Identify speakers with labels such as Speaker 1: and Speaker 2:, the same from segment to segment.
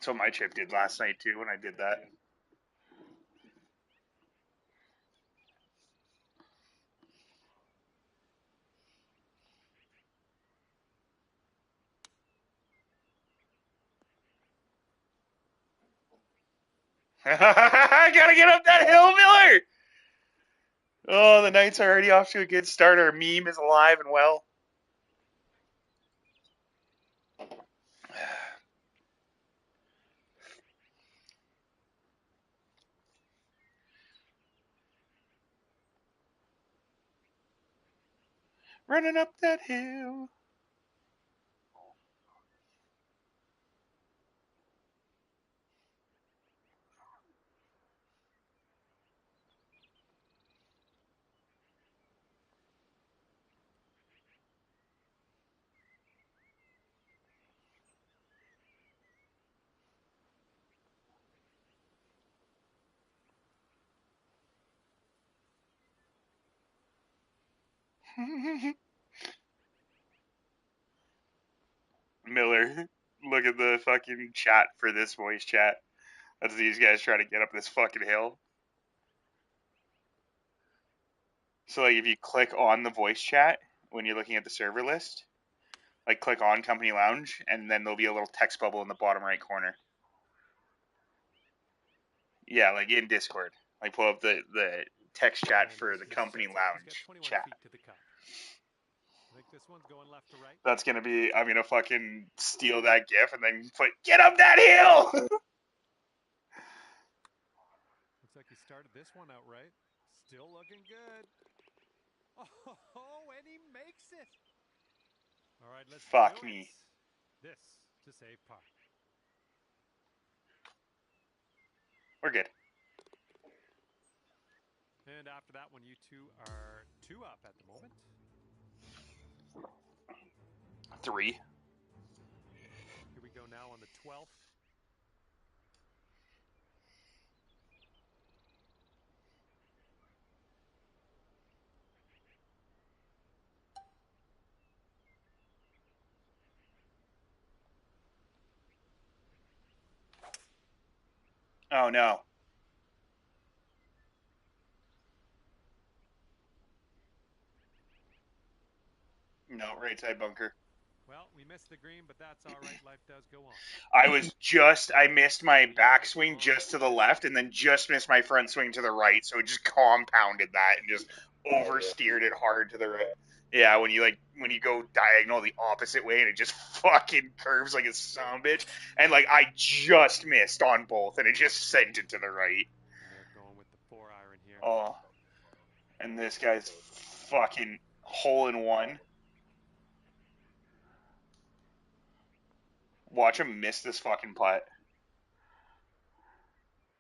Speaker 1: That's what my chip did last night too when I did that. I gotta get up that hill, Miller! Oh, the night's already off to a good start. Our meme is alive and well. Running up that hill. Miller, look at the fucking chat for this voice chat. That's these guys trying to get up this fucking hill. So, like, if you click on the voice chat when you're looking at the server list, like, click on Company Lounge, and then there'll be a little text bubble in the bottom right corner. Yeah, like in Discord. Like, pull up the text chat for the Company Lounge chat.
Speaker 2: I think this one's going left to right.
Speaker 1: That's gonna be, I'm gonna fucking steal that gif and then put, get up that hill!
Speaker 2: Looks like he started this one out right. Still looking good. Oh, and he makes it. All right, let's
Speaker 1: Fuck
Speaker 2: do
Speaker 1: me.
Speaker 2: it. This to save par.
Speaker 1: We're good.
Speaker 2: And after that one, you two are 2 up at the moment.
Speaker 1: 3.
Speaker 2: Here we go now on the 12th.
Speaker 1: Oh no. No, right side bunker.
Speaker 2: Well, we missed the green, but that's all right. Life does go on.
Speaker 1: I missed my backswing just to the left and then just missed my front swing to the right. So it just compounded that and just oversteered it hard to the right. Yeah, when you go diagonal the opposite way and it just fucking curves like a son of a bitch. And like I just missed on both and it just sent it to the right.
Speaker 2: And they're going with the 4-iron here.
Speaker 1: Oh. And this guy's fucking hole in one. Watch him miss this fucking putt.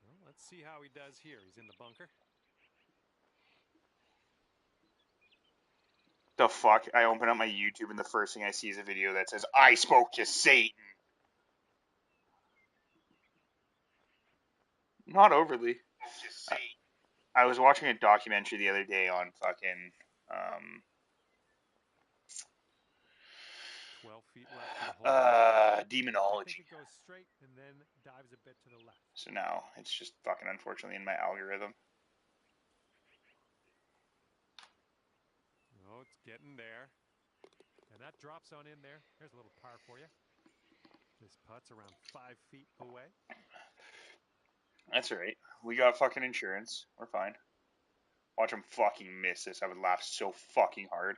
Speaker 2: Well, let's see how he does here. He's in the bunker.
Speaker 1: The fuck? I open up my YouTube and the first thing I see is a video that says, I spoke to Satan. Not overly. I was watching a documentary the other day on fucking
Speaker 2: 12 feet left to the hole.
Speaker 1: demonology.
Speaker 2: I think it goes straight and then dives a bit to the left.
Speaker 1: So now it's just fucking unfortunately in my algorithm.
Speaker 2: Oh, it's getting there. And that drops on in there. There's a little par for you. This putt's around 5 feet away.
Speaker 1: That's alright. We got fucking insurance. We're fine. Watch him fucking miss this. I would laugh so fucking hard.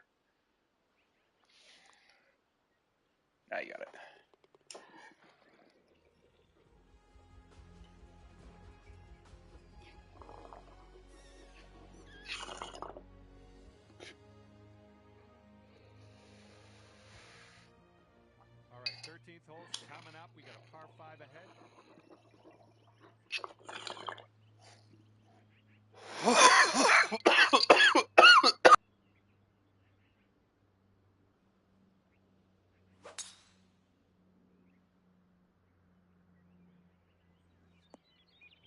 Speaker 1: Now you got it.
Speaker 2: All right, 13th hole's coming up. We got a par 5 ahead.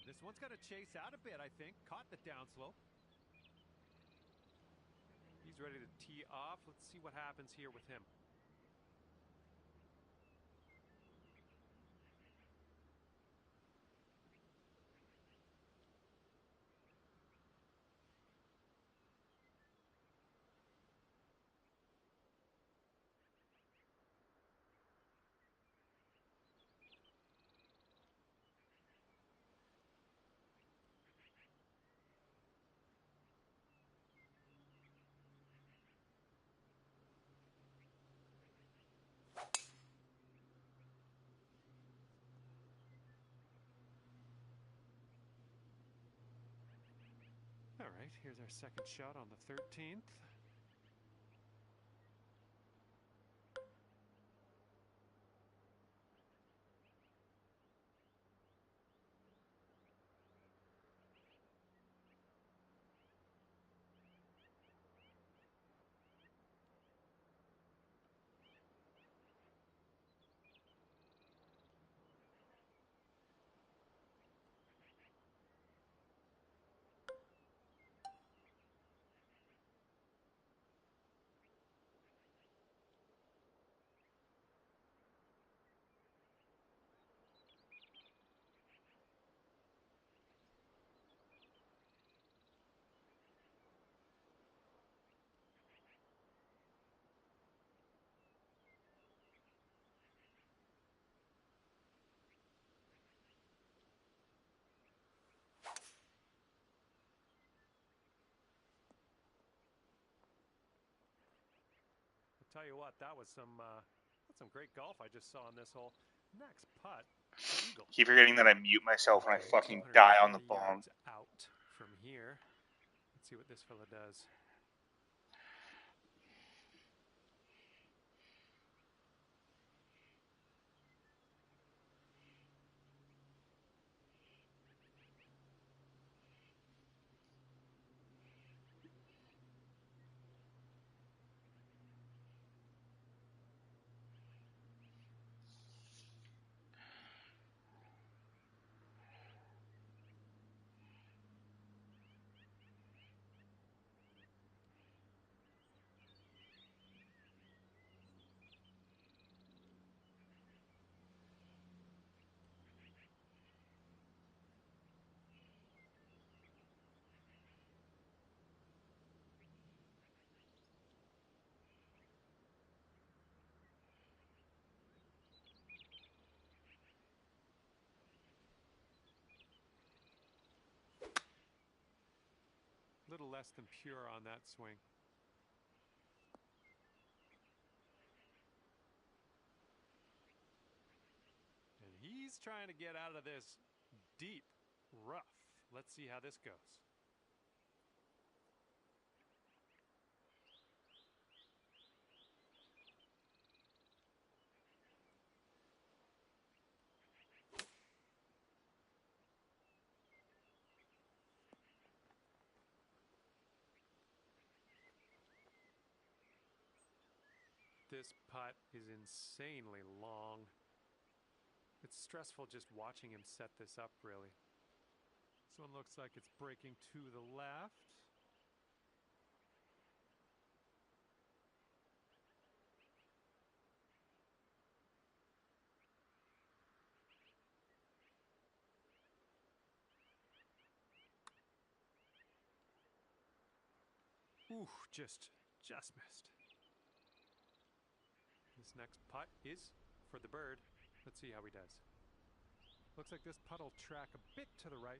Speaker 2: This one's got to chase out a bit, I think. Caught the downslope. He's ready to tee off. Let's see what happens here with him. right, here's our second shot on the 13th. Tell you what, that was some great golf I just saw on this hole. Next putt, eagle.
Speaker 1: Keep forgetting that I mute myself when I
Speaker 2: Okay,
Speaker 1: fucking die on the
Speaker 2: 240
Speaker 1: phone.
Speaker 2: yards out from here. Let's see what this fella does. Little less than pure on that swing. And he's trying to get out of this deep rough. Let's see how this goes. This putt is insanely long. It's stressful just watching him set this up, really. This one looks like it's breaking to the left. Ooh, just missed. This next putt is for the bird. Let's see how he does. Looks like this putt will track a bit to the right.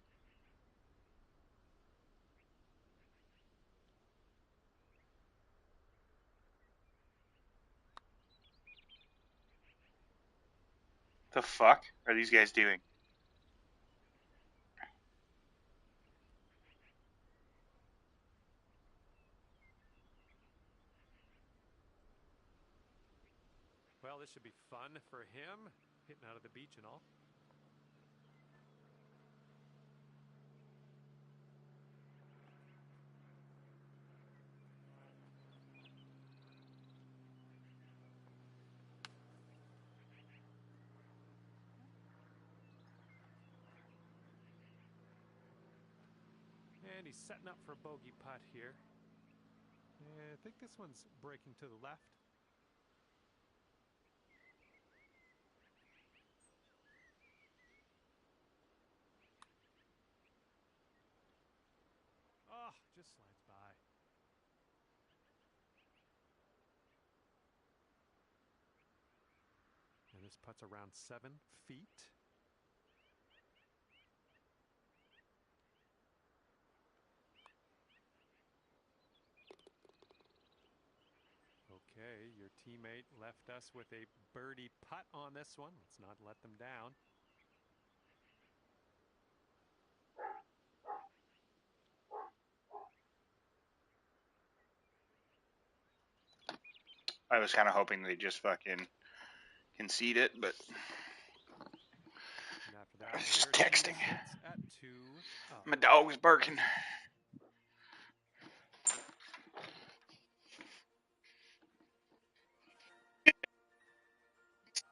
Speaker 1: The fuck are these guys doing?
Speaker 2: Well, this should be fun for him, hitting out of the beach and all. And he's setting up for a bogey putt here. And I think this one's breaking to the left. Oh, just slides by. And this putt's around 7 feet. Okay, your teammate left us with a birdie putt on this one. Let's not let them down.
Speaker 1: I was kind of hoping they just fucking concede it, but
Speaker 2: And after that,
Speaker 1: I was
Speaker 2: the
Speaker 1: just
Speaker 2: third tee
Speaker 1: texting.
Speaker 2: sits at 2 up.
Speaker 1: My dog was barking.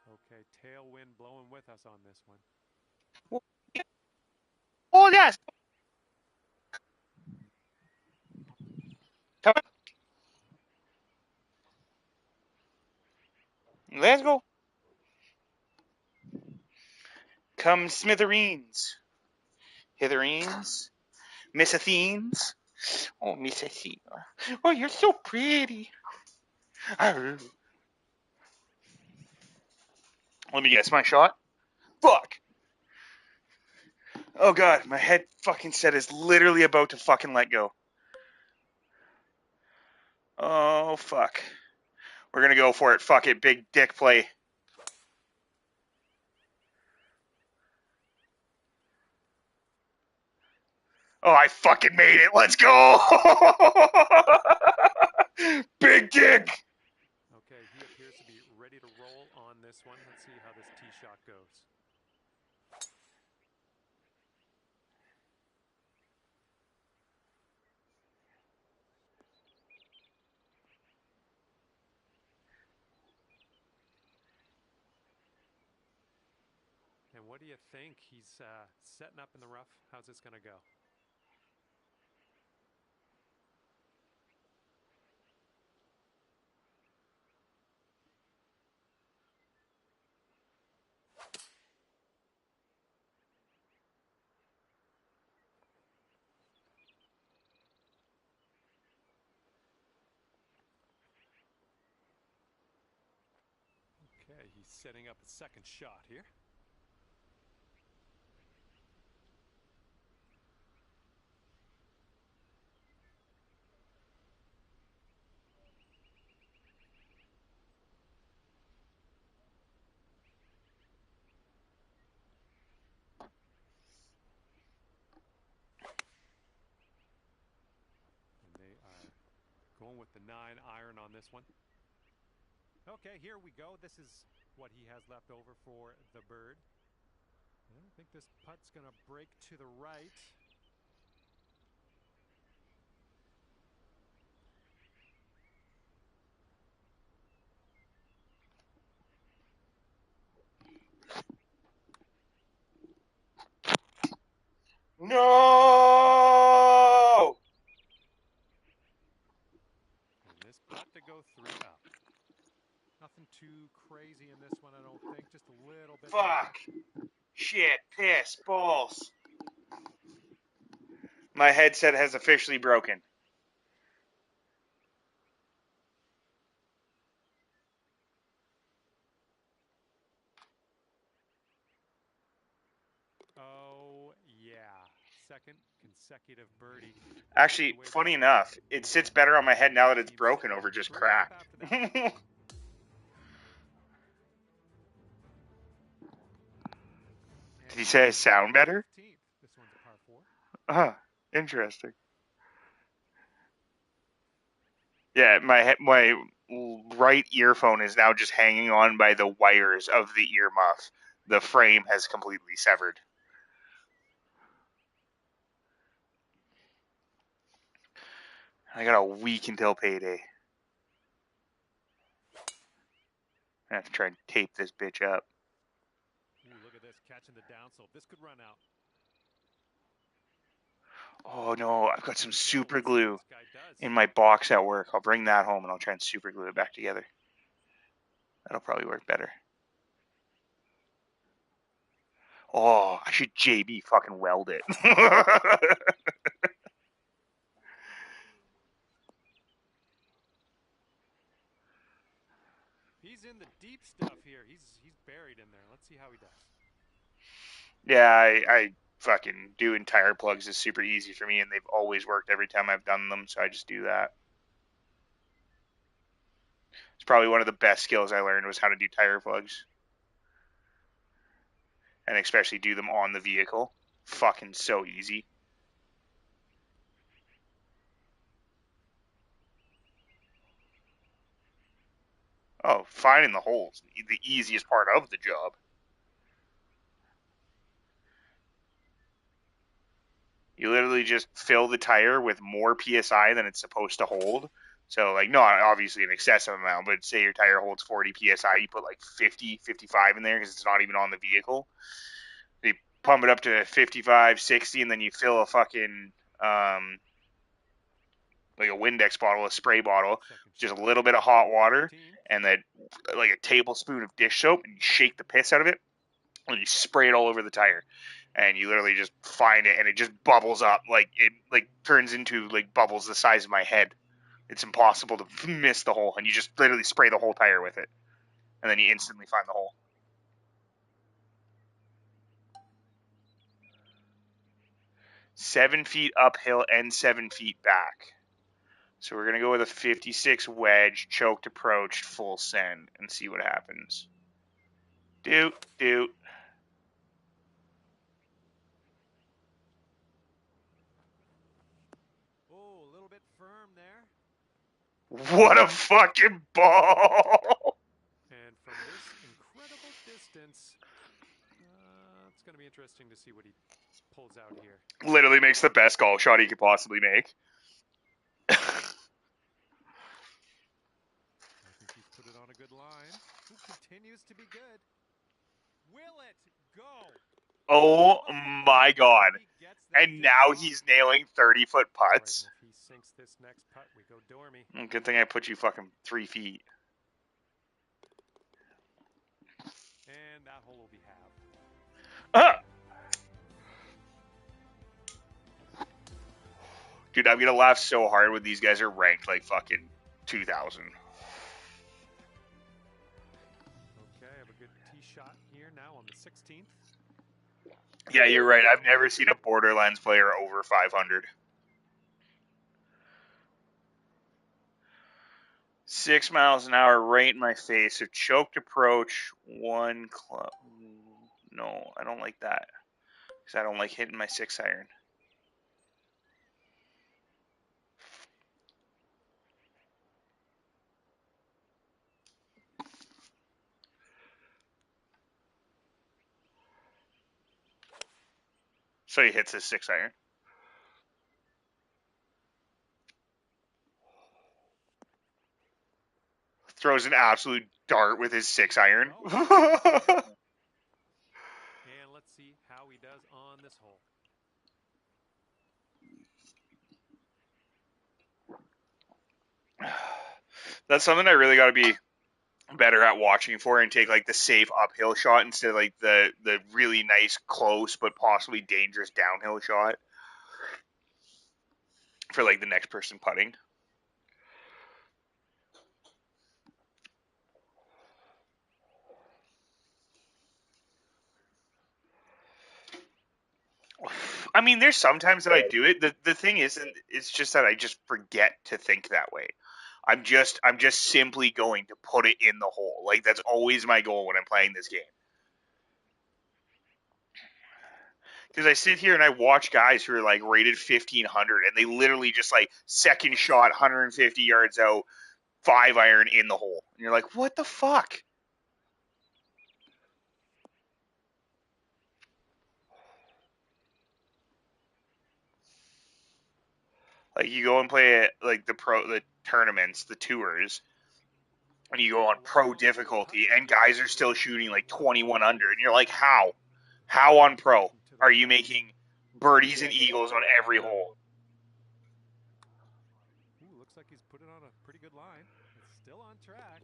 Speaker 2: Okay, tailwind blowing with us on this one.
Speaker 1: Oh yes. Come on. Let's go. Come smithereens. Hithereens. Miss Athenes. Oh, Miss Athena. Oh, you're so pretty. Let me guess my shot. Fuck. Oh god, my head fucking set is literally about to fucking let go. Oh fuck. We're gonna go for it. Fuck it. Big dick play. Oh, I fucking made it. Let's go. Big dick.
Speaker 2: Okay, he appears to be ready to roll on this one. Let's see how this tee shot goes. And what do you think? He's setting up in the rough. How's this going to go? Okay, he's setting up a second shot here. And they are going with the 9-iron on this one. Okay, here we go. This is what he has left over for the bird. And I think this putt's going to break to the right.
Speaker 1: No.
Speaker 2: And this putt to go 3 up. Nothing too crazy in this one, I don't think. Just a little bit to the
Speaker 1: Fuck.
Speaker 2: left.
Speaker 1: Shit. Piss. Balls. My headset has officially broken.
Speaker 2: Oh, yeah. Second consecutive birdie.
Speaker 1: Actually, funny enough, it sits better on my head now that it's broken over just
Speaker 2: 3 up
Speaker 1: cracked.
Speaker 2: after that.
Speaker 1: Did he say I sound better?
Speaker 2: 15th. This one's a par 4.
Speaker 1: Interesting. Yeah, my right earphone is now just hanging on by the wires of the earmuff. The frame has completely severed. I got a week until payday. I have to try and tape this bitch up.
Speaker 2: Ooh, look at this, catching the downslope. This could run out.
Speaker 1: Oh no, I've got some super
Speaker 2: Let's see what
Speaker 1: glue
Speaker 2: this guy does.
Speaker 1: in my box at work. I'll bring that home and I'll try and super glue it back together. That'll probably work better. Oh, I should JB fucking weld it.
Speaker 2: He's in the deep stuff here. He's buried in there. Let's see how he does.
Speaker 1: Yeah, I fucking doing tire plugs is super easy for me, and they've always worked every time I've done them, so I just do that. It's probably one of the best skills I learned was how to do tire plugs, and especially do them on the vehicle. Fucking so easy. Oh, finding the holes, the easiest part of the job. You literally just fill the tire with more PSI than it's supposed to hold. So, like, not obviously an excessive amount, but say your tire holds 40 PSI, you put like 50, 55 in there because it's not even on the vehicle. You pump it up to 55, 60, and then you fill a fucking, like a Windex bottle, a spray bottle, just a little bit of hot water, and then like a tablespoon of dish soap, and you shake the piss out of it, and you spray it all over the tire. And you literally just find it, and it just bubbles up, like it like turns into like bubbles the size of my head. It's impossible to miss the hole, and you just literally spray the whole tire with it, and then you instantly find the hole. 7 feet uphill and 7 feet back. So we're gonna go with a 56 wedge, choked approach, full send, and see what happens. Doot doot.
Speaker 2: Oh, a little bit firm there.
Speaker 1: What a fucking ball!
Speaker 2: And from this incredible distance, it's going to be interesting to see what he pulls out here.
Speaker 1: Literally makes the best golf shot he could possibly make.
Speaker 2: I think he's put it on a good line. Who continues to be good? Will it go?
Speaker 1: Oh my god.
Speaker 2: He gets that
Speaker 1: And now he's nailing 30-foot putts.
Speaker 2: Right, well, if he sinks this next putt, we go Dormy.
Speaker 1: Good thing I put you fucking 3 feet.
Speaker 2: And that hole will be halved.
Speaker 1: Dude, I'm gonna laugh so hard when these guys are ranked like fucking 2,000.
Speaker 2: Okay, I have a good tee shot here now on the 16th.
Speaker 1: Yeah, you're right. I've never seen a Borderlands player over 500. 6 miles an hour right in my face. A choked approach, one club. No, I don't like that. Because I don't like hitting my 6-iron. So he hits his 6-iron. Throws an absolute dart with his 6-iron.
Speaker 2: And let's see how he does on this hole.
Speaker 1: That's something I really got to be better at watching for, and take like the safe uphill shot instead of like the really nice close but possibly dangerous downhill shot for like the next person putting. I mean, there's sometimes that I do it. The thing is, it's just that I just forget to think that way. I'm just simply going to put it in the hole. Like that's always my goal when I'm playing this game. Because I sit here and I watch guys who are like rated 1,500, and they literally just like second shot 150 yards out, 5-iron in the hole, and you're like, what the fuck? Like you go and play it like the tournaments, the tours, and you go on pro difficulty, and guys are still shooting like 21 under, and you're like, how? How on pro are you making birdies and eagles on every hole?
Speaker 2: Ooh, looks like he's put it on a pretty good line. It's still on track.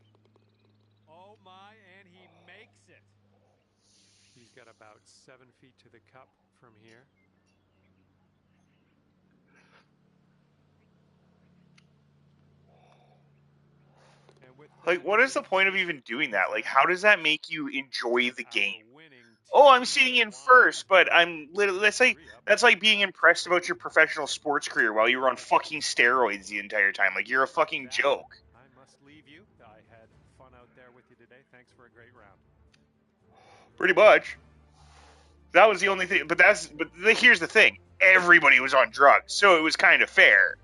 Speaker 2: Oh my, and he makes it. He's got about 7 feet to the cup from here.
Speaker 1: Like, what is the point of even doing that? Like, how does that make you enjoy the game? Oh, I'm sitting in first, but I'm literally that's like being impressed about your professional sports career while you were on fucking steroids the entire time. Like you're a fucking joke.
Speaker 2: I must leave you. I had fun out there with you today. Thanks for a great round.
Speaker 1: Pretty much. That was the only thing. But here's the thing. Everybody was on drugs, so it was kind of fair.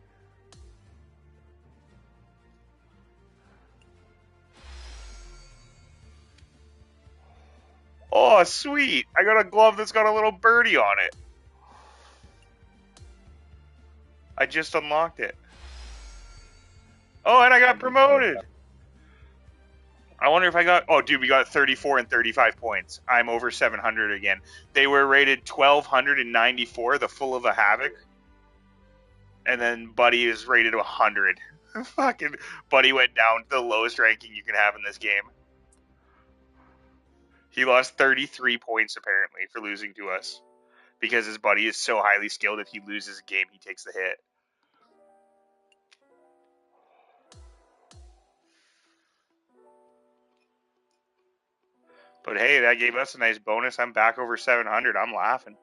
Speaker 1: Oh, sweet. I got a glove that's got a little birdie on it. I just unlocked it. Oh, and I got promoted. I wonder if I got. Oh, dude, we got 34 and 35 points. I'm over 700 again. They were rated 1294, the full of a havoc, and then Buddy is rated 100. Fucking Buddy went down to the lowest ranking you can have in this game. He lost 33 points apparently for losing to us because his buddy is so highly skilled. If he loses a game, he takes the hit. But hey, that gave us a nice bonus. I'm back over 700. I'm laughing.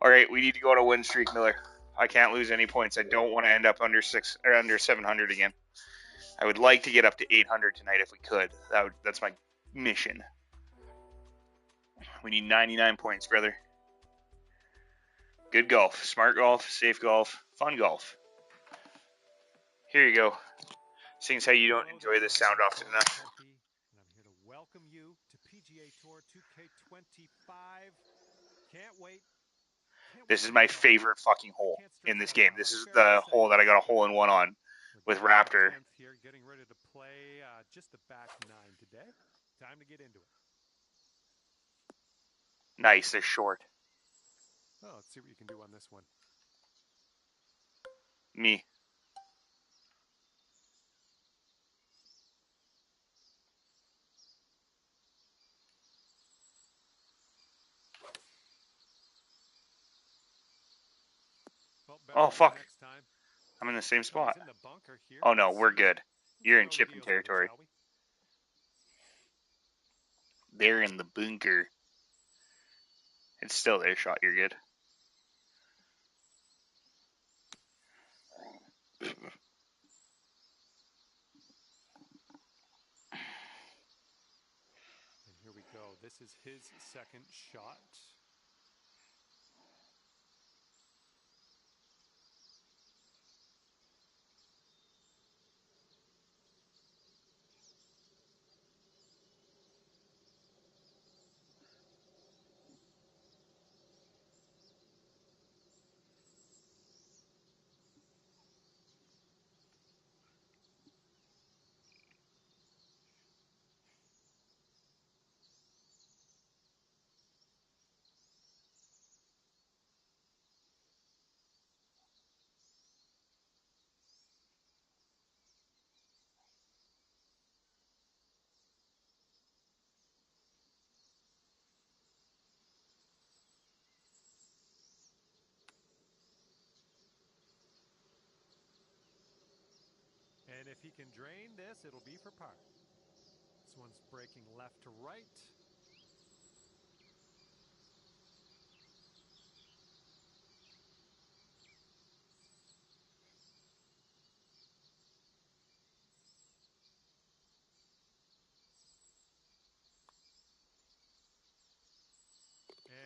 Speaker 1: All right, we need to go on a win streak, Miller. I can't lose any points. I don't want to end up under 700 again. I would like to get up to 800 tonight if we could. That's my mission. We need 99 points, brother. Good golf, smart golf, safe golf, fun golf. Here you go. Seeing as how you don't enjoy this sound often enough.
Speaker 2: And I'm here to welcome you to PGA Tour 2K25. Can't wait.
Speaker 1: This is my favorite fucking hole in this game. This is the hole that I got a hole in one on with Raptor.
Speaker 2: Here, getting ready to play just the back nine today. Time to get into it.
Speaker 1: Nice, they're short.
Speaker 2: Oh, let's see what you can do on this one.
Speaker 1: Me. Oh, fuck. I'm in the same spot. Oh, no, we're good. You're in chipping territory. They're in the bunker. It's still their shot. You're good.
Speaker 2: And here we go. This is his second shot. And if he can drain this, it'll be for par. This one's breaking left to right.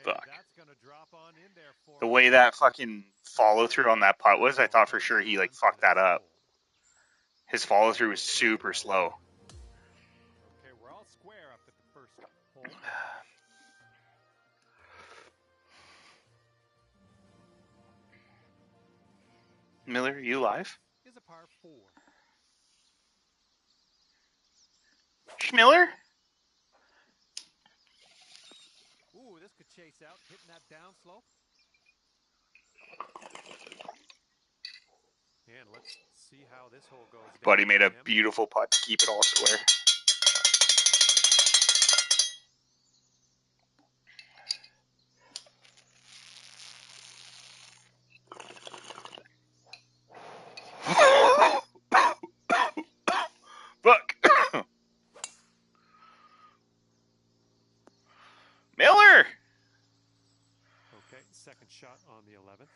Speaker 1: Fuck.
Speaker 2: That's gonna drop on in there for
Speaker 1: the way that fucking follow through on that putt was, I thought for sure he like fucked that up. His follow through was super slow.
Speaker 2: Okay, we're all square up at the first hole.
Speaker 1: Miller, are you live?
Speaker 2: Is a par 4.
Speaker 1: Schmiller?
Speaker 2: Ooh, this could chase out, hitting that down slope. And let's see how this hole goes down.
Speaker 1: Buddy made a beautiful putt to keep it all square. Fuck. Miller!
Speaker 2: Okay, second shot on the 11th.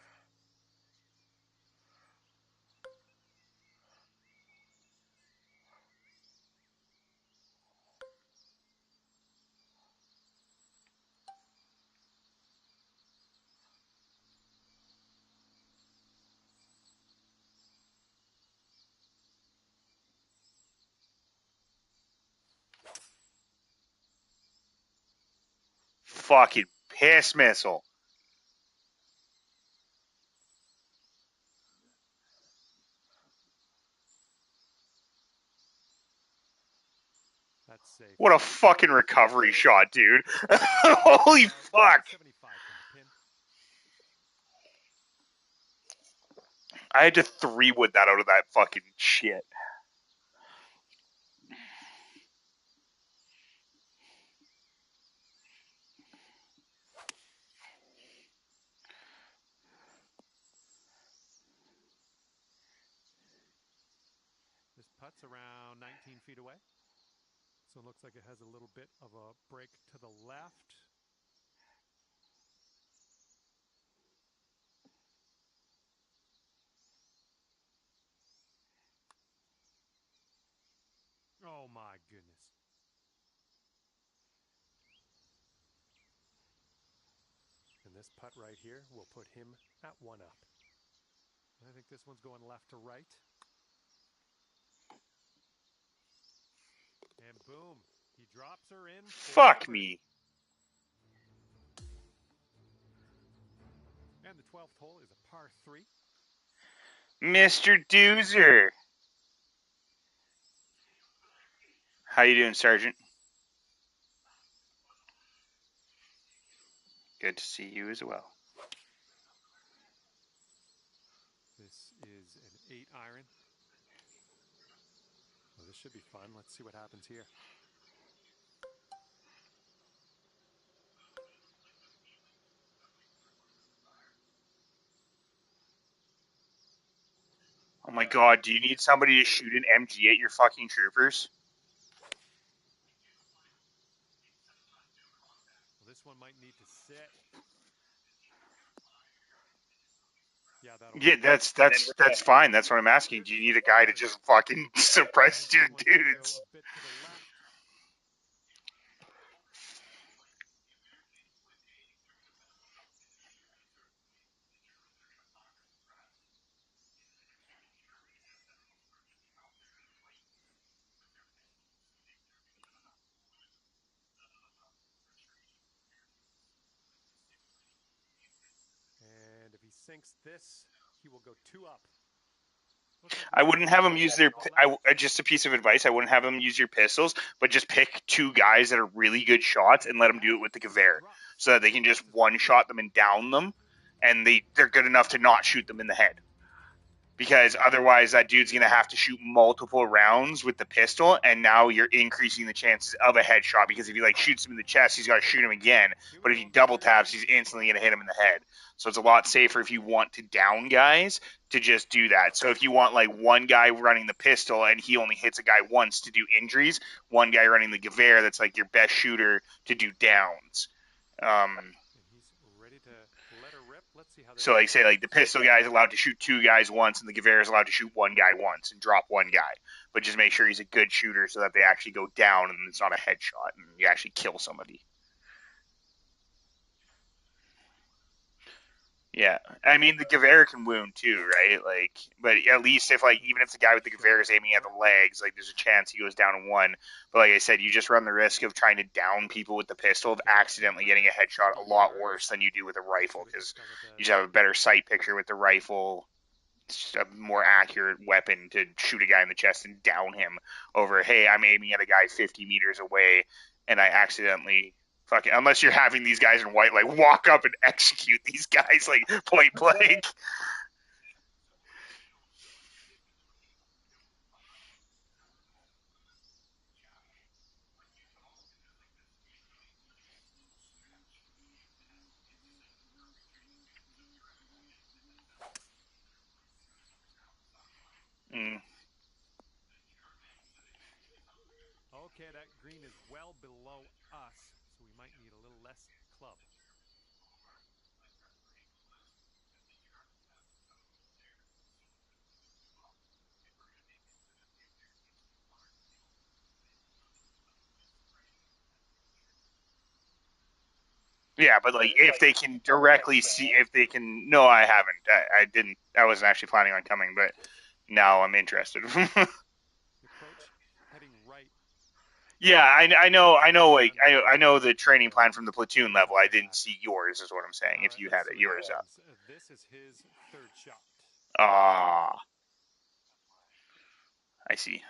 Speaker 1: fucking piss missile.
Speaker 2: That's safe.
Speaker 1: What a fucking recovery shot, dude. Holy fuck.
Speaker 2: 75 from the pin.
Speaker 1: I had to 3-wood that out of that fucking shit.
Speaker 2: This putt's around 19 feet away. So it looks like it has a little bit of a break to the left. Oh my goodness. And this putt right here will put him at 1 up. I think this one's going left to right. And boom, he drops her in for
Speaker 1: Fuck
Speaker 2: birdie.
Speaker 1: me.
Speaker 2: And the 12th hole is a par 3.
Speaker 1: Mr. Doozer. How you doing, Sergeant? Good to see you as well.
Speaker 2: This is an 8-iron. Well, this should be fun. Let's see what happens here.
Speaker 1: Oh my god, do you need somebody to shoot an MG at your fucking troopers?
Speaker 2: Well, this one might need to sit. Yeah, that'll
Speaker 1: Yeah,
Speaker 2: work.
Speaker 1: that's fine. That's what I'm asking. Do you need a guy to just fucking
Speaker 2: I
Speaker 1: suppress
Speaker 2: think
Speaker 1: your
Speaker 2: this one's going to go
Speaker 1: dudes?
Speaker 2: a bit to the left. And if he sinks this, he will go 2 up. Looks like
Speaker 1: I
Speaker 2: this one's
Speaker 1: wouldn't
Speaker 2: going
Speaker 1: have
Speaker 2: to
Speaker 1: them
Speaker 2: go
Speaker 1: use
Speaker 2: a bit
Speaker 1: their.
Speaker 2: to the left.
Speaker 1: Just a piece of advice. I wouldn't have them use your pistols, but just pick 2 guys that are really good shots and let them do it with the Gewehr, so that they can just one shot them and down them, and they're good enough to not shoot them in the head. Because otherwise, that dude's gonna have to shoot multiple rounds with the pistol, and now you're increasing the chances of a headshot. Because if he shoots him in the chest, he's got to shoot him again. But if he double taps, he's instantly gonna hit him in the head. So it's a lot safer if you want to down guys to just do that. So if you want one guy running the pistol and he only hits a guy once to do injuries, one guy running the Gewehr that's your best shooter to do downs.
Speaker 2: And he's ready to let her rip. Let's see how this
Speaker 1: So say the pistol guy is allowed to shoot 2 guys once, and the Gewehr is allowed to shoot 1 guy once and drop 1 guy. But just make sure he's a good shooter so that they actually go down and it's not a headshot and you actually kill somebody. Yeah, I mean the Gewehr can wound too, right? But at least if even if the guy with the Gewehr is aiming at the legs, there's a chance he goes down in 1. But like I said, you just run the risk of trying to down people with the pistol, of accidentally getting a headshot a lot worse than you do with a rifle, because you just have a better sight picture with the rifle. It's a more accurate weapon to shoot a guy in the chest and down him over, hey, I'm aiming at a guy 50 meters away and I accidentally fucking, unless you're having these guys in white walk up and execute these guys point blank. Mm.
Speaker 2: Okay, that green is well below us, so we might need a little less club.
Speaker 1: Yeah, but if they can directly see, if they can, no, I haven't. I didn't. I wasn't actually planning on coming, but now I'm interested.
Speaker 2: The approach heading right.
Speaker 1: Yeah, I know. Like,
Speaker 2: And
Speaker 1: I know the training
Speaker 2: so
Speaker 1: plan from the platoon
Speaker 2: he's
Speaker 1: level.
Speaker 2: on
Speaker 1: I
Speaker 2: the
Speaker 1: didn't
Speaker 2: back.
Speaker 1: see yours, is what I'm saying. If you had
Speaker 2: So
Speaker 1: it,
Speaker 2: he
Speaker 1: yours up.
Speaker 2: begins. This is his third shot.
Speaker 1: Ah, I see.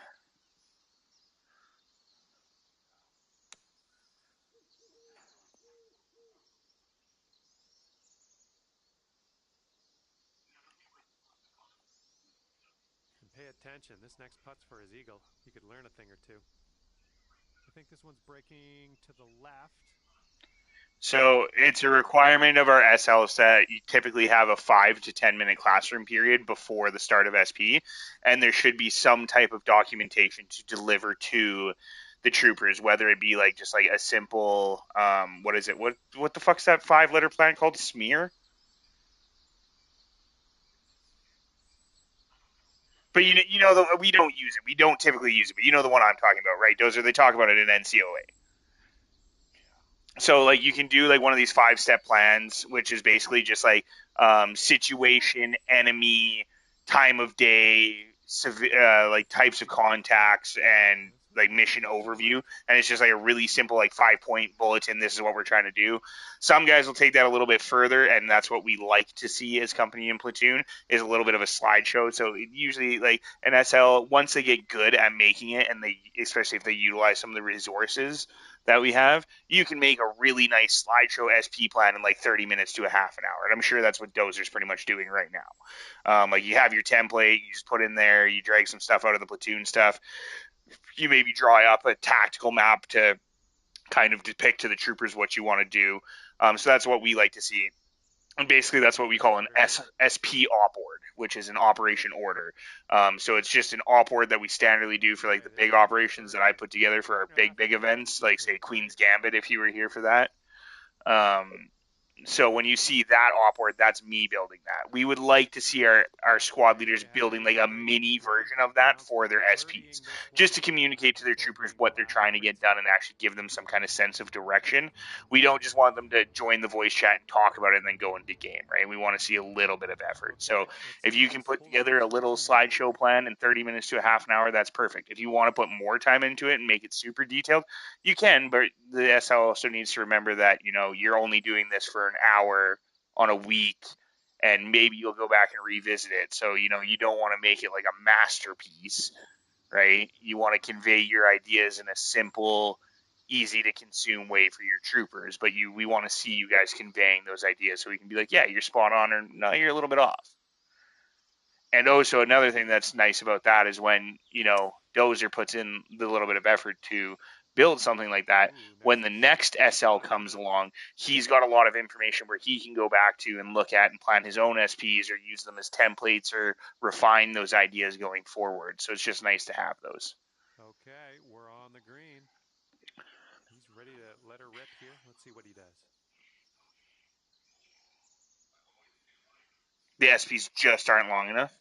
Speaker 2: And pay attention. This next putt's for his eagle. He could learn a thing or two. I think this one's breaking to the left.
Speaker 1: So it's a requirement of our SL that you typically have a 5 to 10 minute classroom period before the start of SP, and there should be some type of documentation to deliver to the troopers, whether it be like just like a simple what is it? What the fuck's that 5 letter plan called? Smear? But we don't use it. We don't typically use it. But you know the one I'm talking about, right? Those are they talk about it in NCOA. So like you can do like one of these 5 step plans, which is basically just like situation, enemy, time of day, like types of contacts, and
Speaker 2: This is
Speaker 1: like
Speaker 2: going
Speaker 1: mission
Speaker 2: just
Speaker 1: overview.
Speaker 2: right.
Speaker 1: And it's just like a really simple like 5 point bulletin. This is what we're trying to do. Some guys will take that a little bit further, and that's what we like to see as company and platoon is a little bit of a slideshow. So usually like an SL, once they get good at making it, and they especially if they utilize some of the resources that we have, you can make a really nice slideshow SP plan in like 30 minutes to a half an hour. And I'm sure that's what Dozer's pretty much doing right now. Like you have your template, you just put in there, you drag some stuff out of the platoon stuff. You maybe draw up a tactical map to kind of depict to the troopers what you want to do. So that's what we like to see. And basically, that's what we
Speaker 2: This
Speaker 1: call
Speaker 2: is
Speaker 1: an
Speaker 2: great.
Speaker 1: SP op board, which is an operation order. So it's just an op board that we standardly do for
Speaker 2: All
Speaker 1: like
Speaker 2: right,
Speaker 1: the
Speaker 2: his
Speaker 1: big
Speaker 2: next
Speaker 1: operations that I
Speaker 2: preferred
Speaker 1: put together for our big
Speaker 2: photograph
Speaker 1: events, like
Speaker 2: to
Speaker 1: say
Speaker 2: include.
Speaker 1: Queen's Gambit, if you were here for that. So when you see that awkward, that's me building that. We would like to see our squad
Speaker 2: There
Speaker 1: leaders
Speaker 2: you have it.
Speaker 1: building like a
Speaker 2: Great
Speaker 1: mini
Speaker 2: good
Speaker 1: version of that for
Speaker 2: announcement.
Speaker 1: their SPs,
Speaker 2: Birdieing this
Speaker 1: just
Speaker 2: one
Speaker 1: to communicate to their
Speaker 2: for
Speaker 1: troopers
Speaker 2: the
Speaker 1: what they're
Speaker 2: last
Speaker 1: trying to get
Speaker 2: reason.
Speaker 1: done and actually give them some kind of sense of direction. We don't just want them to join the voice chat and talk about it and then go into game, right? We want to see a little bit of effort. So
Speaker 2: Okay, let's
Speaker 1: if you can
Speaker 2: test
Speaker 1: put
Speaker 2: hole
Speaker 1: together a
Speaker 2: number
Speaker 1: little
Speaker 2: two
Speaker 1: slideshow
Speaker 2: here.
Speaker 1: plan in 30 minutes to a half an hour, that's perfect. If you want to put more time into it and make it super detailed, you can, but the SL also needs to remember that, you're only doing this for an hour on a week, and maybe you'll go back and revisit it. So, you don't want to make it like a masterpiece, right? You want to convey your ideas in a simple, easy to consume way for your troopers, but we want to see you guys conveying those ideas so we can be like, yeah, you're spot on, or no, you're a little bit off. And also another thing that's nice about that is when Dozer puts in the little bit of effort to build something like that.
Speaker 2: Ooh,
Speaker 1: When
Speaker 2: nice
Speaker 1: the
Speaker 2: shot
Speaker 1: next
Speaker 2: from
Speaker 1: SL
Speaker 2: Dozer.
Speaker 1: comes along, he's got a lot of information where he can go back to and look at and plan his own SPs or use them as templates or refine those ideas going forward. So it's just nice to have those.
Speaker 2: Okay, we're on the green. He's ready to let her rip here. Let's see what he does.
Speaker 1: The SPs just aren't long enough.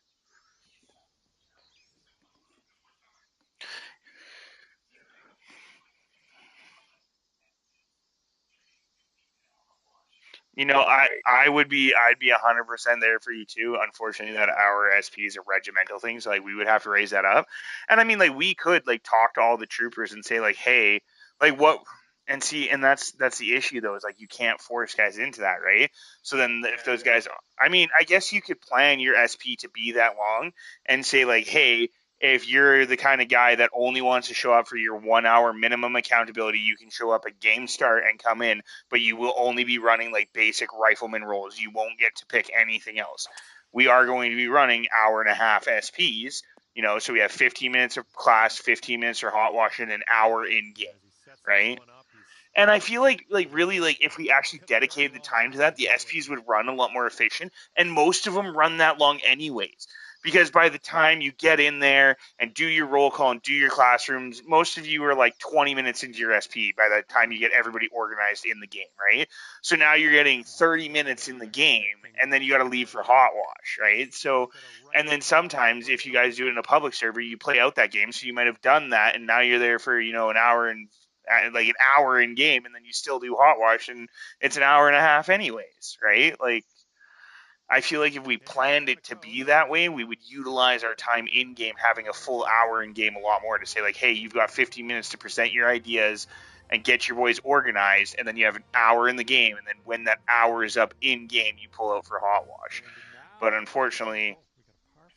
Speaker 1: I'd be 100% there for you too. Unfortunately, that our SP is a regimental thing, so like we would have to raise that up. And I mean, like we could like talk to all the troopers and say like, hey, like what, and see, and that's the issue though is like you can't force guys into that, right? So then if those guys, I mean, I guess you could plan your SP to be that long and say like, hey, if you're the kind of guy that only wants to show up for your 1 hour minimum accountability, you can show up at game start and come in, but you will only be running like basic rifleman roles. You won't get to pick anything else. We are going to be running hour and a half SPs, so we have 15 minutes of class, 15 minutes for hot wash, and an hour in game,
Speaker 2: As he sets this
Speaker 1: right?
Speaker 2: one up, he's
Speaker 1: And I feel like
Speaker 2: going
Speaker 1: really like if we actually
Speaker 2: hit the very
Speaker 1: dedicated the
Speaker 2: long
Speaker 1: time to that, the
Speaker 2: possibility.
Speaker 1: SPs would run a lot more efficient, and most of them run that long anyways. Because by the time you get in there and do your roll call and do your classrooms, most of you are like 20 minutes into your SP by the time you get everybody organized in the game, right? So now you're getting
Speaker 2: And this
Speaker 1: 30
Speaker 2: is going
Speaker 1: minutes
Speaker 2: to
Speaker 1: in the game,
Speaker 2: kick things
Speaker 1: and then
Speaker 2: off
Speaker 1: you got to leave for
Speaker 2: squarely.
Speaker 1: hot wash, right? So,
Speaker 2: Got a right
Speaker 1: and then
Speaker 2: shot
Speaker 1: sometimes
Speaker 2: right
Speaker 1: if you
Speaker 2: on
Speaker 1: guys do it in a
Speaker 2: target.
Speaker 1: public server, you play out that game, so you might have done that, and now you're there for an hour and like an hour in game, and then you still do hot wash, and it's an hour and a half anyways, right? Like I feel like if we planned it to be that way, we would utilize our time in game, having a full hour in game a lot more to say, like, hey, you've got 15 minutes to present your ideas and get your boys organized, and then you have an hour in the game, and then when that hour is up in game, you pull out for hot wash. But unfortunately,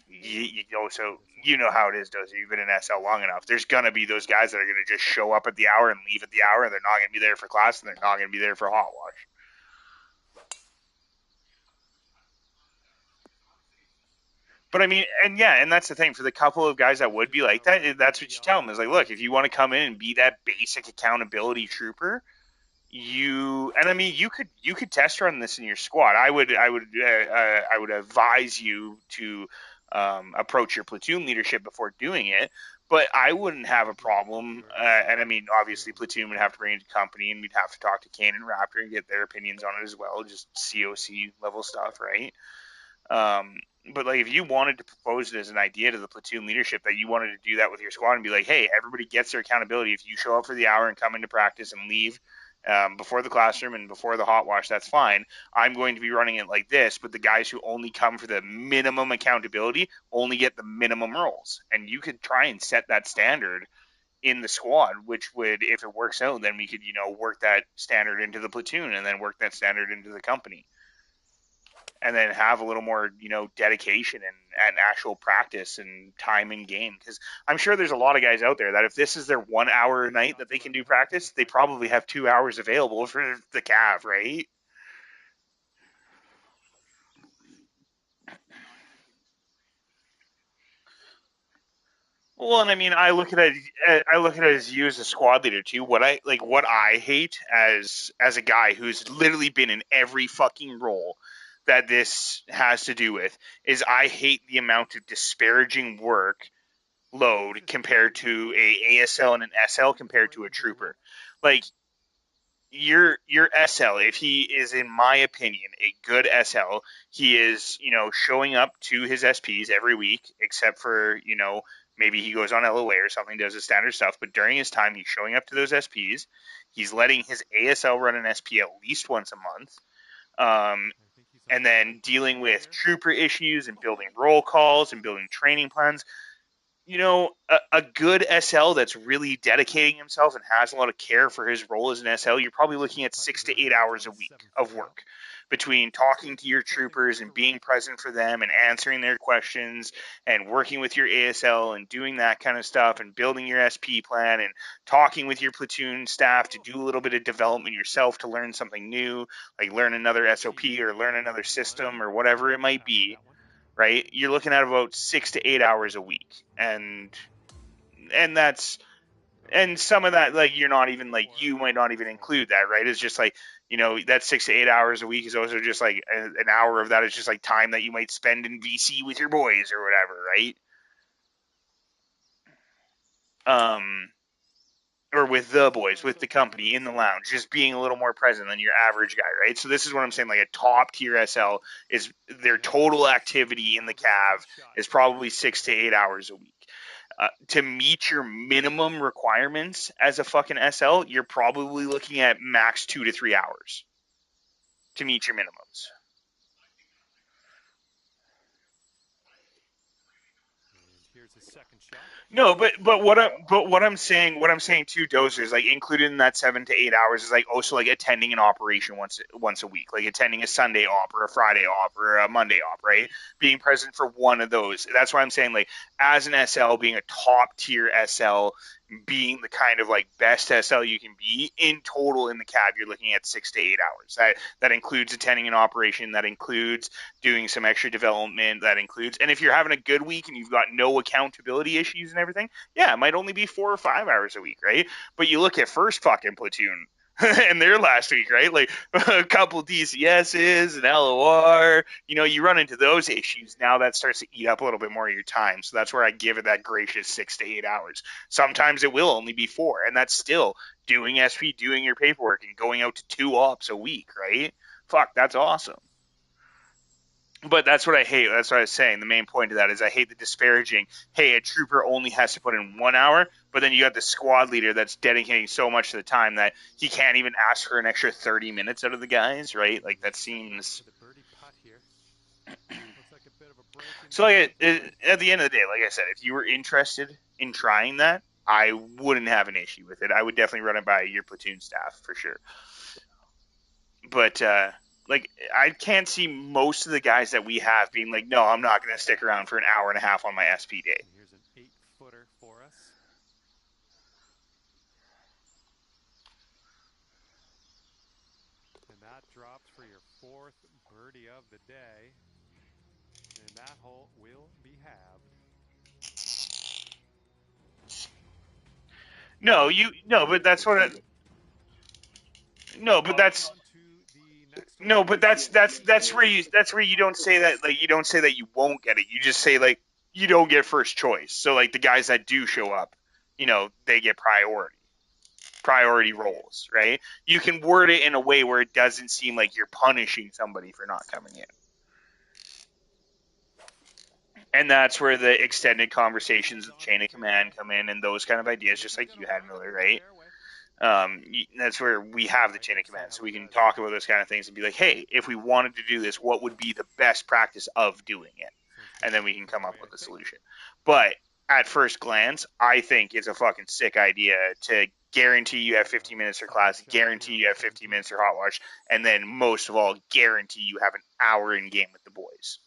Speaker 1: you know, so you know how it is, Dozer. You've been in SL long enough. There's gonna be those guys that are gonna just show up at the hour and leave at the hour, and they're not gonna be there for class, and they're not gonna be there for hot wash. But I mean, and yeah, and that's the thing for the couple of guys that would be like that. That's what you tell them is like, look, if you want to come in and be that basic accountability trooper, and I mean, you could test run this in your squad. I would advise you to approach your platoon leadership before doing it. But I wouldn't have a problem, and I mean, obviously, platoon would have to bring it to company, and we'd have to talk to Kane and Raptor and get their opinions on it as well, just COC level stuff, right? Um, but like if you wanted to propose it as an idea to the platoon leadership that you wanted to do that with your squad and be like, hey, everybody gets their accountability. If you show up for the hour and come into practice and leave before the classroom and before the hot wash, that's fine. I'm going to be running it like this, but the guys who only come for the minimum accountability only get the minimum roles. And you could try and set that standard in the squad, which would, if it works out, then we could, work that standard into the platoon and then work that standard into the company and then have a little more, dedication and actual practice and time in game. Because I'm sure there's a lot of guys out there that if this is their 1 hour a night that they can do practice, they probably have 2 hours available for the Cav, right? Well, and I mean, I look at it as you as a squad leader too. What I hate as a guy who's literally been in every fucking role that this has to do with is I hate the amount of disparaging work load compared to a ASL and an SL compared to a trooper. Like your SL, if he is, in my opinion, a good SL, he is, showing up to his SPs every week, except for, maybe he goes on LOA or something, does his standard stuff. But during his time, he's showing up to those SPs. He's letting his ASL run an SP at least once a month. Um, and then dealing with trooper issues and building roll calls and building training plans. A good SL that's really dedicating himself and has a lot of care for his role as an SL, you're probably looking at 6 to 8 hours a week of work between talking to your troopers and being present for them and answering their questions and working with your ASL and doing that kind of stuff and building your SP plan and talking with your platoon staff to do a little bit of development yourself to learn something new, like learn another SOP or learn another system or whatever it might be, right? You're looking at about 6 to 8 hours a week, and that's and some of that, like, you're not even like, you might not even include that, right? It's just like, that 6 to 8 hours a week is also just like an hour of that is just like time that you might spend in VC with your boys or whatever, right? Um, or with the boys, with the company in the lounge, just being a little more present than your average guy, right? So this is what I'm saying. Like a top tier SL is their total activity in the Cav is probably 6 to 8 hours a week. To meet your minimum requirements as a fucking SL, you're probably looking at max 2 to 3 hours to meet your minimums. No, but what I'm saying too, Dozer, is like included in that 7 to 8 hours is like also like attending an operation once a week, like attending a Sunday op or a Friday op or a Monday op, right? Being present for one of those. That's why I'm saying like as an SL, being a top tier SL, being the kind of like best SL you can be in total in the cab, you're looking at 6 to 8 hours. That includes attending an operation, that includes doing some extra development, that includes, and if you're having a good week and you've got no accountability issues and everything, yeah, it might only be 4 or 5 hours a week, right? But you look at first fucking platoon and their last week, right? Like a couple DCSs and LOR, you run into those issues. Now that starts to eat up a little bit more of your time. So that's where I give it that gracious 6 to 8 hours. Sometimes it will only be four, and that's still doing SP, doing your paperwork, and going out to 2 ops a week, right? Fuck, that's awesome. But that's what I hate. That's what I was saying. The main point of that is I hate the disparaging. Hey, a trooper only has to put in 1 hour, but then you got the squad leader that's dedicating so much to the time that he can't even ask for an extra 30 minutes out of the guys, right? Like that seems.
Speaker 2: Looks like a bit of a break in
Speaker 1: So,
Speaker 2: the
Speaker 1: at the end of the day, like I said, if you were interested in trying that, I wouldn't have an issue with it. I would definitely run it by your platoon staff for sure. But like, I can't see most of the guys that we have being like, no, I'm not going to stick around for an hour and a half on my SP day.
Speaker 2: And here's an 8-footer for us. And that drops for your 4th birdie of the day. And that hole will be halved.
Speaker 1: No, but that's what. No, but that's
Speaker 2: On to the next
Speaker 1: no,
Speaker 2: hole.
Speaker 1: but that's where you don't say that, like, you don't say that you won't get it. You just say, like, you don't get first choice. So, like, the guys that do show up, they get priority roles, right? You can word it in a way where it doesn't seem like you're punishing somebody for not coming in. And that's where the extended conversations with chain of command come in, and those kind of ideas, just like you had, Miller, right? That's where we have the chain of command, so we can talk about those kind of things and be like, hey, if we wanted to do this, what would be the best practice of doing it? And then we can come up with a solution. But at first glance, I think it's a fucking sick idea to guarantee you have 15 minutes for class, guarantee you have 15 minutes for hot wash, and then most of all, guarantee you have an hour in game with the boys.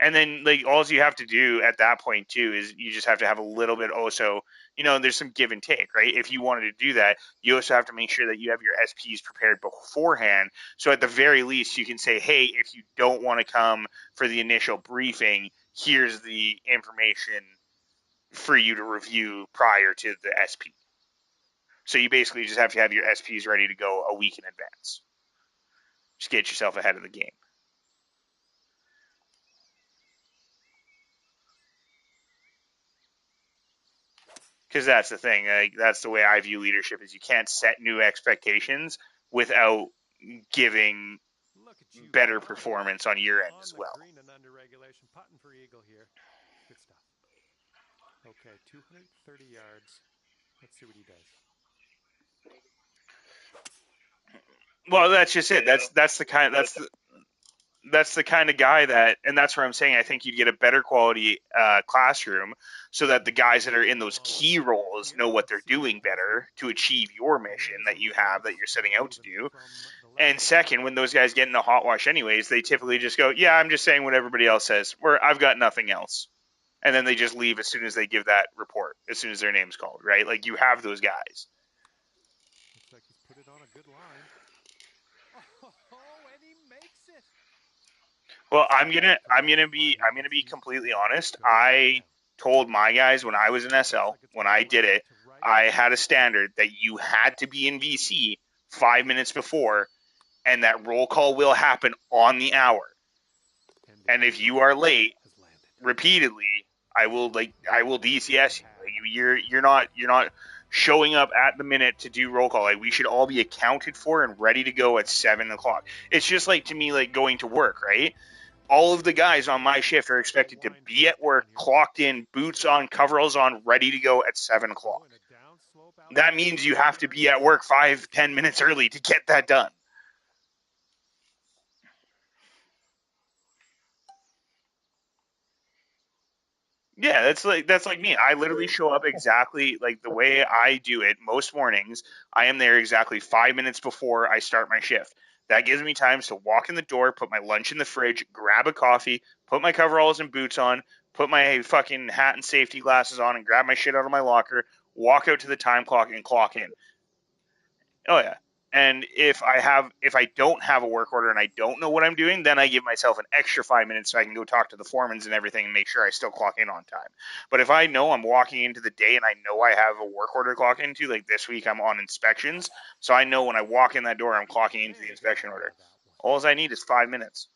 Speaker 1: And then, like, all you have to do at that point too is you just have to have a little bit also, there's some give and take, right? If you wanted to do that, you also have to make sure that you have your SPs prepared beforehand, so at the very least you can say, hey, if you don't want to come for the initial briefing, here's the information for you to review prior to the SP. So you basically just have to have your SPs ready to go a week in advance. Just get yourself ahead of the game. Because that's the thing. Like, that's the way I view leadership: is you can't set new expectations without giving
Speaker 2: Look at you
Speaker 1: better
Speaker 2: go.
Speaker 1: performance on your end
Speaker 2: On
Speaker 1: as
Speaker 2: the
Speaker 1: well.
Speaker 2: green and under regulation, putting for eagle here. Good stuff. Okay, 230 yards. Let's see what he does.
Speaker 1: Well, that's just it. That's the kind of guy that, and that's where I'm saying I think you'd get a better quality classroom, so that the guys that are in those key roles know what they're doing better to achieve your mission that you have, that you're setting out to do. And second, when those guys get in a hot wash anyways, they typically just go, yeah, I'm just saying what everybody else says, where I've got nothing else. And then they just leave as soon as they give that report, as soon as their name's called, right? Like, you have those guys.
Speaker 2: Looks like he's put it on a good line. Oh, and he makes it.
Speaker 1: Well, I'm gonna be completely honest. I told my guys when I was in SL, when I did it, I had a standard that you had to be in VC 5 minutes before, and that roll call will happen on the hour. And if you are late repeatedly, I will DCS you. Like, you're not showing up at the minute to do roll call. Like, we should all be accounted for and ready to go at 7 o'clock. It's just like, to me, like going to work, right? All of the guys on my shift are expected to be at work, clocked in, boots on, coveralls on, ready to go at 7 o'clock. That means you have to be at work 5-10 minutes early to get that done. Yeah, that's like me. I literally show up exactly like the way I do it most mornings. I am there exactly 5 minutes before I start my shift. That gives me time to walk in the door, put my lunch in the fridge, grab a coffee, put my coveralls and boots on, put my fucking hat and safety glasses on, and grab my shit out of my locker, walk out to the time clock and clock in. Oh yeah. And if I don't have a work order and I don't know what I'm doing, then I give myself an extra 5 minutes so I can go talk to the foremans and everything and make sure I still clock in on time. But if I know I'm walking into the day and I know I have a work order to clock into, like this week I'm on inspections, so I know when I walk in that door I'm clocking into the inspection order. All I need is 5 minutes.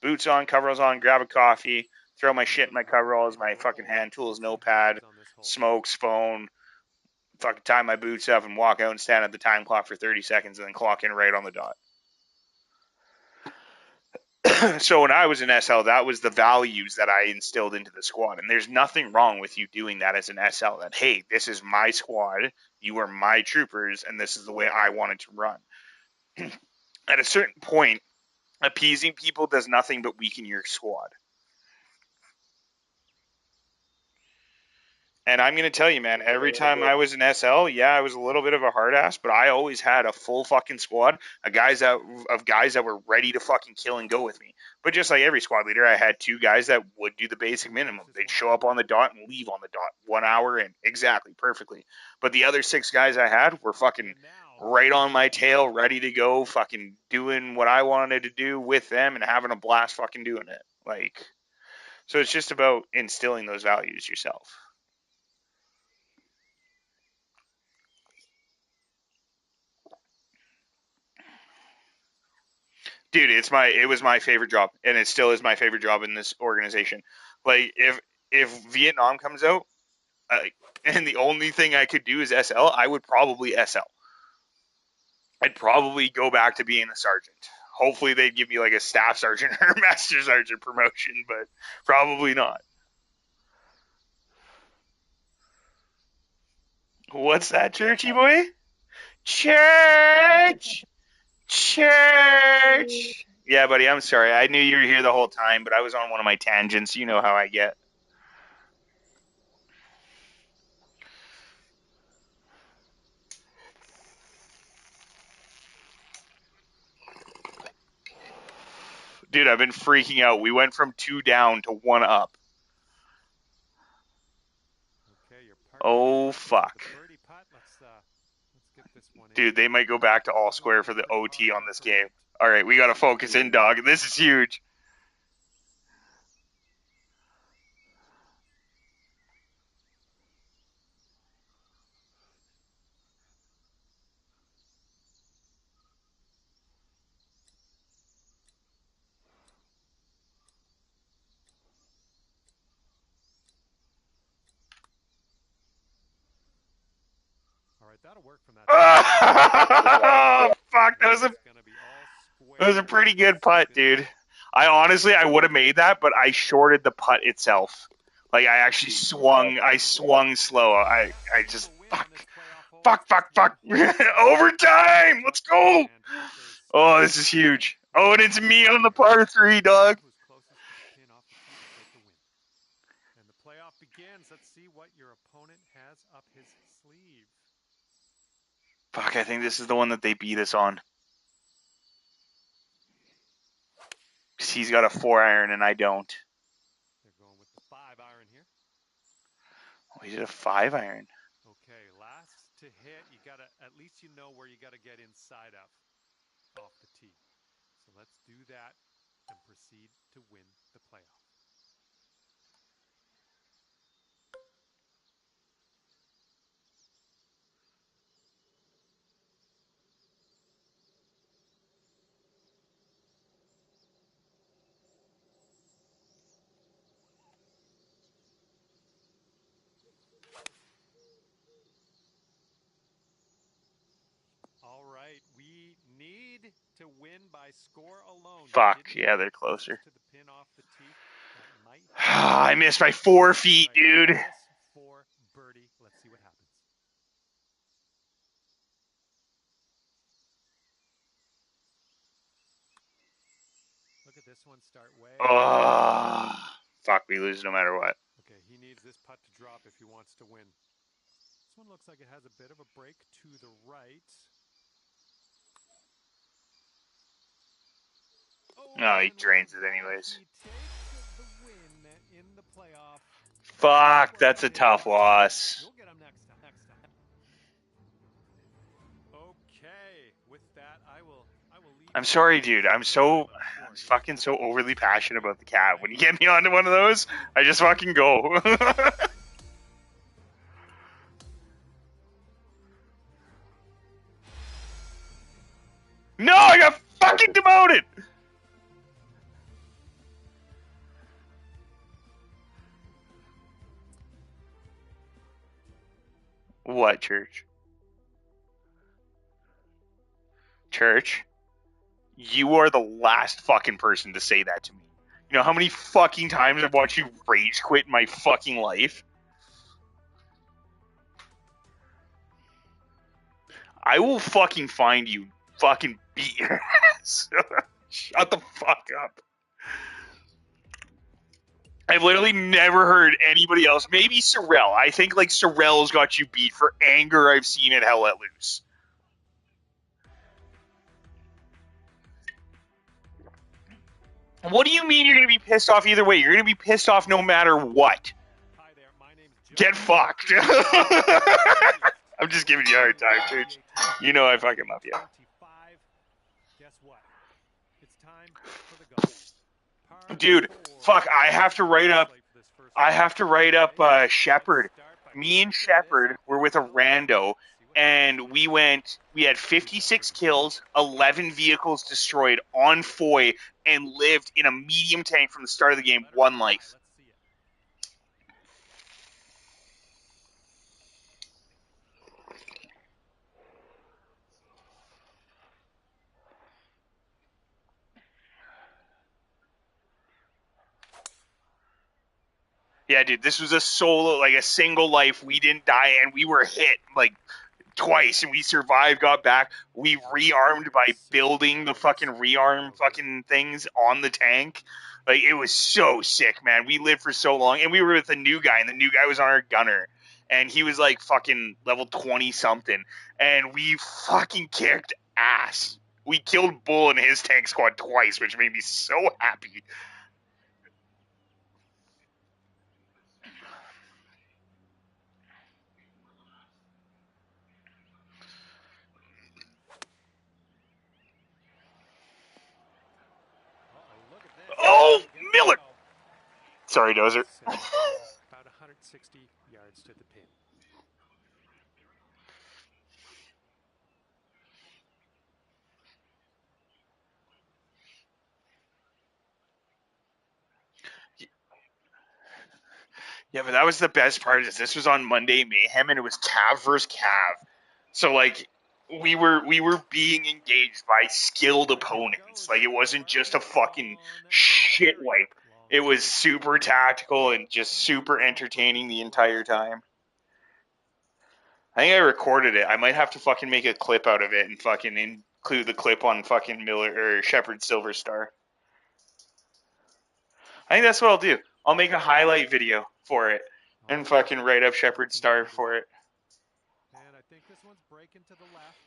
Speaker 1: Boots on, coveralls on, grab a coffee, throw my shit in my coveralls, my fucking hand tools, notepad, smokes, phone, fucking tie my boots up and walk out and stand at the time clock for 30 seconds and then clock in right on the dot. So when I was in SL, that was the values that I instilled into the squad. And there's nothing wrong with you doing that as an SL, that, hey, this is my squad, you are my troopers, and this is the way I wanted to run. At a certain point, Appeasing people does nothing but weaken your squad. And I'm going to tell you, man, every time I was in SL, yeah, I was a little bit of a hard ass, but I always had a full fucking squad of guys that were ready to fucking kill and go with me. But just like every squad leader, I had two guys that would do the basic minimum. They'd show up on the dot and leave on the dot, 1 hour in, exactly, perfectly. But the other 6 guys I had were fucking right on my tail, ready to go, fucking doing what I wanted to do with them and having a blast fucking doing it. Like, so it's just about instilling those values yourself. Dude, it was my favorite job, and it still is my favorite job in this organization. Like if Vietnam comes out, uh, and the only thing I could do is SL, I would probably SL. I'd probably go back to being a sergeant. Hopefully, they'd give me like a staff sergeant or master sergeant promotion, but probably not. What's that, churchy boy? Church, church. Yeah, buddy, I'm sorry. I knew you were here the whole time, but I was on one of my tangents. You know how I get. Dude, I've been freaking out. We went from 2 down to 1 up.
Speaker 2: Okay, your
Speaker 1: Oh, fuck.
Speaker 2: birdie putt. Let's get this one in.
Speaker 1: Dude, they might go back to all square for the OT on this game. All right, we got to focus in, dog. This is huge.
Speaker 2: All right, that'll work from that.
Speaker 1: Oh, fuck. That was a pretty good putt, dude. I would have made that, but I shorted the putt itself. Like, I swung slow. I just, fuck. Overtime! Let's go! Oh, this is huge. Oh, and it's me on the par 3, dog.
Speaker 2: Who's closest to the pin off the tee to take the win. And the playoff begins. Let's see what your opponent has up his sleeve.
Speaker 1: Fuck, I think this is the one that they beat us on. He's got a 4-iron and I don't.
Speaker 2: They're going with the 5-iron here.
Speaker 1: Oh, he did a 5-iron.
Speaker 2: Okay, last to hit. You gotta at least you know where you gotta get inside of off the tee. So let's do that and proceed to win the playoff. All right, we need to win by score alone.
Speaker 1: Fuck, yeah, they're closer.
Speaker 2: To the pin off the tee. That might
Speaker 1: I missed by 4 feet, dude.
Speaker 2: For birdie. Let's see what happens. Look at this one start way.
Speaker 1: Oh, fuck, we lose no matter what.
Speaker 2: Okay, he needs this putt to drop if he wants to win. This one looks like it has a bit of a break to the right.
Speaker 1: No, he drains it anyways.
Speaker 2: He takes the win in the playoff.
Speaker 1: Fuck, that's a tough loss.
Speaker 2: We'll get him next time. Okay, with that, I will leave.
Speaker 1: I'm sorry, dude. I'm fucking so overly passionate about the cat. When you get me onto one of those, I just fucking go. No, I got fucking demoted. What, church? Church? You are the last fucking person to say that to me. You know how many fucking times I've watched you rage quit in my fucking life? I will fucking find you, fucking beat your ass. Shut the fuck up. I've literally never heard anybody else. Maybe Sorrel. I think like Sorrel's got you beat for anger I've seen at Hell Let Loose. What do you mean you're going to be pissed off either way? You're going to be pissed off no matter what.
Speaker 2: Hi there, my name's John.
Speaker 1: Get fucked. I'm just giving you a hard time, Church. You know I fucking love you.
Speaker 2: 25. Guess what? It's time for the golf.
Speaker 1: Dude, fuck, I have to write up Shepard. Me and Shepard were with a rando, and we had 56 kills, 11 vehicles destroyed on Foy, and lived in a medium tank from the start of the game, one life. Yeah, dude, this was a solo, like a single life. We didn't die, and we were hit, like, twice, and we survived, got back. We rearmed by building the fucking rearm fucking things on the tank. Like, it was so sick, man. We lived for so long, and we were with a new guy, and the new guy was on our gunner, and he was like fucking level 20 something, and we fucking kicked ass. We killed Bull in his tank squad twice, which made me so happy. Oh, Miller! Sorry, Dozer.
Speaker 2: About 160 yards to the pin.
Speaker 1: Yeah, but that was the best part. Is this was on Monday Mayhem, and it was Cav versus Cav. So like we were being engaged by skilled opponents. Like it wasn't just a fucking shit wipe. It was super tactical and just super entertaining the entire time. I think I recorded it. I might have to fucking make a clip out of it and fucking include the clip on fucking Miller or Shepard Silver Star. I think that's what I'll do. I'll make a highlight video for it and fucking write up Shepard Star for it.
Speaker 2: And I think this one's breaking to the left.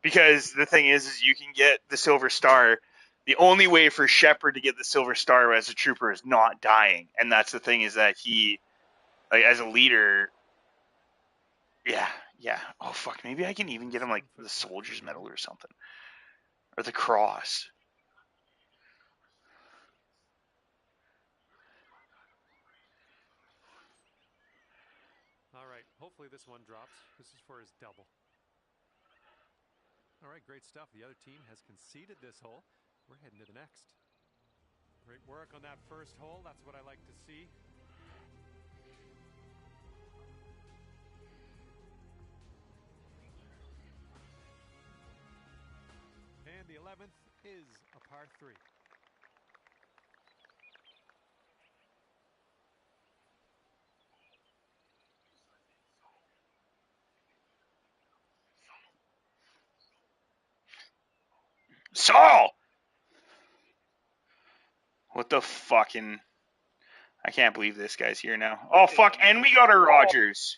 Speaker 1: Because the thing is you can get the Silver Star. The only way for Shepard to get the Silver Star as a trooper is not dying, and that's the thing is that he, like as a leader, yeah. Oh fuck, maybe I can even get him like the Soldier's Medal or something, or the Cross.
Speaker 2: All right, hopefully this one drops. This is for his double. All right, great stuff. The other team has conceded this hole. We're heading to the next. Great work on that first hole. That's what I like to see. And the 11th is a par 3.
Speaker 1: Saul! What the fucking... I can't believe this guy's here now. Oh fuck, and we got our Rogers.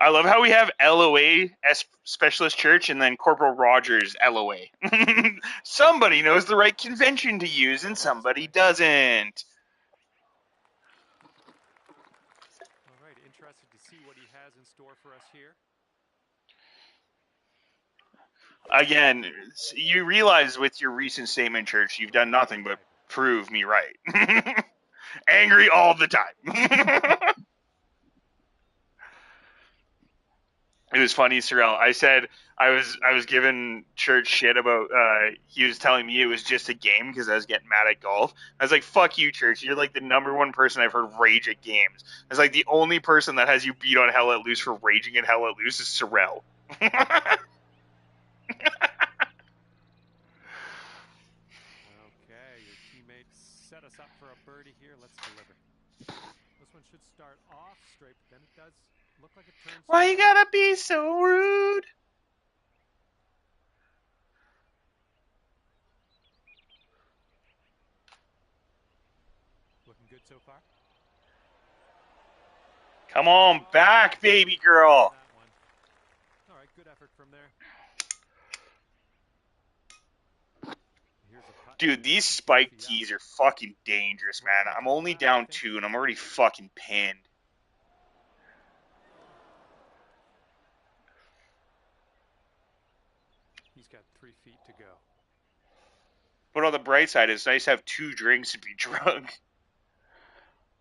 Speaker 1: I love how we have LOA as Specialist Church and then Corporal Rogers LOA. Somebody knows the right convention to use and somebody doesn't.
Speaker 2: All right, interested to see what he has in store for us here.
Speaker 1: Again, you realize with your recent statement, Church, you've done nothing but prove me right. Angry all the time. It was funny, Sorrel. I said I was giving Church shit about. He was telling me it was just a game because I was getting mad at golf. I was like, "Fuck you, Church. You're like the number one person I've heard rage at games." I was like, the only person that has you beat on Hell Let Loose for raging at Hell Let Loose is Sorrel.
Speaker 2: Okay, your teammates set us up for a birdie here. Let's deliver. This one should start off straight, but then it does look like it turns.
Speaker 1: Why you gotta be so rude?
Speaker 2: so far.
Speaker 1: Come on back, baby girl.
Speaker 2: That one. All right, good effort from there. Here's a putt
Speaker 1: Dude, these
Speaker 2: less than 2
Speaker 1: spike
Speaker 2: feet up.
Speaker 1: tees are fucking dangerous,
Speaker 2: Right
Speaker 1: man.
Speaker 2: back
Speaker 1: I'm
Speaker 2: on the
Speaker 1: only
Speaker 2: mat, I
Speaker 1: down
Speaker 2: think.
Speaker 1: 2, and I'm already fucking pinned.
Speaker 2: He's got 3 feet to go.
Speaker 1: But on the bright side, it's nice to have 2 drinks and be drunk.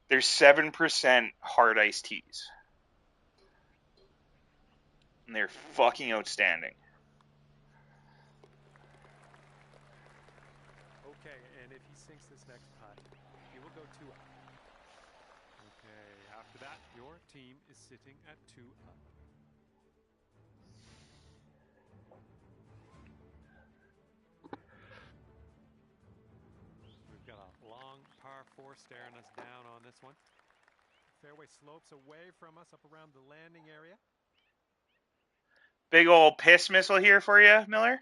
Speaker 1: There's 7% hard iced teas. And they're fucking outstanding.
Speaker 2: Okay, and if he sinks this next putt, he will go 2 up. Okay, after that, your team is sitting at 2 up. We've got a long par 4 staring us down on this one. Fairway slopes away from us up around the landing area.
Speaker 1: Big old piss missile here for you, Miller.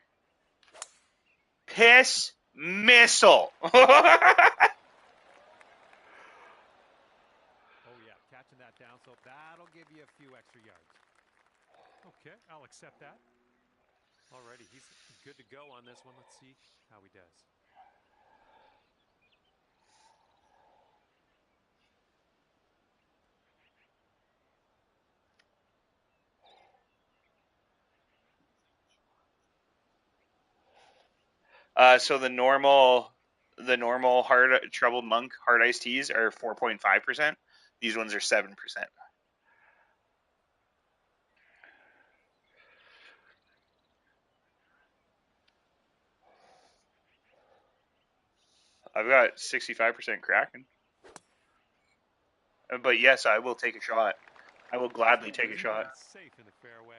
Speaker 1: Piss missile.
Speaker 2: Oh, yeah, catching that down slope. That'll give you a few extra yards. Okay, I'll accept that. Alrighty, he's good to go on this one. Let's see how he does.
Speaker 1: So the normal hard troubled monk hard iced teas are 4.5%. These ones are 7%. I've got 65% Kraken. But yes, I will take a shot. I will gladly take a shot.
Speaker 2: Safe in the fairway.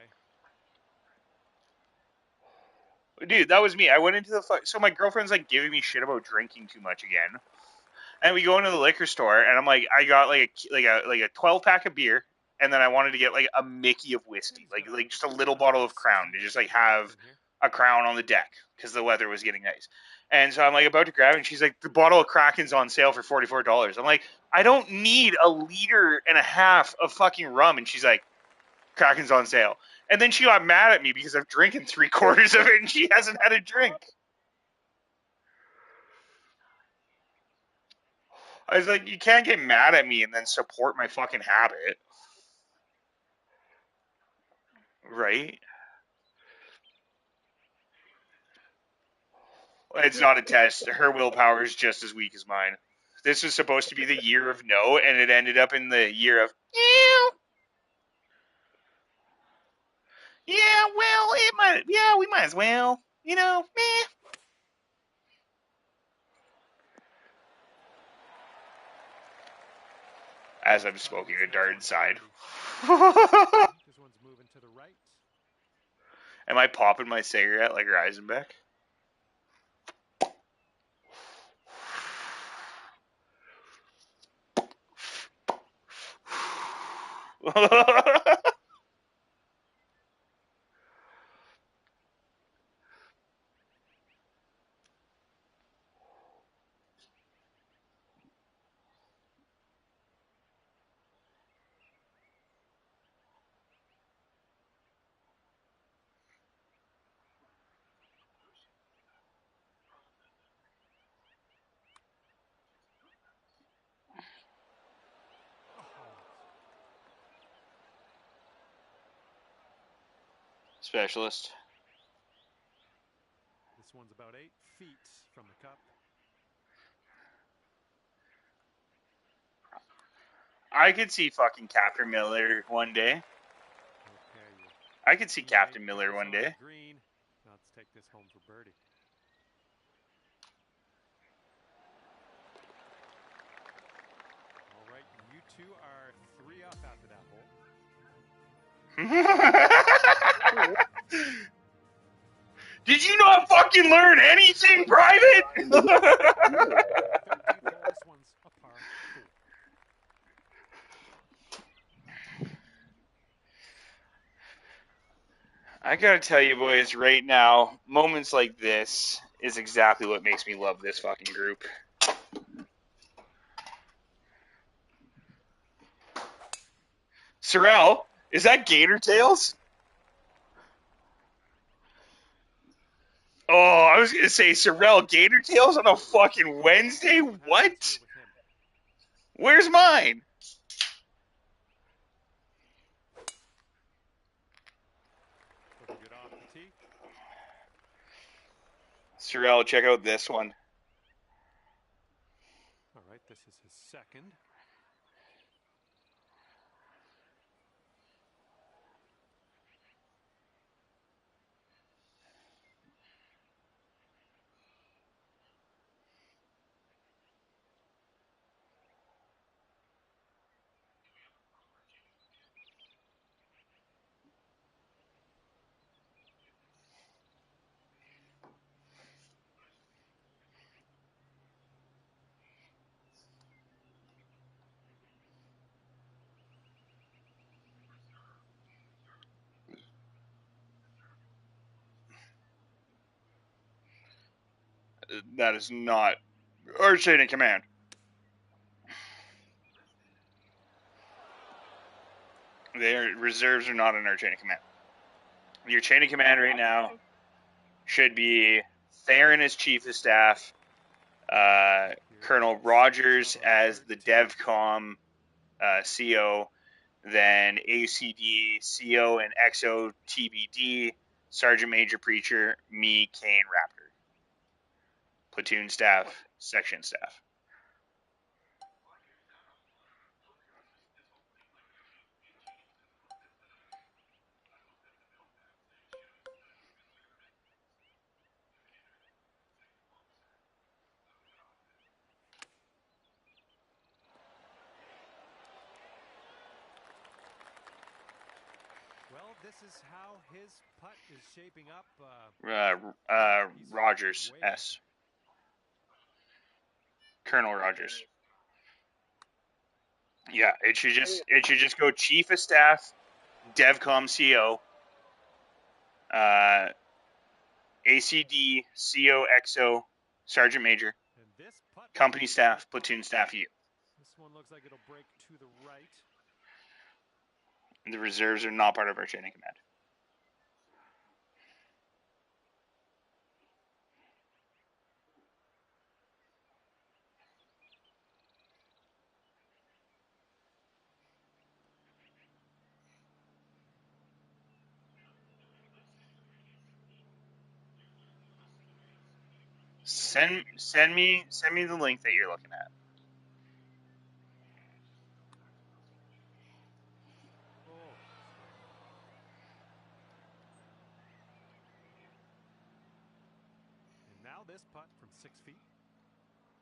Speaker 1: Dude, that was me. I went into the so my girlfriend's like giving me shit about drinking too much again. And we go into the liquor store, and I'm like, I got like a 12 pack of beer, and then I wanted to get like a Mickey of whiskey, like just a little bottle of Crown to just like have a Crown on the deck because the weather was getting nice. And so I'm like about to grab it, and she's like, the bottle of Kraken's on sale for $44. I'm like, I don't need a liter and a half of fucking rum, and she's like, Kraken's on sale. And then she got mad at me because I'm drinking 3/4 of it, and she hasn't had a drink. I was like, you can't get mad at me and then support my fucking habit. Right? It's not a test. Her willpower is just as weak as mine. This was supposed to be the year of no, and it ended up in the year of yeah, well, it might, yeah, we might as well, meh. As I'm smoking a dart side.
Speaker 2: This one's moving to the right.
Speaker 1: Am I popping my cigarette like Reisenbeck? Specialist.
Speaker 2: This one's about 8 feet from the cup.
Speaker 1: I could see fucking Captain Miller one day.
Speaker 2: Okay.
Speaker 1: I could see Captain Miller one day.
Speaker 2: Green. Now let's take this home for birdie. All right, you two are 3 up after that hole.
Speaker 1: Did you not fucking learn anything, Private?
Speaker 2: This one's a par 4.
Speaker 1: I gotta tell you, boys, right now, moments like this is exactly what makes me love this fucking group. Sorrel, is that gator tails? Oh, I was gonna say Sorrel gator tails on a fucking Wednesday.
Speaker 2: What happens here
Speaker 1: What?
Speaker 2: with him?
Speaker 1: Where's mine?
Speaker 2: Looking good off the tee.
Speaker 1: Sorrel, check out this one.
Speaker 2: All right, this is his second.
Speaker 1: That is not our chain of command. Their reserves are not in our chain of command. Your chain of command right now should be Theron as chief of staff, Colonel Rogers as the DevCom CO, then ACD, CO, and XO TBD, Sergeant Major Preacher, me, Kane, Raptor. Platoon staff, section staff.
Speaker 2: Well, this is how his putt is shaping up.
Speaker 1: Rogers, S. Colonel Rogers. Yeah, it should just go Chief of Staff, DevCom CO, ACD, CO, XO, Sergeant Major,
Speaker 2: And this putt
Speaker 1: company staff, platoon staff, you.
Speaker 2: This one looks like it'll break to the right.
Speaker 1: And the reserves are not part of our chain of command. Send me the link that you're looking at.
Speaker 2: Oh. And now this putt from 6 feet.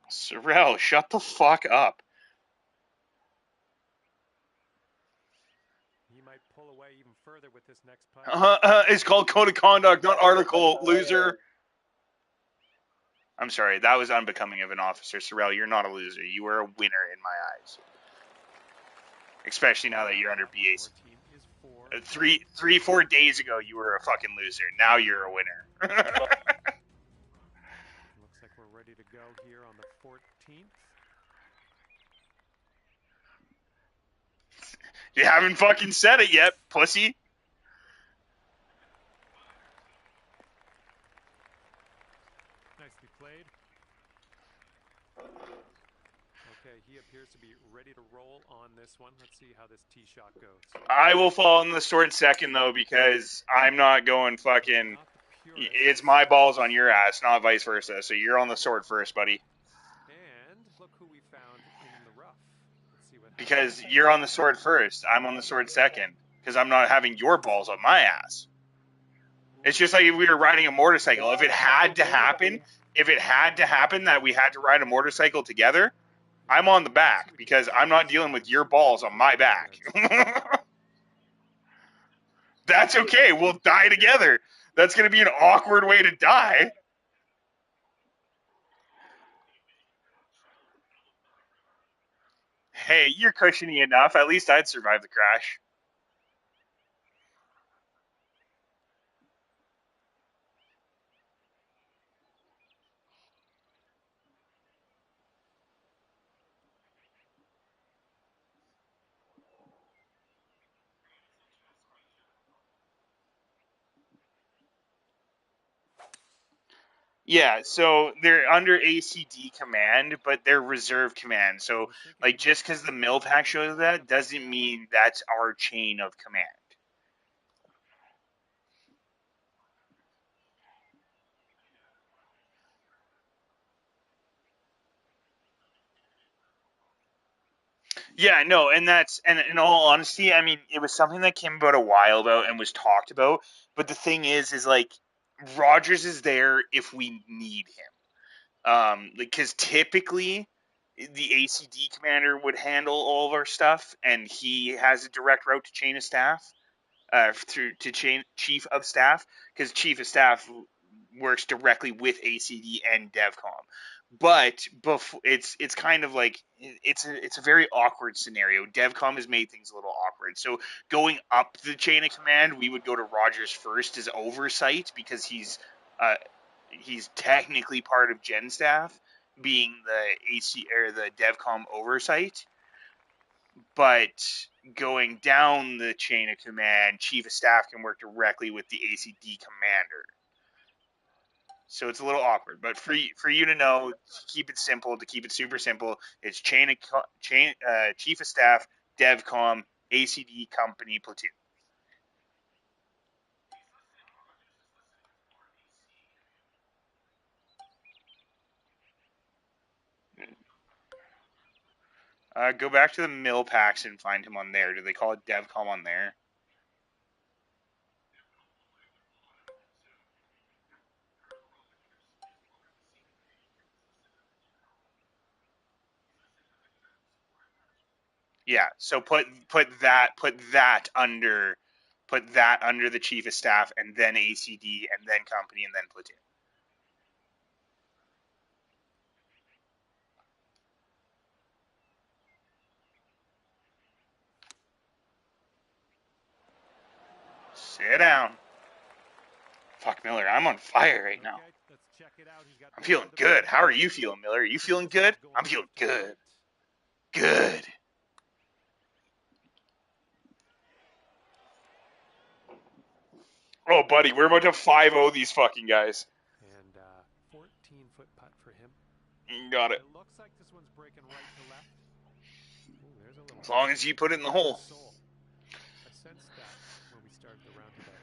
Speaker 1: Sorrel, shut the fuck up.
Speaker 2: He might pull away even further with this next putt.
Speaker 1: It's called Code of Conduct, not article, loser. I'm sorry, that was unbecoming of an officer. Sorrel, you're not a loser. You are a winner in my eyes. Especially now that you're under BAC.
Speaker 2: Team is
Speaker 1: 4 days ago, you were a fucking loser. Now you're a winner.
Speaker 2: Looks like we're ready to go here on the 14th.
Speaker 1: You haven't fucking said it yet, pussy.
Speaker 2: Nicely played. Okay, he appears to be ready to roll on this one. Let's see how this tee shot goes.
Speaker 1: I will fall on the sword second, though, because I'm not going fucking... It's my balls on your ass, not vice versa. So you're on the sword first, buddy.
Speaker 2: And look who we found in the rough. Let's see what happens.
Speaker 1: Because you're on the sword first. I'm on the sword second. Because I'm not having your balls on my ass. It's just like if we were riding a motorcycle. If it had to happen that we had to ride a motorcycle together, I'm on the back because I'm not dealing with your balls on my back. That's okay. We'll die together. That's going to be an awkward way to die. Hey, you're cushiony enough. At least I'd survive the crash. Yeah, so they're under ACD command, but they're reserve command. So,
Speaker 2: I was thinking
Speaker 1: like,
Speaker 2: it might
Speaker 1: just
Speaker 2: be
Speaker 1: because the
Speaker 2: time to
Speaker 1: mill
Speaker 2: get
Speaker 1: pack
Speaker 2: rid of
Speaker 1: shows
Speaker 2: one
Speaker 1: that
Speaker 2: of them
Speaker 1: doesn't
Speaker 2: all.
Speaker 1: mean that's our chain of command. Yeah, no, and that's and in all honesty, I mean, it was something that came about a while ago and was talked about. But the thing is like Rogers is there if we need him. Because typically the ACD commander would handle all of our stuff, and he has a direct route to chain of staff. Through to chief of staff, because chief of staff works directly with ACD and DevCom. But it's kind of like it's a very awkward scenario. DevCom has made things a little awkward. So going up the chain of command, we would go to Rogers first as oversight because uh, he's technically part of Gen staff, being the AC or the DevCom oversight, but going down the chain of command, chief of staff can work directly with the ACD commander. So it's a little awkward, but for you to know, keep it simple. To keep it super simple, it's chief of staff, DevCom, ACD company platoon. Go back to the mill packs and find him on there. Do they call it DevCom on there? Yeah. So put that under the chief of staff, and then ACD, and then company, and then platoon. Sit down. Fuck Miller, I'm on fire right now.
Speaker 2: Okay, let's check it out. He's got
Speaker 1: I'm
Speaker 2: one
Speaker 1: feeling
Speaker 2: under the
Speaker 1: good.
Speaker 2: button
Speaker 1: How are
Speaker 2: here.
Speaker 1: you feeling, Miller? Are you
Speaker 2: So
Speaker 1: feeling
Speaker 2: looks like
Speaker 1: good?
Speaker 2: he's going
Speaker 1: I'm feeling
Speaker 2: left to
Speaker 1: good.
Speaker 2: right.
Speaker 1: Good. Oh, buddy, we're about to 5-0 these fucking guys.
Speaker 2: And 14-foot putt for him.
Speaker 1: Got it.
Speaker 2: It looks like this one's breaking right to left. Ooh, there's a little
Speaker 1: As long
Speaker 2: bite.
Speaker 1: as you put it in the
Speaker 2: Right in the
Speaker 1: hole.
Speaker 2: sole. I sensed that when we started the roundabout.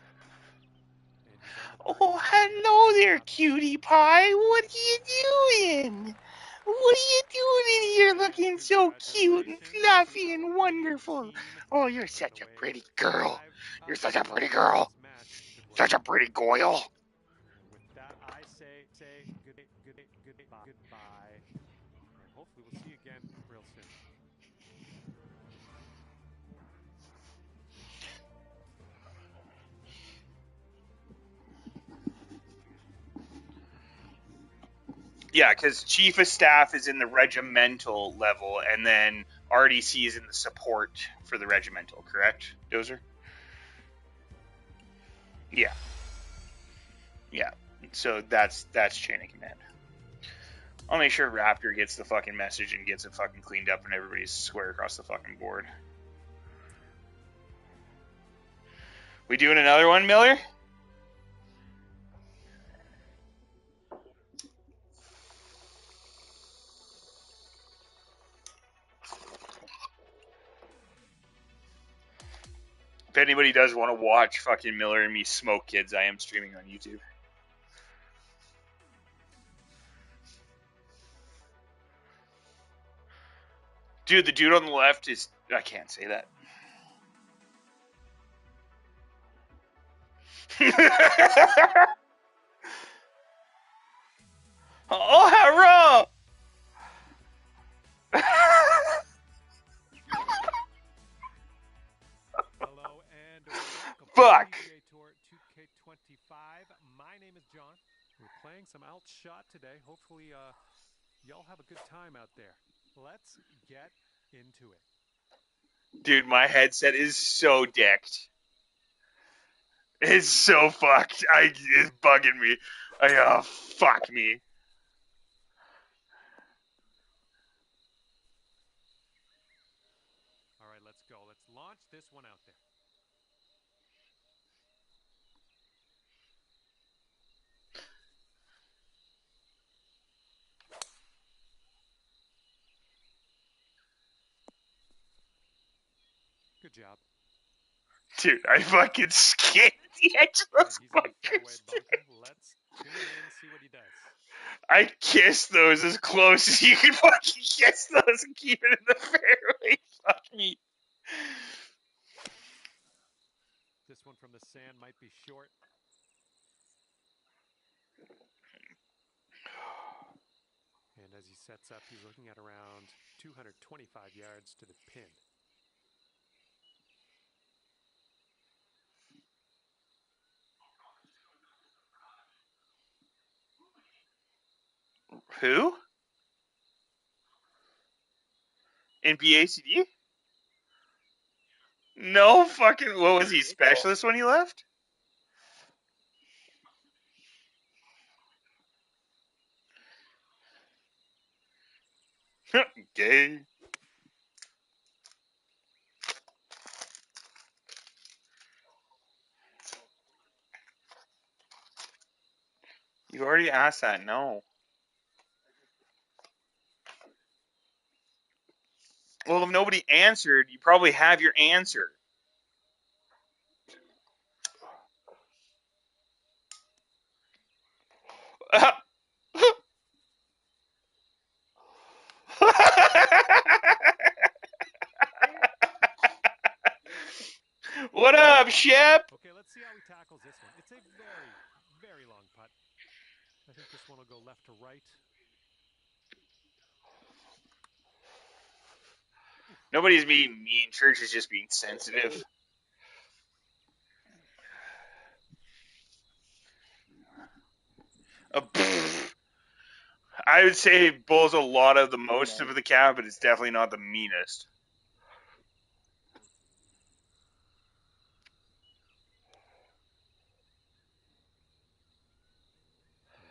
Speaker 2: And he's on the par
Speaker 1: Oh,
Speaker 2: track here.
Speaker 1: hello
Speaker 2: Still
Speaker 1: there,
Speaker 2: have
Speaker 1: cutie pie. What are you doing? What are you doing in here
Speaker 2: and
Speaker 1: looking so cute and
Speaker 2: congratulations to
Speaker 1: fluffy and
Speaker 2: the
Speaker 1: wonderful?
Speaker 2: team
Speaker 1: Oh, you're
Speaker 2: running
Speaker 1: such a
Speaker 2: away with
Speaker 1: pretty girl.
Speaker 2: 5
Speaker 1: You're
Speaker 2: putts
Speaker 1: such a pretty
Speaker 2: as
Speaker 1: girl.
Speaker 2: this match could well
Speaker 1: Such a
Speaker 2: end.
Speaker 1: pretty goyle.
Speaker 2: And with that, I say goodbye, and hopefully we'll see you again real soon.
Speaker 1: Yeah, because chief of staff is in the regimental level, and then RDC is in the support for the regimental. Correct, Dozer? Yeah, yeah. So that's chain of command. I'll make sure Raptor gets the fucking message and gets it fucking cleaned up, and everybody's square across the fucking board. We doing another one, Miller? If anybody does want to watch fucking Miller and me smoke kids, I am streaming on YouTube. Dude, the dude on the left is. I can't say that. Oh, hurrah!
Speaker 2: Hello and welcome to the
Speaker 1: Fuck.
Speaker 2: PGA Tour 2K25. My name is John. We're playing some alt shot today. Hopefully, y'all have a good time out there. Let's get into it.
Speaker 1: Dude, my headset is so decked. It's so fucked. It's bugging me. Fuck me.
Speaker 2: All right, let's go. Let's launch this one out there. Good job.
Speaker 1: Dude, I fucking skinned the edge of
Speaker 2: Okay,
Speaker 1: those
Speaker 2: he's in the fairway
Speaker 1: fuckers.
Speaker 2: bunker. Let's tune in, see what he does.
Speaker 1: I kissed those as close as you can fucking kiss those and keep it in the fairway. Fuck me.
Speaker 2: This one from the sand might be short. And as he sets up, he's looking at around 225 yards to the pin.
Speaker 1: Who? In BACD? No fucking. What was he, specialist when he left? Gay. You already asked that. No. Well, if nobody answered, you probably have your answer. What up, Shep?
Speaker 2: Okay, let's see how he tackles this one. It's a very, very long putt. I think this one will go left to right.
Speaker 1: Nobody's being mean. Church is just being sensitive. I would say Bull's a lot of the most of the cab, but it's definitely not the meanest.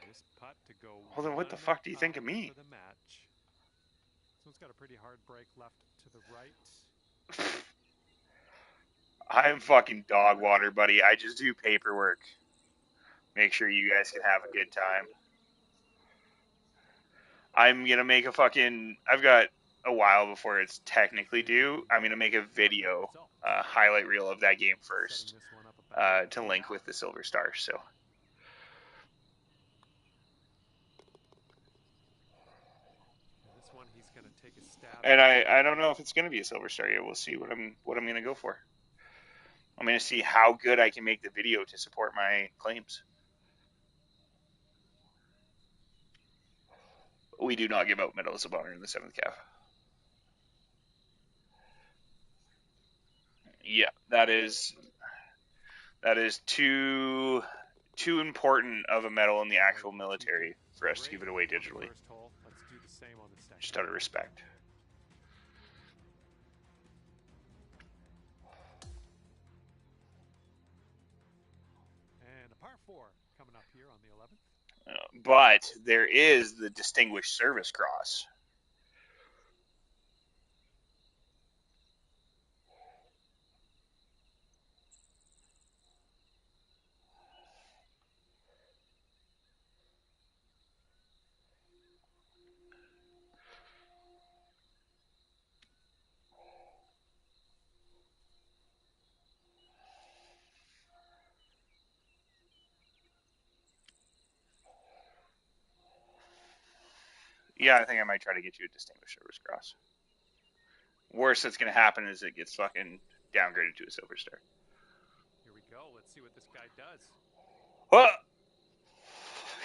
Speaker 2: This putt to go
Speaker 1: Well, then what the fuck do you think of me?
Speaker 2: for the match. This one's got a pretty hard break left to the right.
Speaker 1: I'm fucking dog water, buddy. I just do paperwork. Make sure you guys can have a good time. I'm gonna make a fucking. I've got a while before it's technically due. I'm gonna make a video highlight reel of that game first to link with the Silver Star. So.
Speaker 2: This one he's going to take a stab.
Speaker 1: And I don't know if it's gonna be a Silver Star yet. We'll see what I'm gonna go for. I'm gonna see how good I can make the video to support my claims. We do not give out medals of honor in the 7th calf. Yeah, that is too important of a medal in the actual military for us to give it away digitally.
Speaker 2: Let's do the same on the second.
Speaker 1: Just out of respect.
Speaker 2: And a par 4 coming up here on the 11th.
Speaker 1: But there is the Distinguished Service Cross. Yeah, I think I might try to get you a Distinguished Service Cross. Worst that's going to happen is it gets fucking downgraded to a Silver Star.
Speaker 2: Here we go. Let's see what this guy does.
Speaker 1: What?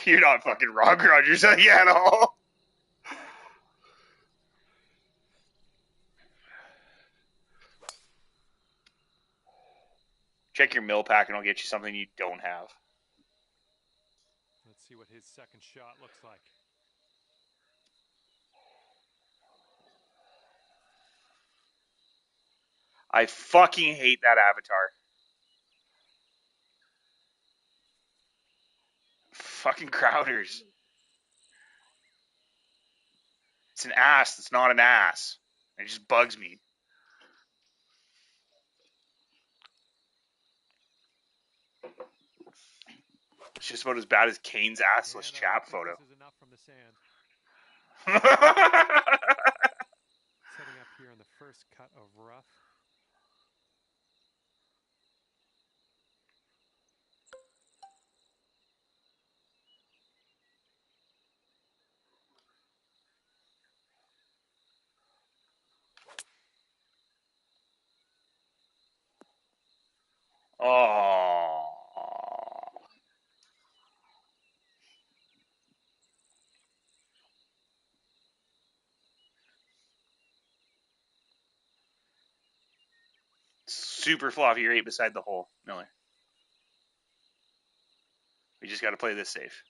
Speaker 1: You're not fucking wrong, Rogers, yeah, at all. Check your mill pack and I'll get you something you don't have.
Speaker 2: Let's see what his second shot looks like.
Speaker 1: I fucking hate that avatar. Fucking Crowders. It's an ass that's not an ass. It just bugs me. It's just about as bad as Kane's assless chap photo.
Speaker 2: This is enough from the sand. Setting up here on the first cut of rough.
Speaker 1: Oh. Super floppy right beside the hole, Miller. We just got to play this safe.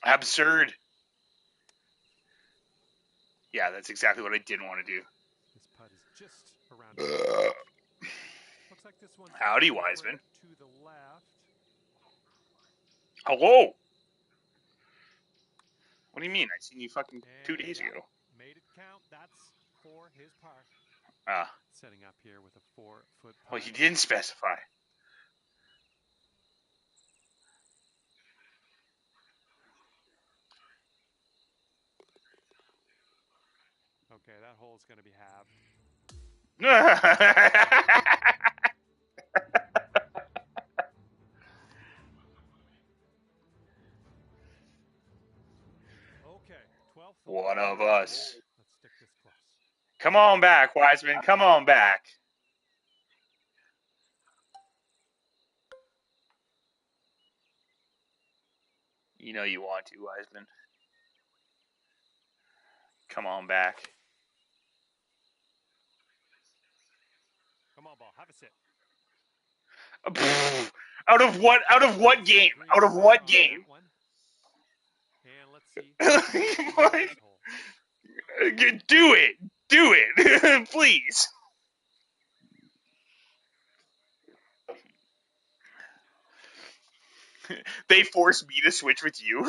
Speaker 1: Absurd. Yeah, that's exactly what I didn't want to do.
Speaker 2: This putt is just around his left. Looks like this one's
Speaker 1: Howdy,
Speaker 2: favorite
Speaker 1: Wiseman.
Speaker 2: to the left.
Speaker 1: Hello. What do you mean? I seen you fucking 2 days
Speaker 2: Yep,
Speaker 1: ago.
Speaker 2: made it count. That's for his par.
Speaker 1: Ah.
Speaker 2: Setting up here with a 4-foot
Speaker 1: Well,
Speaker 2: putt.
Speaker 1: he didn't specify.
Speaker 2: Okay, that hole's going to be halved. Okay, 12th hole.
Speaker 1: One of us.
Speaker 2: Let's stick this close.
Speaker 1: Come on back, Wiseman. Come on back. You know you want to, Wiseman. Come on back.
Speaker 2: Come on, ball. Have a sit.
Speaker 1: Out of what? Out of what game?
Speaker 2: Green
Speaker 1: Out of
Speaker 2: center
Speaker 1: what
Speaker 2: on
Speaker 1: game?
Speaker 2: that one. And let's see what
Speaker 1: What?
Speaker 2: this hole.
Speaker 1: Do it. Do it. Please. They forced me to switch with you.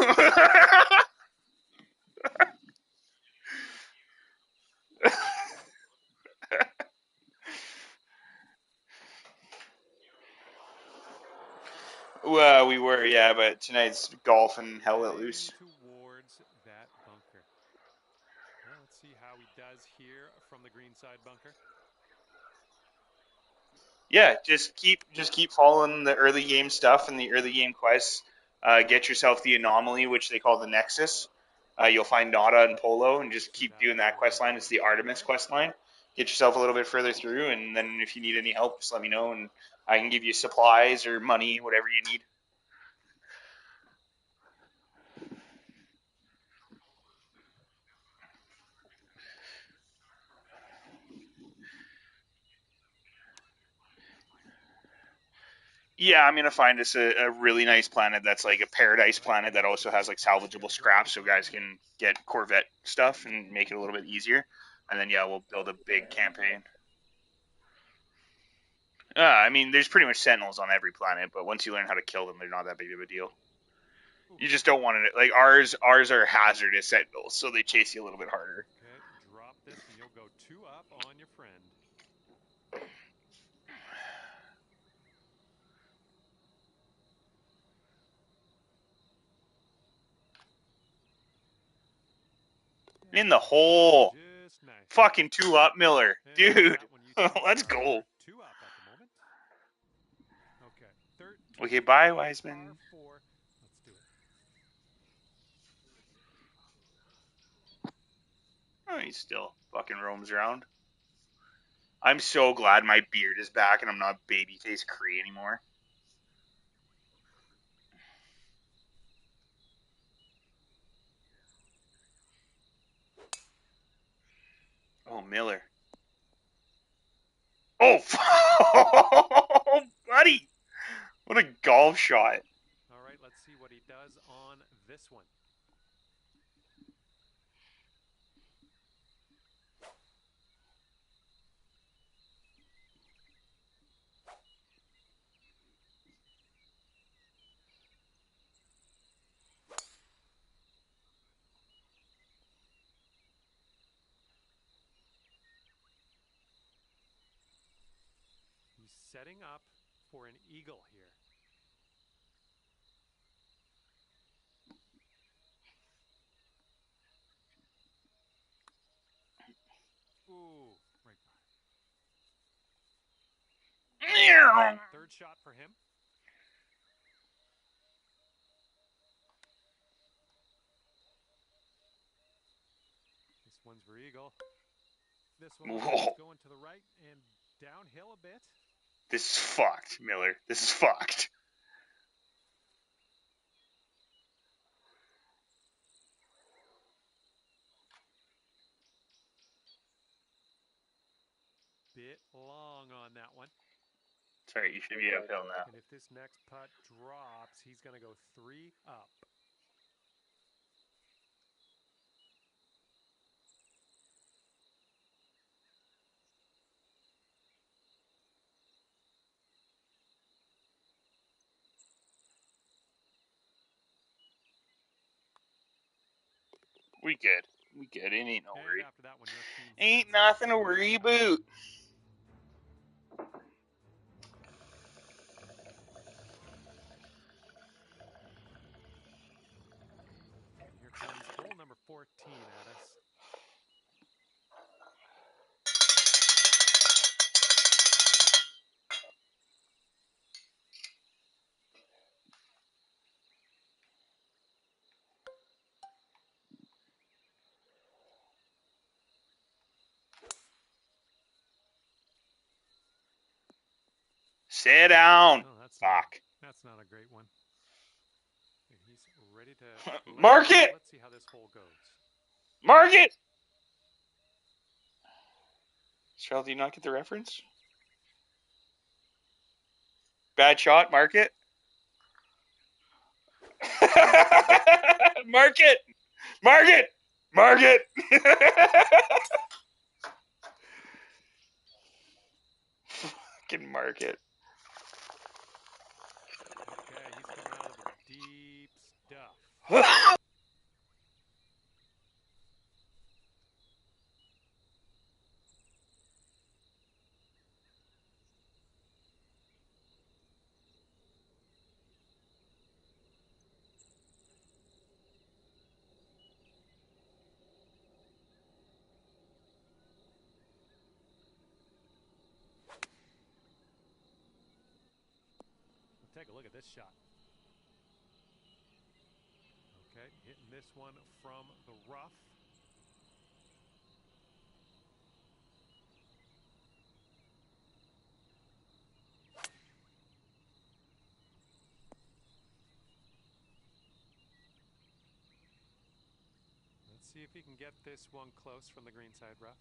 Speaker 1: Well, we were, yeah, but tonight's golf and hell let
Speaker 2: Heading
Speaker 1: loose.
Speaker 2: towards that bunker. Well, let's see how he does here from the green side bunker.
Speaker 1: Yeah, just keep following the early game stuff and the early game quests. Get yourself the anomaly, which they call the Nexus. You'll find Nada and Polo, and just
Speaker 2: See
Speaker 1: keep
Speaker 2: that
Speaker 1: doing that
Speaker 2: ball
Speaker 1: quest line. It's the Artemis
Speaker 2: okay.
Speaker 1: quest line. Get yourself a little bit further through, and then if you need any help, just let me know, and I can give you supplies or money, whatever you need. Yeah, I'm gonna find us a really nice planet that's like a paradise
Speaker 2: Right
Speaker 1: planet that
Speaker 2: across the
Speaker 1: also has
Speaker 2: green.
Speaker 1: like
Speaker 2: He's
Speaker 1: salvageable
Speaker 2: going to drop
Speaker 1: scraps,
Speaker 2: this
Speaker 1: so
Speaker 2: one
Speaker 1: guys
Speaker 2: in.
Speaker 1: can get Corvette stuff and make it a little bit easier. And then yeah, we'll build a big campaign. I mean, there's pretty much sentinels on every planet, but once you learn how to kill them, they're not that big of a deal.
Speaker 2: Ooh.
Speaker 1: You just don't want it like ours are hazardous sentinels, so they chase you a little bit harder.
Speaker 2: Okay, drop this and you'll go 2 up on your friend.
Speaker 1: In
Speaker 2: And
Speaker 1: the
Speaker 2: that one goes
Speaker 1: hole.
Speaker 2: just nice.
Speaker 1: Fucking 2 up, Miller.
Speaker 2: And with
Speaker 1: Dude.
Speaker 2: that one, you two
Speaker 1: Let's
Speaker 2: are
Speaker 1: go.
Speaker 2: 2 up at the moment. Okay,
Speaker 1: Okay,
Speaker 2: 13th
Speaker 1: bye,
Speaker 2: hole, par
Speaker 1: Wiseman.
Speaker 2: 4. Let's do it.
Speaker 1: Oh, he still fucking roams around. I'm so glad my beard is back and I'm not babyface Cree anymore. Oh, Miller. Oh, buddy. What a golf shot.
Speaker 2: All right, let's see what he does on this one. He's setting up for an eagle here. Ooh, right by.
Speaker 1: Meow.
Speaker 2: Third shot for him. This one's for Eagle. This one
Speaker 1: Whoa.
Speaker 2: going to the right and downhill a bit.
Speaker 1: This is fucked, Miller. This is fucked.
Speaker 2: Bit long on that one.
Speaker 1: Sorry, you should be uphill now.
Speaker 2: And if this next putt drops, he's going to go 3 up.
Speaker 1: We good. We good. It ain't no
Speaker 2: And
Speaker 1: worry.
Speaker 2: after that one, your team
Speaker 1: Ain't nothing to worry about.
Speaker 2: And here comes hole number 14 at us.
Speaker 1: Sit down.
Speaker 2: Oh,
Speaker 1: Fuck.
Speaker 2: that's not a great one. And he's ready to
Speaker 1: Mark it.
Speaker 2: Let's see how this hole goes.
Speaker 1: Mark it. Cheryl, do you not get the reference? Bad shot. Mark it. Mark it. Mark it. Mark it. Fucking mark it.
Speaker 2: Okay, he's coming out of the deep stuff. We'll take a look at this shot. Okay, hitting this one from the rough. Let's see if he can get this one close from the greenside rough.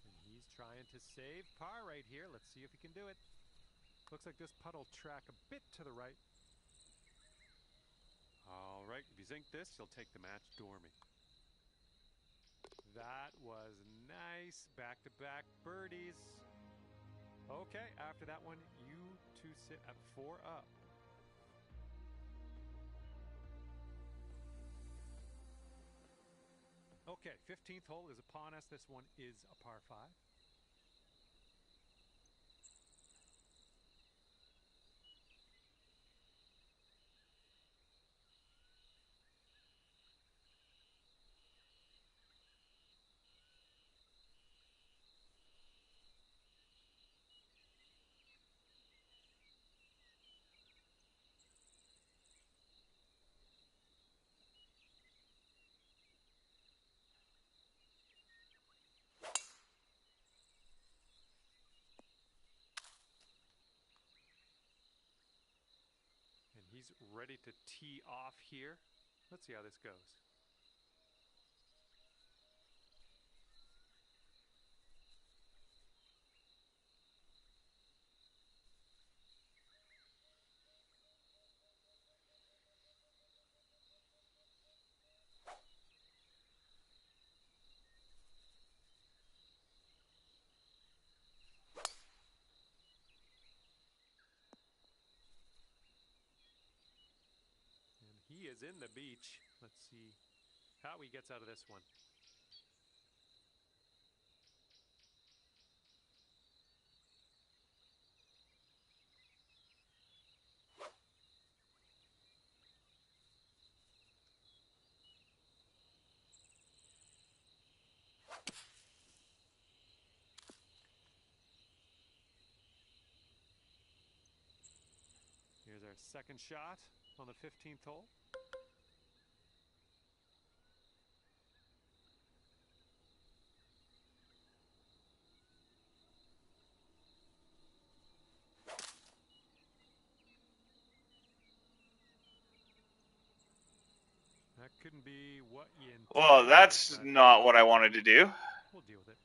Speaker 2: And he's trying to save par right here. Let's see if he can do it. Looks like this putt will track a bit to the right. All right, if you zink this, you'll take the match dorming. That was nice. Back-to-back birdies. Okay, after that one, you two sit at 4 up. Okay, 15th hole is upon us. This one is a par 5. And he's ready to tee off here. Let's see how this goes. he is in the beach. Let's see how he gets out of this one. Here's our second shot on the 15th hole. That couldn't be what you intended.
Speaker 1: Well, that's not what I wanted to do.
Speaker 2: We'll deal with it.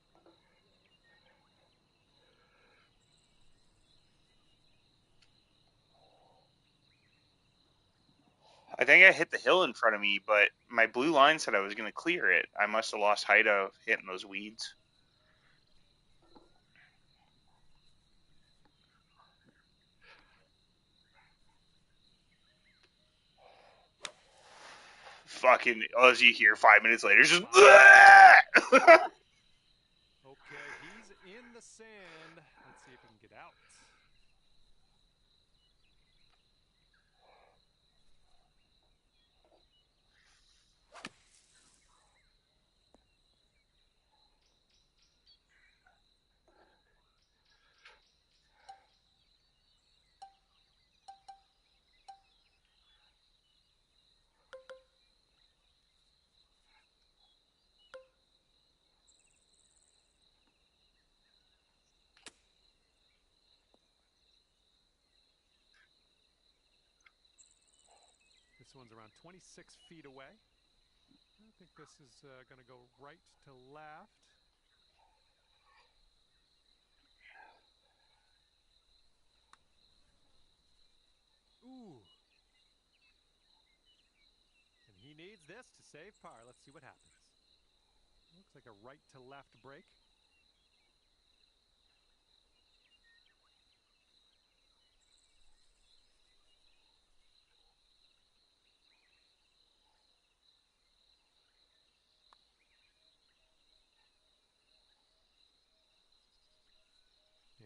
Speaker 1: I think I hit the hill in front of me, but my blue line said I was going to clear it. I must have lost height of hitting those weeds. Fucking, as you hear 5 minutes later, just.
Speaker 2: Okay, he's in the sand. Let's see if he can get out. This one's around 26 feet away. I think this is going to go right to left. Ooh. And he needs this to save par. Let's see what happens. Looks like a right to left break.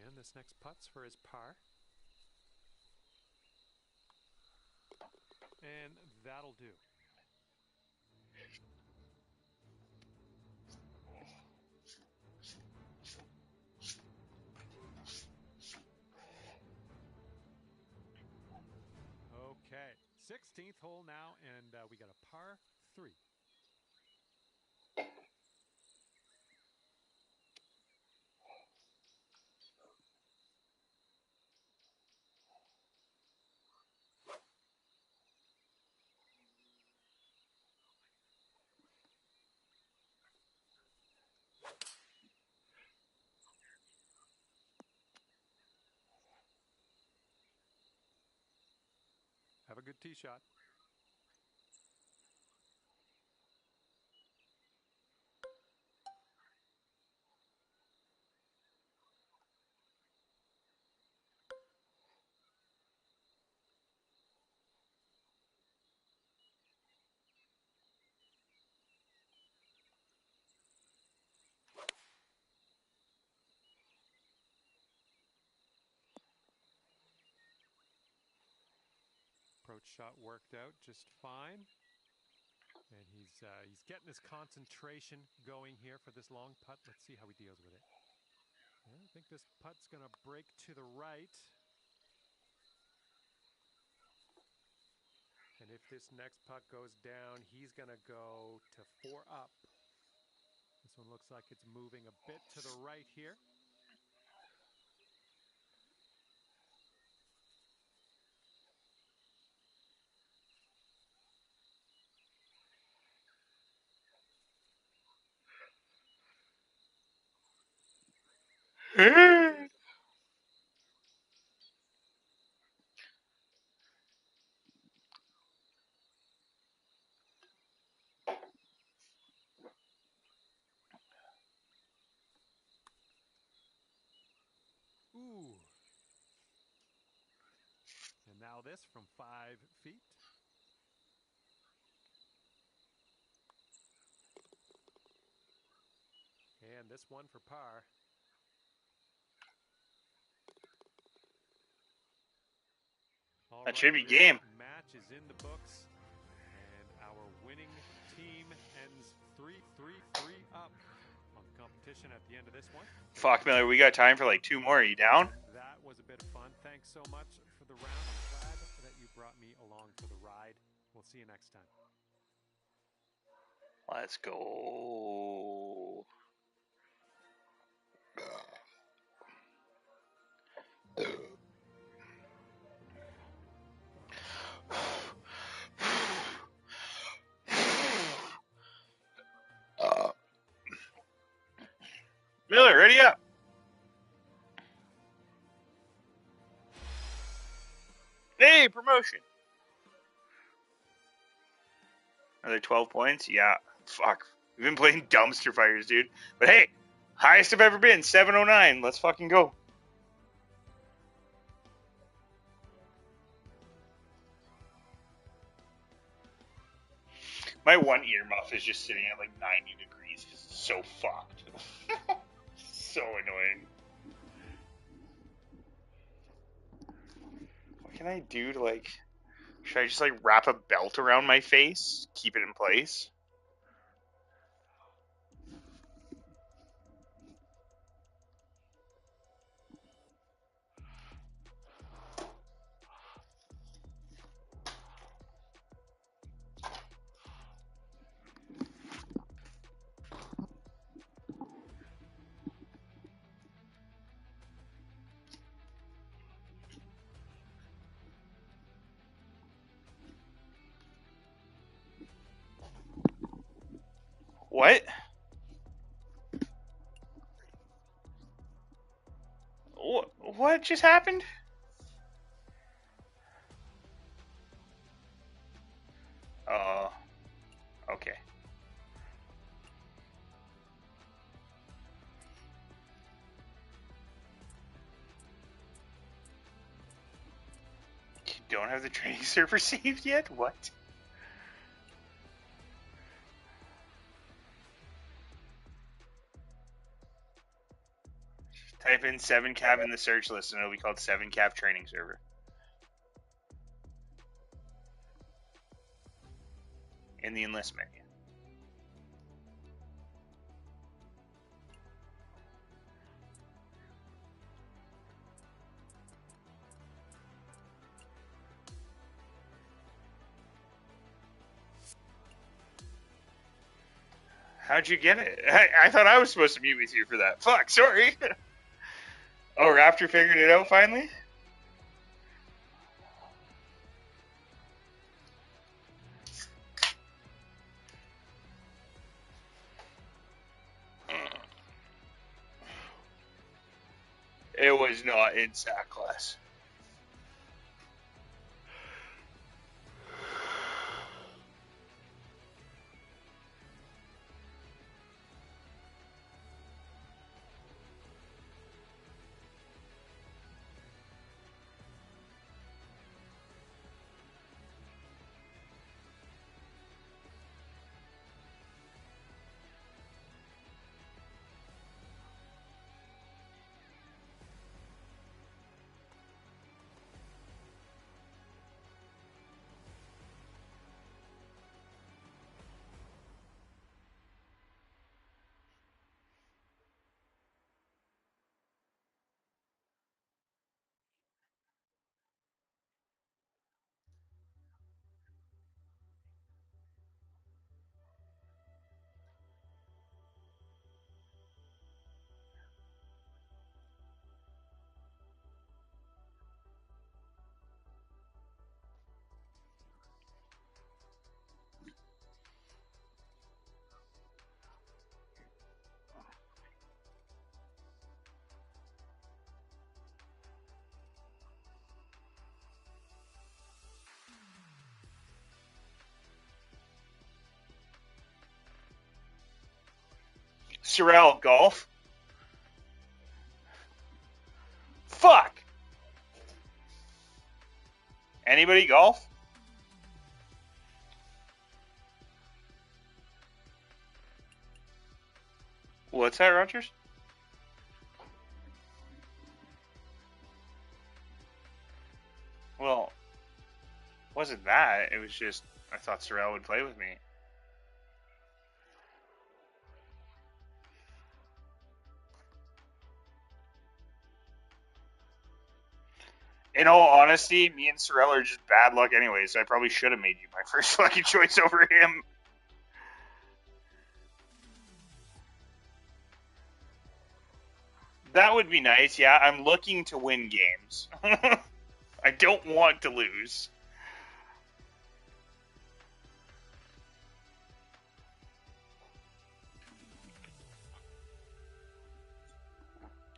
Speaker 2: And this next putt's for his par. And that'll do. Okay, 16th hole now, and we got a par 3. Have a good tee shot. Approach shot worked out just fine. And he's getting his concentration going here for this long putt. Let's see how he deals with it. I think this putt's going to break to the right. And if this next putt goes down, he's going to go to 4 up. This one looks like it's moving a bit to the right here. Ooh. And now this from 5 feet. again, this one for par. All
Speaker 1: That
Speaker 2: right,
Speaker 1: should be
Speaker 2: this
Speaker 1: game.
Speaker 2: match is in the books, and our winning team ends 3-3 up on the competition at the end of this one.
Speaker 1: Fuck, Miller, we got time for like 2 more. Are you down?
Speaker 2: That was a bit of fun. Thanks so much for the round. I'm glad that you brought me along for the ride. We'll see you next time.
Speaker 1: Let's go. Miller, ready up. Hey, promotion. Another 12 points? Yeah. Fuck. We've been playing dumpster fires, dude. But hey, highest I've ever been, 709. Let's fucking go. My one earmuff is just sitting at like 90 degrees because it's so fucked. So annoying. What can I do to like... Should I just like wrap a belt around my face? Keep it in place? What? What just happened? Okay. You don't have the training server saved yet? What? Type in 7cav in the search list and it'll be called 7cav training server. In the enlist menu. How'd you get it? I thought I was supposed to mute with you for that. Fuck, sorry. Oh, Raptor figured it out finally? It was not in SAT class. Sorrel, golf? Fuck! Anybody golf? What's that, Rogers? Well, wasn't that. It was just I thought Sorrell would play with me. In all honesty, me and Sorrell are just bad luck anyways, so I probably should have made you my first fucking choice over him. That would be nice, yeah. I'm looking to win games. I don't want to lose.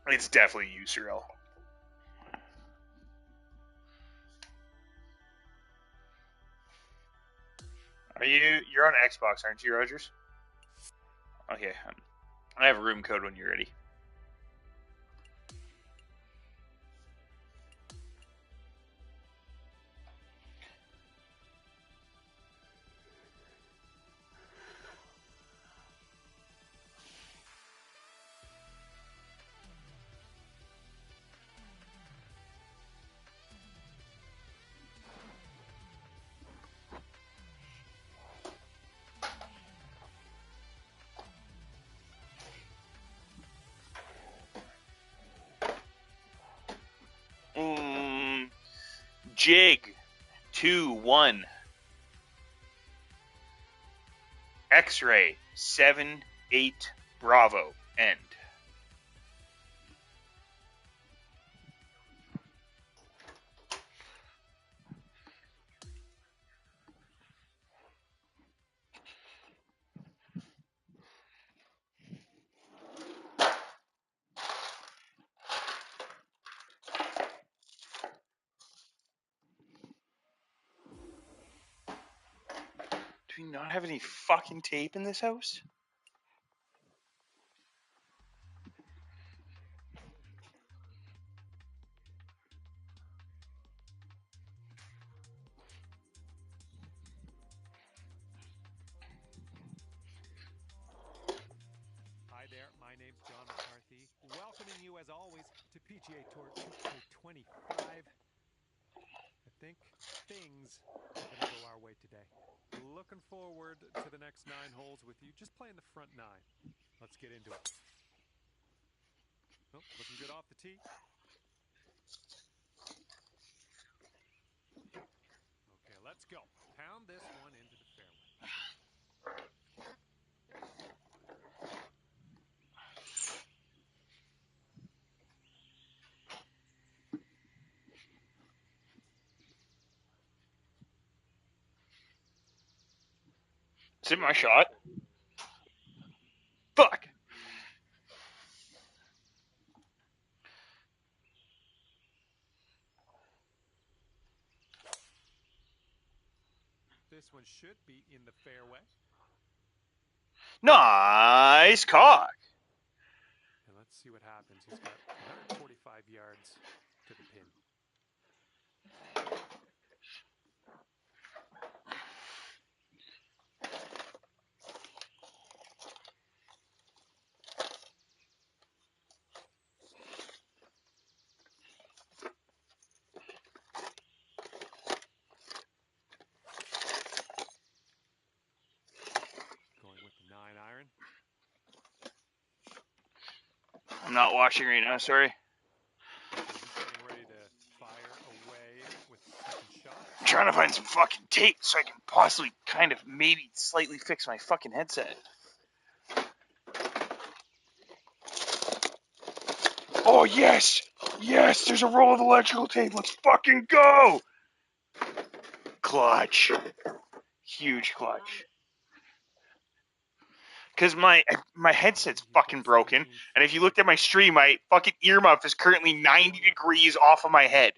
Speaker 1: It's definitely you, Sorrell. You're on Xbox, aren't you, Rogers? Okay. I have a room code when you're ready. Jig 2-1. X-ray 7-8 Bravo. End. Do we not have any fucking tape in this house?
Speaker 2: Hi there, my name's John McCarthy. Welcoming you as always to PGA Tour 2K25. I think things are going to go our way today. Looking forward to the next 9 holes with you. Just playing the front 9. Let's get into it. Oh, looking good off the tee. Okay, let's go. Pound this one into the fairway.
Speaker 1: Is it my shot? Fuck!
Speaker 2: This one should be in the fairway.
Speaker 1: Nice cock!
Speaker 2: And let's see what happens. He's got 145 yards to the pin. Going with the 9-iron.
Speaker 1: I'm not watching right now, sorry.
Speaker 2: He's getting ready to fire away with the second shot.
Speaker 1: I'm trying to find some fucking tape so I can possibly kind of maybe slightly fix my fucking headset. Oh, yes! Yes, there's a roll of electrical tape. Let's fucking go! Clutch. Huge clutch. Because my headset's fucking broken, and if you looked at my stream, my fucking earmuff is currently 90 degrees off of my head.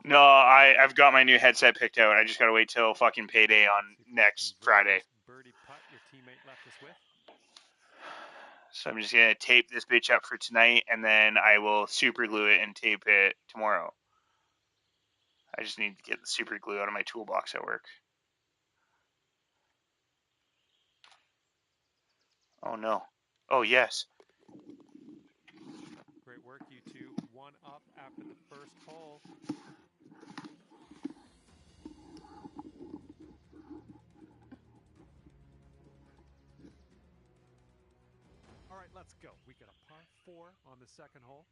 Speaker 1: No, I've got my new headset picked out. I just gotta wait till fucking payday on next Friday.
Speaker 2: Birdie putt your teammate left us with.
Speaker 1: So I'm just gonna tape this bitch up for tonight, and then I will super glue it and tape it tomorrow. I just need to get the super glue out of my toolbox at work. Oh no. Oh yes.
Speaker 2: Great work, you two. One up after the first hole. All right, let's go. We got a par 4 on the second hole.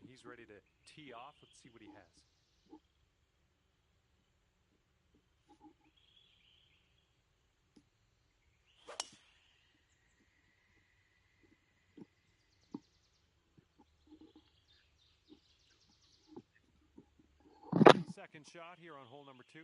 Speaker 2: He's ready to tee off. Let's see what he has. Second shot here on hole number 2.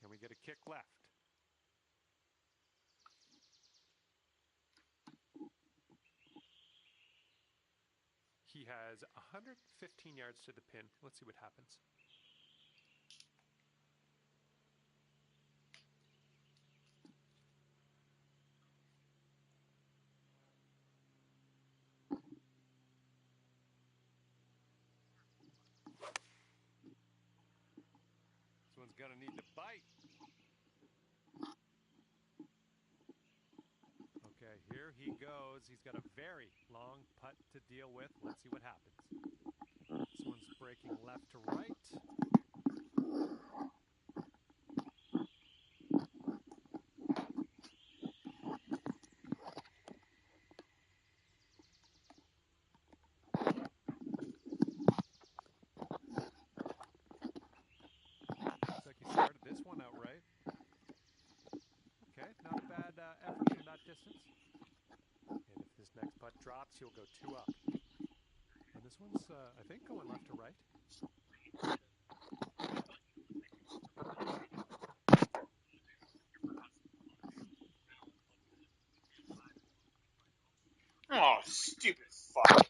Speaker 2: Can we get a kick left? He has 115 yards to the pin. Let's see what happens. This one's going to need to bite. Okay, here he goes. He's got a very long putt to deal with. Let's see what happens. This one's breaking left to right. Looks like he started this one out right. Okay, not a bad effort from that distance. And if this next putt drops, he'll go 2 up. And this one's, I think, going left to right.
Speaker 1: Oh, stupid fuck.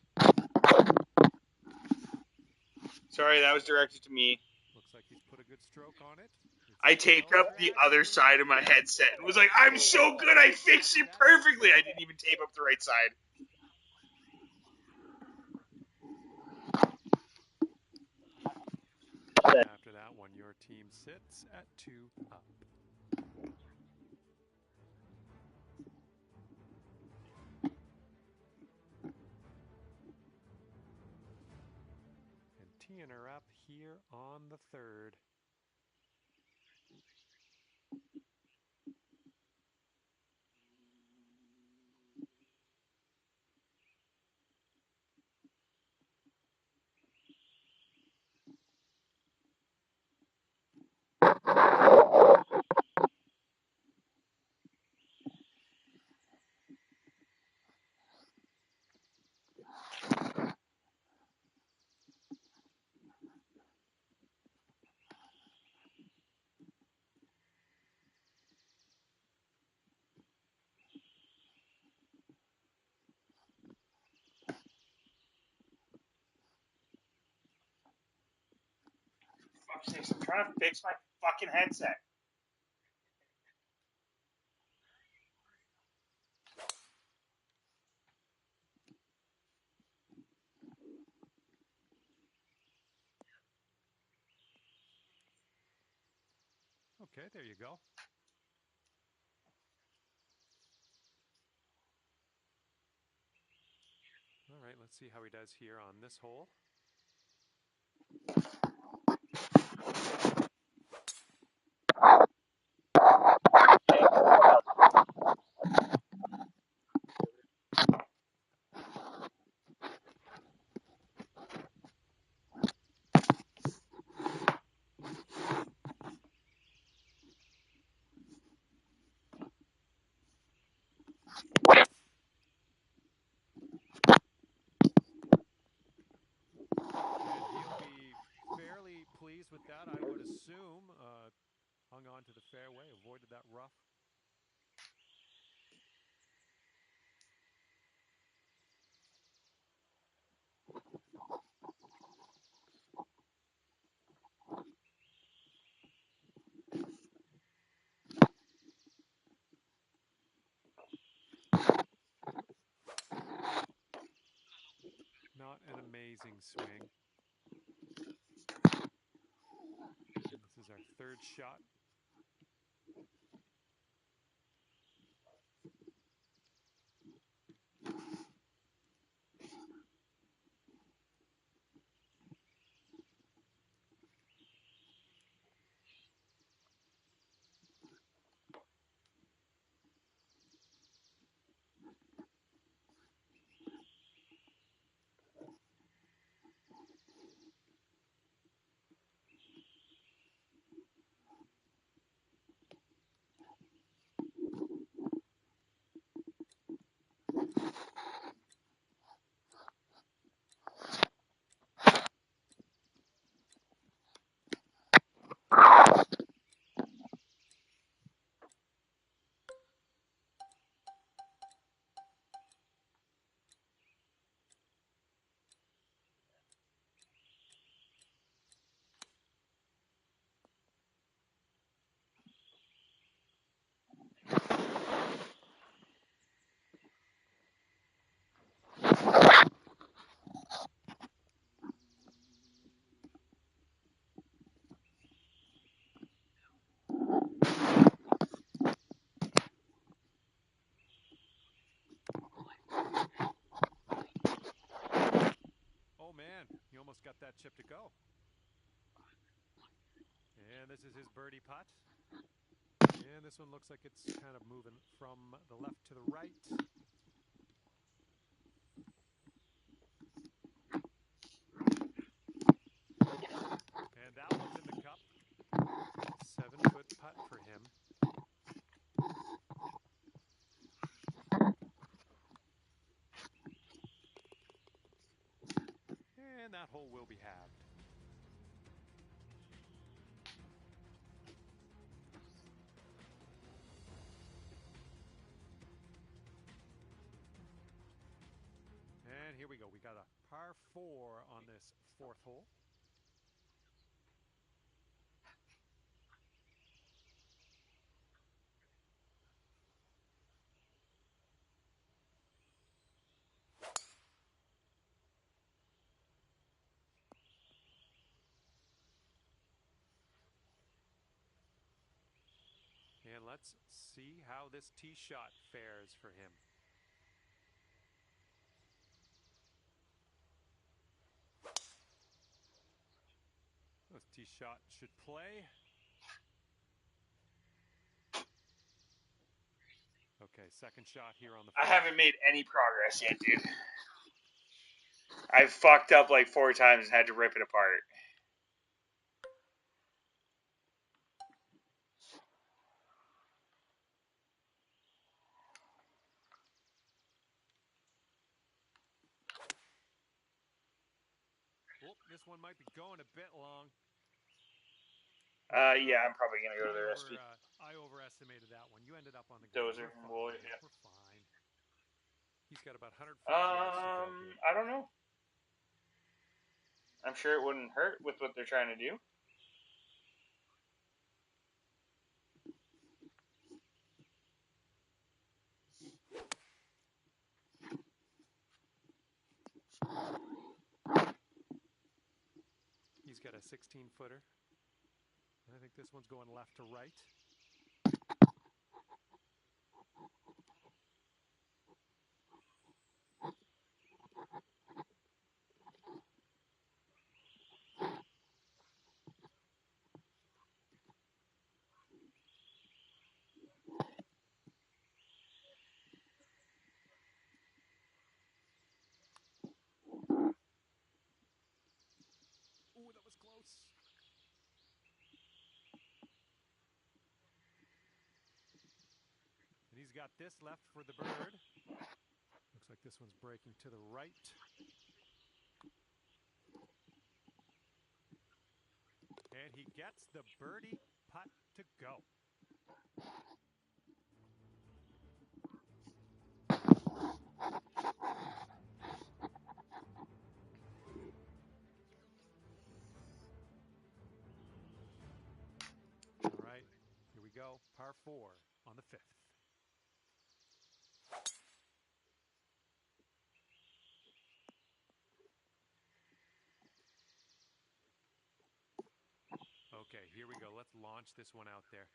Speaker 1: Sorry, that was directed to me.
Speaker 2: Looks like he's put a good stroke on it.
Speaker 1: I taped up the other side of my headset and was like, I'm so good, I fixed it perfectly. I didn't even tape up the right side.
Speaker 2: After that one, your team sits at 2 up. And teeing her up here on the third.
Speaker 1: Fuck's sakes, I'm trying to fix my fucking headset.
Speaker 2: Okay, there you go. All right, let's see how he does here on this hole. at that. I would assume hung on to the fairway, avoided that rough. Not an amazing swing. This is our third shot. Oh man, he almost got that chip to go. And this is his birdie putt. And this one looks like it's kind of moving from the left to the right. And that one's in the cup. 7-foot putt for him. And that hole will be halved. And here we go. We got a par 4 on this fourth hole. And let's see how this tee shot fares for him. This tee shot should play. Okay, second shot here on the
Speaker 1: I
Speaker 2: fourth.
Speaker 1: haven't made any progress yet, dude. I've fucked up like 4 times and had to rip it apart.
Speaker 2: Oh, this one might be going a bit long.
Speaker 1: Yeah, I'm probably gonna go to the recipe.
Speaker 2: I overestimated that one. You ended up on the
Speaker 1: Dozer,
Speaker 2: green.
Speaker 1: yeah.
Speaker 2: We're fine. He's got about 140 yards to go here.
Speaker 1: I don't know. I'm sure it wouldn't hurt with what they're trying to do.
Speaker 2: He's got a 16-footer. I think this one's going left to right. Ooh, that was close. And he's got this left for the bird. Looks like this one's breaking to the right. And gets the birdie putt to go. All right, here we go. Par 4 on the 5th. Okay, here we go. Let's launch this one out there.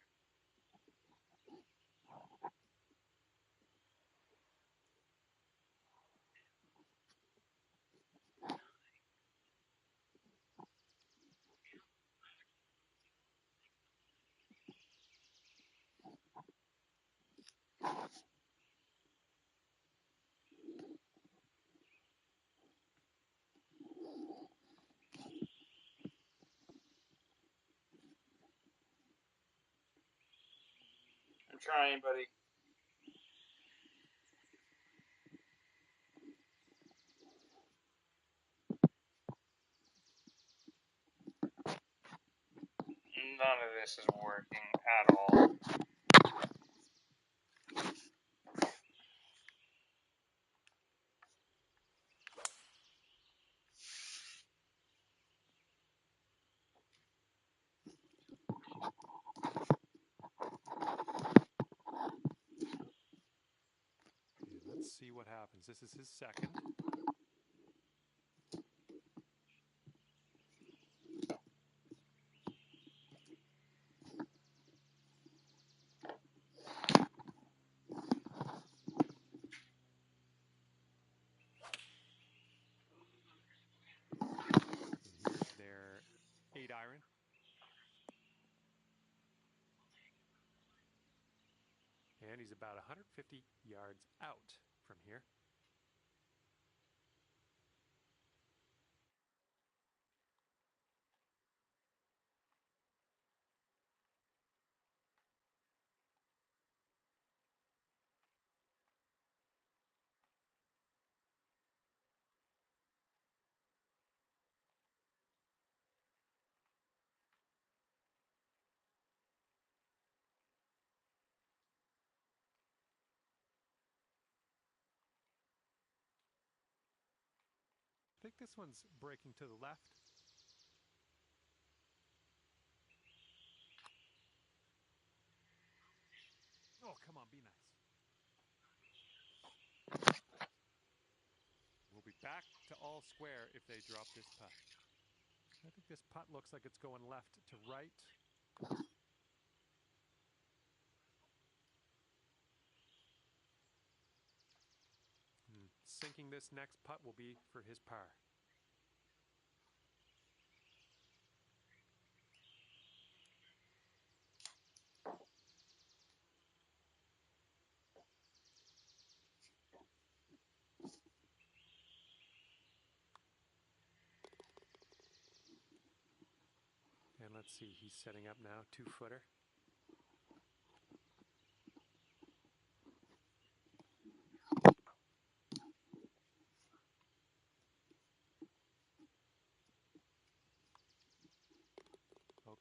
Speaker 1: I'm trying, buddy. None of this is working at all.
Speaker 2: Okay, let's see what happens. This is his second. And here's their 8-iron. And he's about 150 yards out from here. I think this one's breaking to the left. Oh, come on, be nice. We'll be back to all square if they drop this putt. I think this putt looks like it's going left to right. Sinking this next putt will be for his par. And let's see, he's setting up now, 2-footer.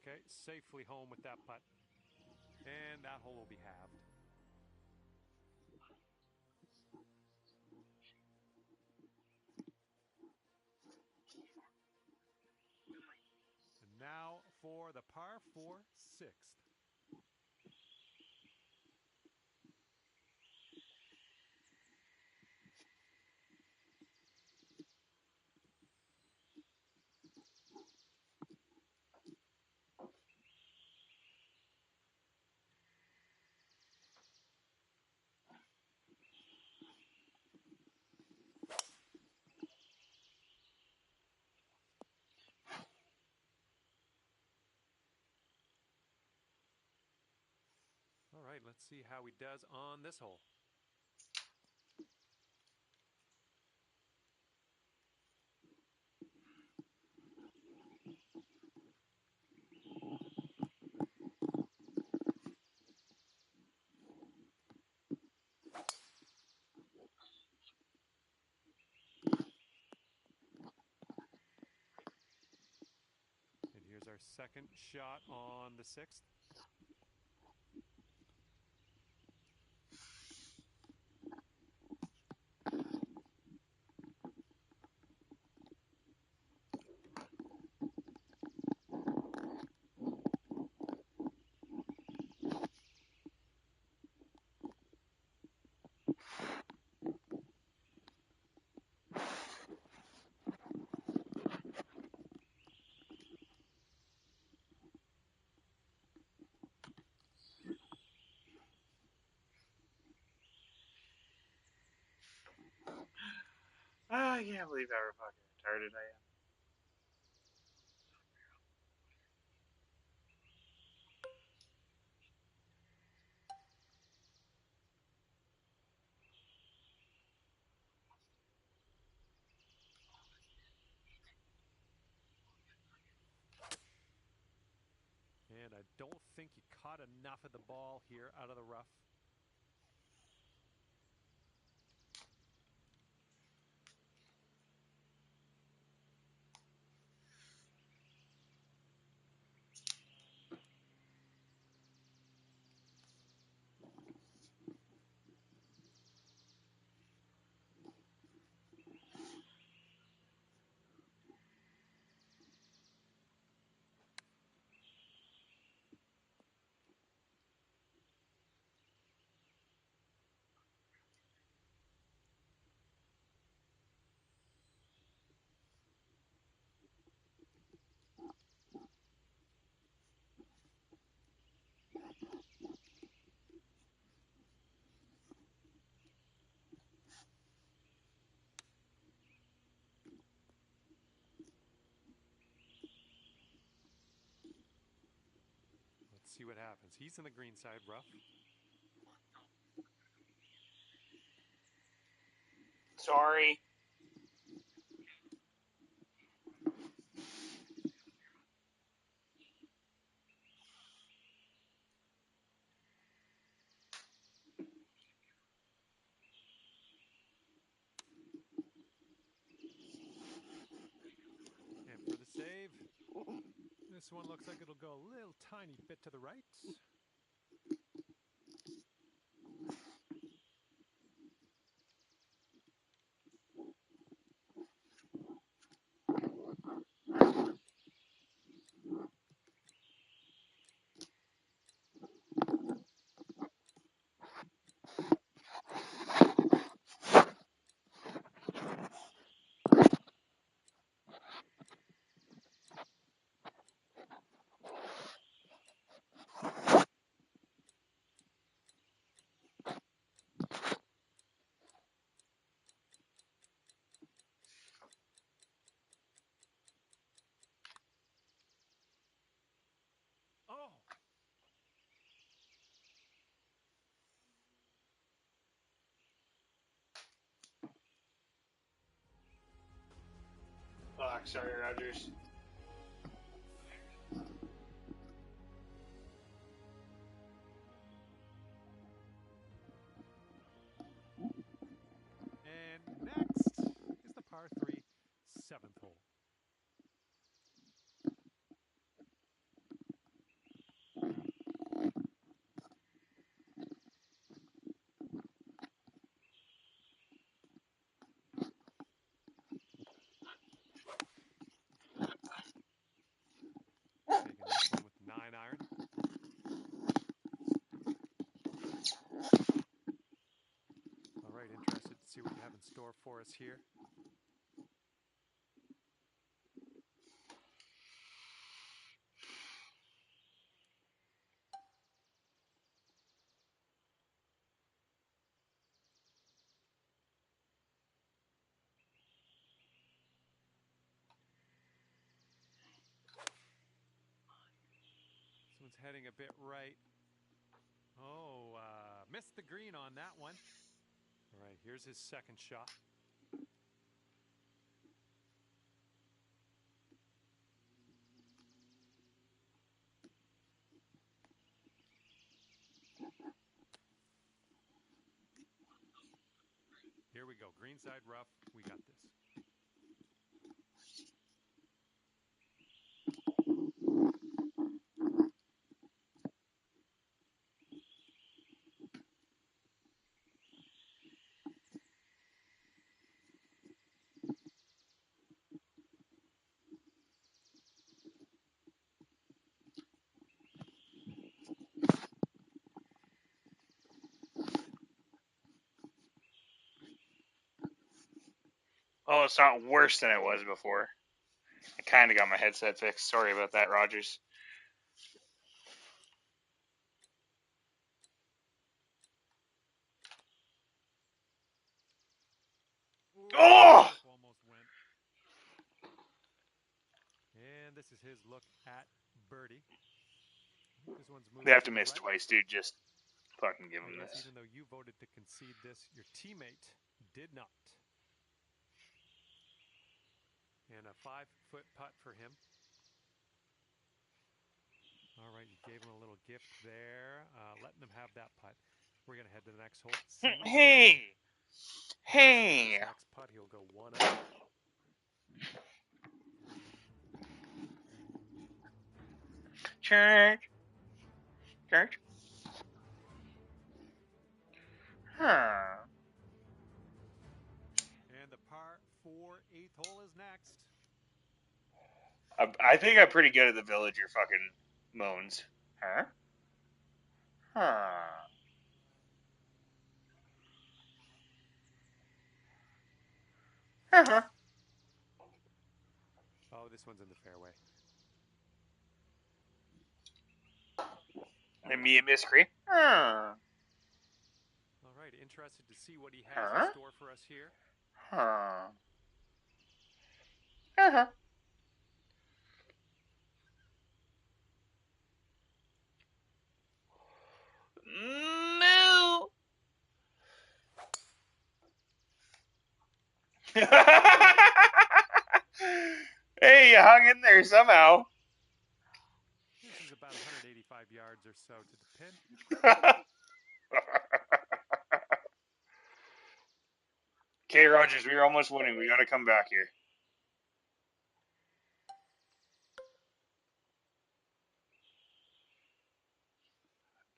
Speaker 2: Okay, safely home with that putt. And that hole will be halved. And now for the par 4 6th. All right, let's see how he does on this hole. And here's our second shot on the 6th.
Speaker 1: I can't believe how fucking retarded I am.
Speaker 2: And I don't think he caught enough of the ball here out of the rough. Let's see what happens. He's in the green side rough.
Speaker 1: Sorry.
Speaker 2: And for the save, this one looks like it'll go a little tiny bit to the right. Oh!
Speaker 1: Fuck, sorry, Rogers.
Speaker 2: And next is the par 3 7th hole. Taking this one with the 9-iron. All right, interested to see what you have in store for us here. This one's heading a bit right. Oh, missed the green on that one. All right, here's his second shot. Here we go, greenside rough. We got this.
Speaker 1: Oh, it's not worse than it was before. I kind of got my headset fixed. Sorry about that, Rogers.
Speaker 2: Ooh,
Speaker 1: Oh!
Speaker 2: chip almost went. And this is his look at birdie. I think this one's
Speaker 1: They
Speaker 2: moving
Speaker 1: have to
Speaker 2: to the
Speaker 1: miss
Speaker 2: right.
Speaker 1: twice, dude. Just fucking give
Speaker 2: I
Speaker 1: them
Speaker 2: guess
Speaker 1: this.
Speaker 2: even though you voted to concede this, your teammate did not. And a 5-foot putt for him. All right, you gave him a little gift there, letting him have that putt. We're going to head to the next hole, see what he's doing.
Speaker 1: Hey!
Speaker 2: Since
Speaker 1: Hey!
Speaker 2: this next putt, he'll go one up.
Speaker 1: Church. Church. Huh.
Speaker 2: And the par 4 8th hole is next.
Speaker 1: I think I'm pretty good at the villager fucking moans. Huh? Huh. Uh-huh.
Speaker 2: Oh, this one's in the fairway.
Speaker 1: And me and Miss Cree. Huh.
Speaker 2: All right, interested to see what he has in
Speaker 1: Huh?
Speaker 2: store for us here.
Speaker 1: Huh. Uh-huh. No. Hey, you hung in there somehow.
Speaker 2: This is about 185 yards or so to the pin.
Speaker 1: Okay, Rogers, we're almost winning. We gotta come back here.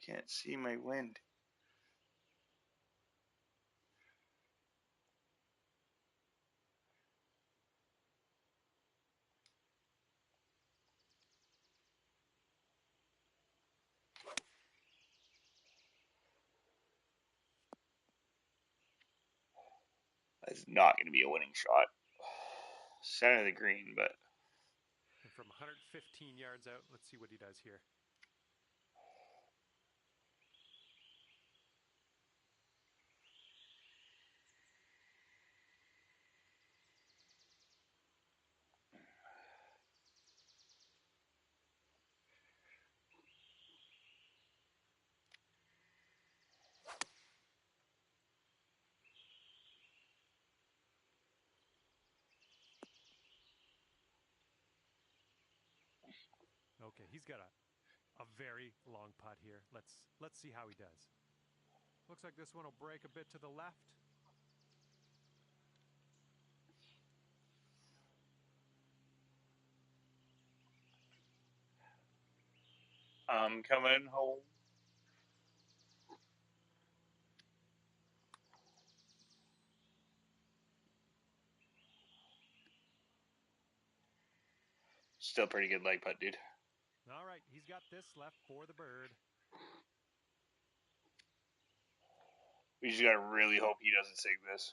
Speaker 1: Can't see my wind. That's not gonna be a winning shot. Center of the green, but
Speaker 2: And from 115 yards out, let's see what he does here. Okay, he's got a very long putt here. Let's see how he does. Looks like this one will break a bit to the left.
Speaker 1: I'm coming home. Still pretty good leg putt, dude.
Speaker 2: All right, he's got this left for the bird.
Speaker 1: We just gotta really hope he doesn't sink this.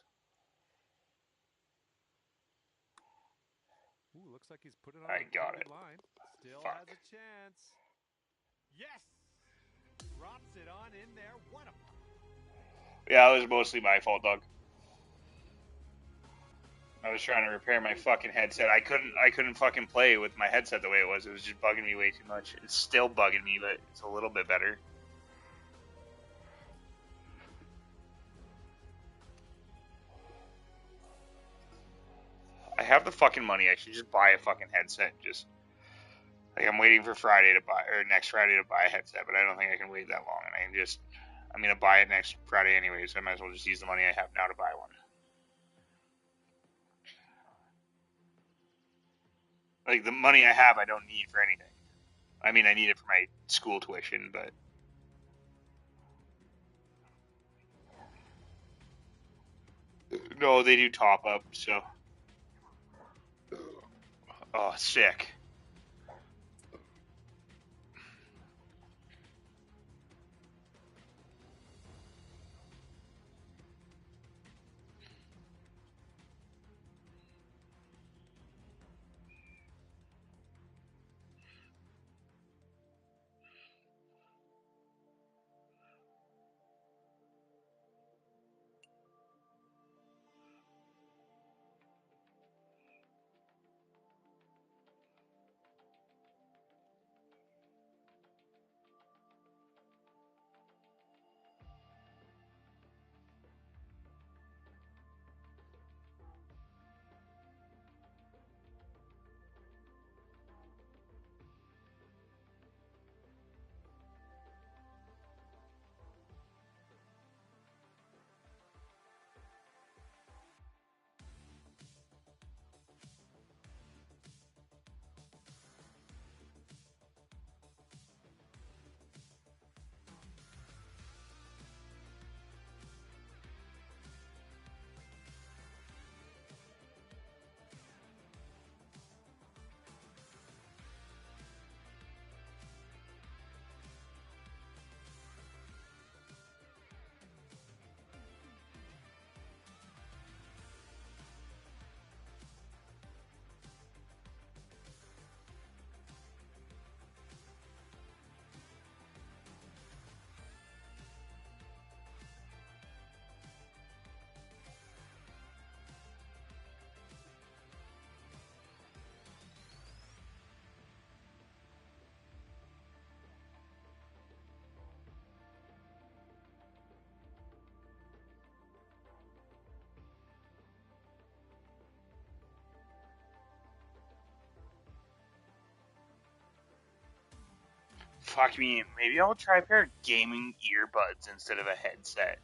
Speaker 2: Ooh, looks like he's put it on
Speaker 1: I
Speaker 2: a
Speaker 1: got
Speaker 2: pretty
Speaker 1: it.
Speaker 2: good line. Still
Speaker 1: Fuck.
Speaker 2: has a chance. Yes! Drops it on in there. What a putt.
Speaker 1: Yeah, it was mostly my fault, Doug. I was trying to repair my fucking headset. I couldn't fucking play with my headset the way it was. It was just bugging me way too much. It's still bugging me, but it's a little bit better. I have the fucking money. I should just buy a fucking headset. Just like I'm waiting for Friday to buy or next Friday to buy a headset, but I don't think I can wait that long. And I'm gonna buy it next Friday anyway, so I might as well just use the money I have now to buy one. Like the money I have, I don't need for anything. I mean, I need it for my school tuition, but no, they do top up. So, oh, sick. Fuck me. Maybe I'll try a pair of gaming earbuds instead of a headset.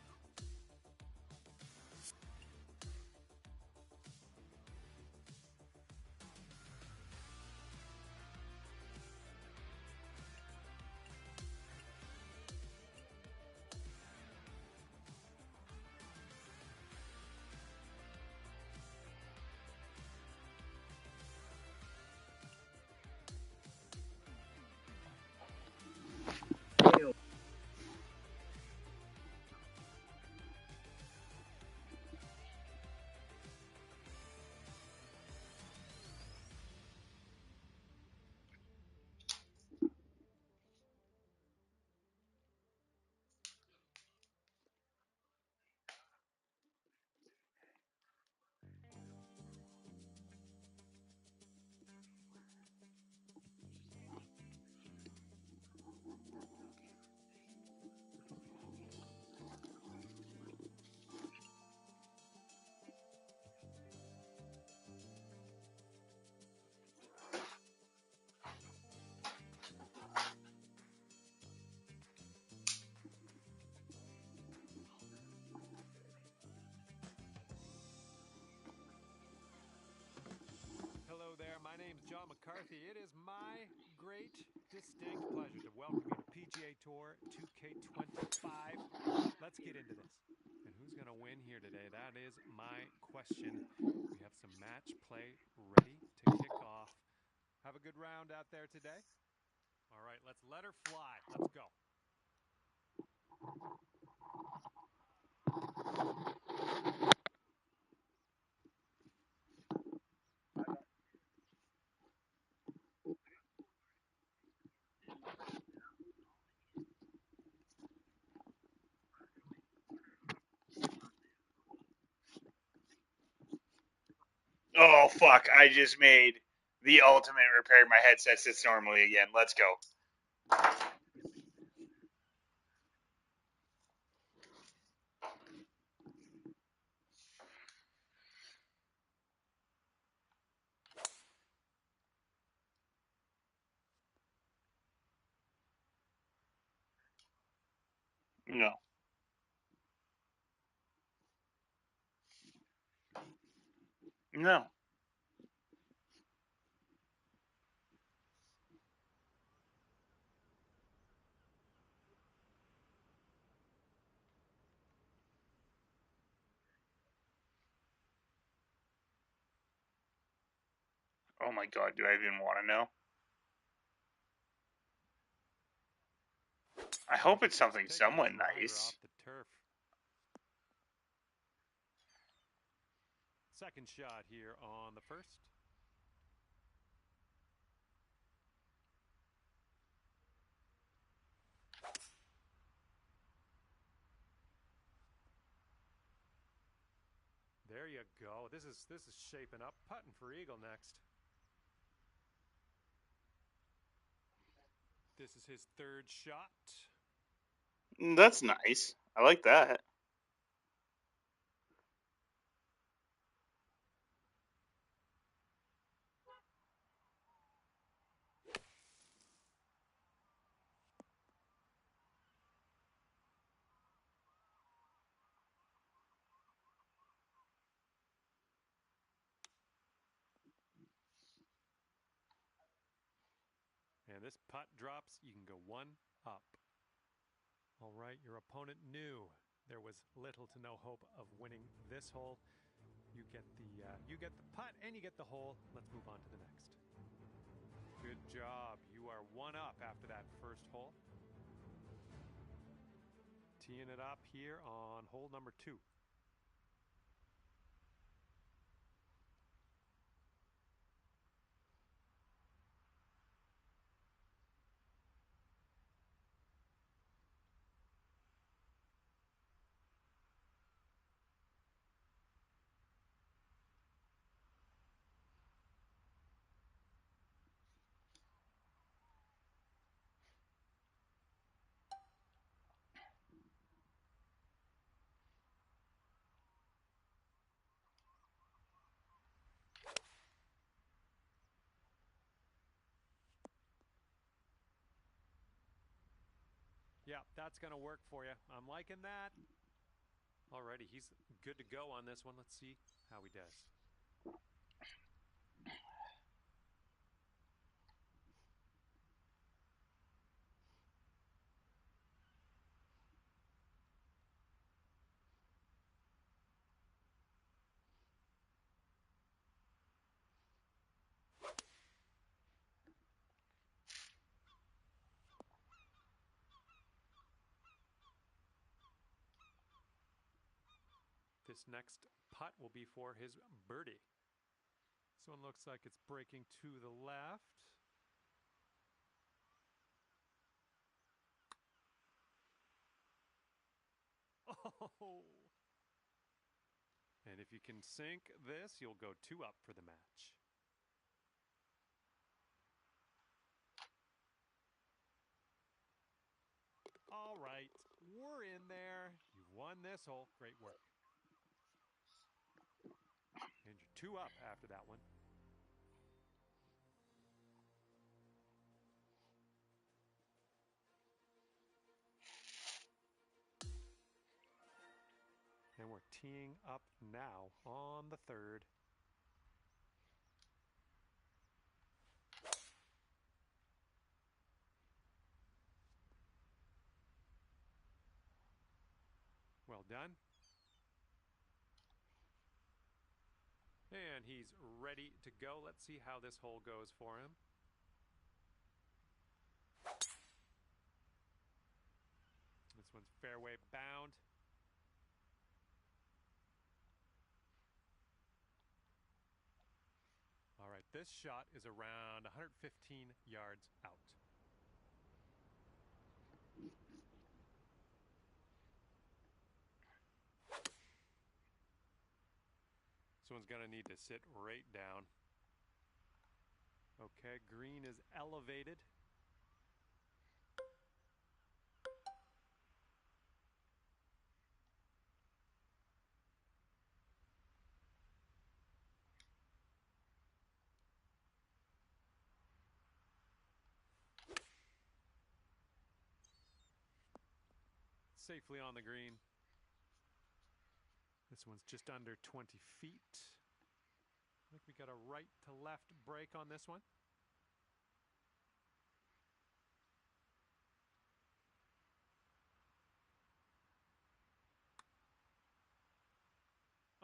Speaker 2: Hello there, my name's John McCarthy. It is my great, distinct pleasure to welcome you to PGA Tour 2K25. Let's get into this. And who's going to win here today? That is my question. We have some match play ready to kick off. Have a good round out there today. All right, let's let her fly. Let's go.
Speaker 1: Oh, fuck. I just made the ultimate repair. My headset sits normally again. Let's go. No. No. Oh my god, do I even want to know? I hope it's something
Speaker 2: Taking
Speaker 1: somewhat
Speaker 2: this driver
Speaker 1: nice.
Speaker 2: off the turf. Second shot here on the first. There you go. This is shaping up. Putting for eagle next. This is his third shot.
Speaker 1: That's nice. I like that.
Speaker 2: And this putt drops. You can go one up. All right, your opponent knew there was little to no hope of winning this hole. You get the putt and you get the hole. Let's move on to the next. Good job. You are one up after that first hole. Teeing it up here on hole number 2. Yeah, that's going to work for you. I'm liking that. Alrighty, he's good to go on this one. Let's see how he does. This next putt will be for his birdie. This one looks like it's breaking to the left. Oh! And if you can sink this, you'll go 2 up for the match. All right, we're in there. You've won this hole. Great work. And you're 2 up after that one. And we're teeing up now on the 3rd. Well done. And he's ready to go. Let's see how this hole goes for him. This one's fairway bound. All right, this shot is around 115 yards out. This one's going to need to sit right down. Okay, green is elevated. Safely on the green. This one's just under 20 feet. I think we got a right to left break on this one.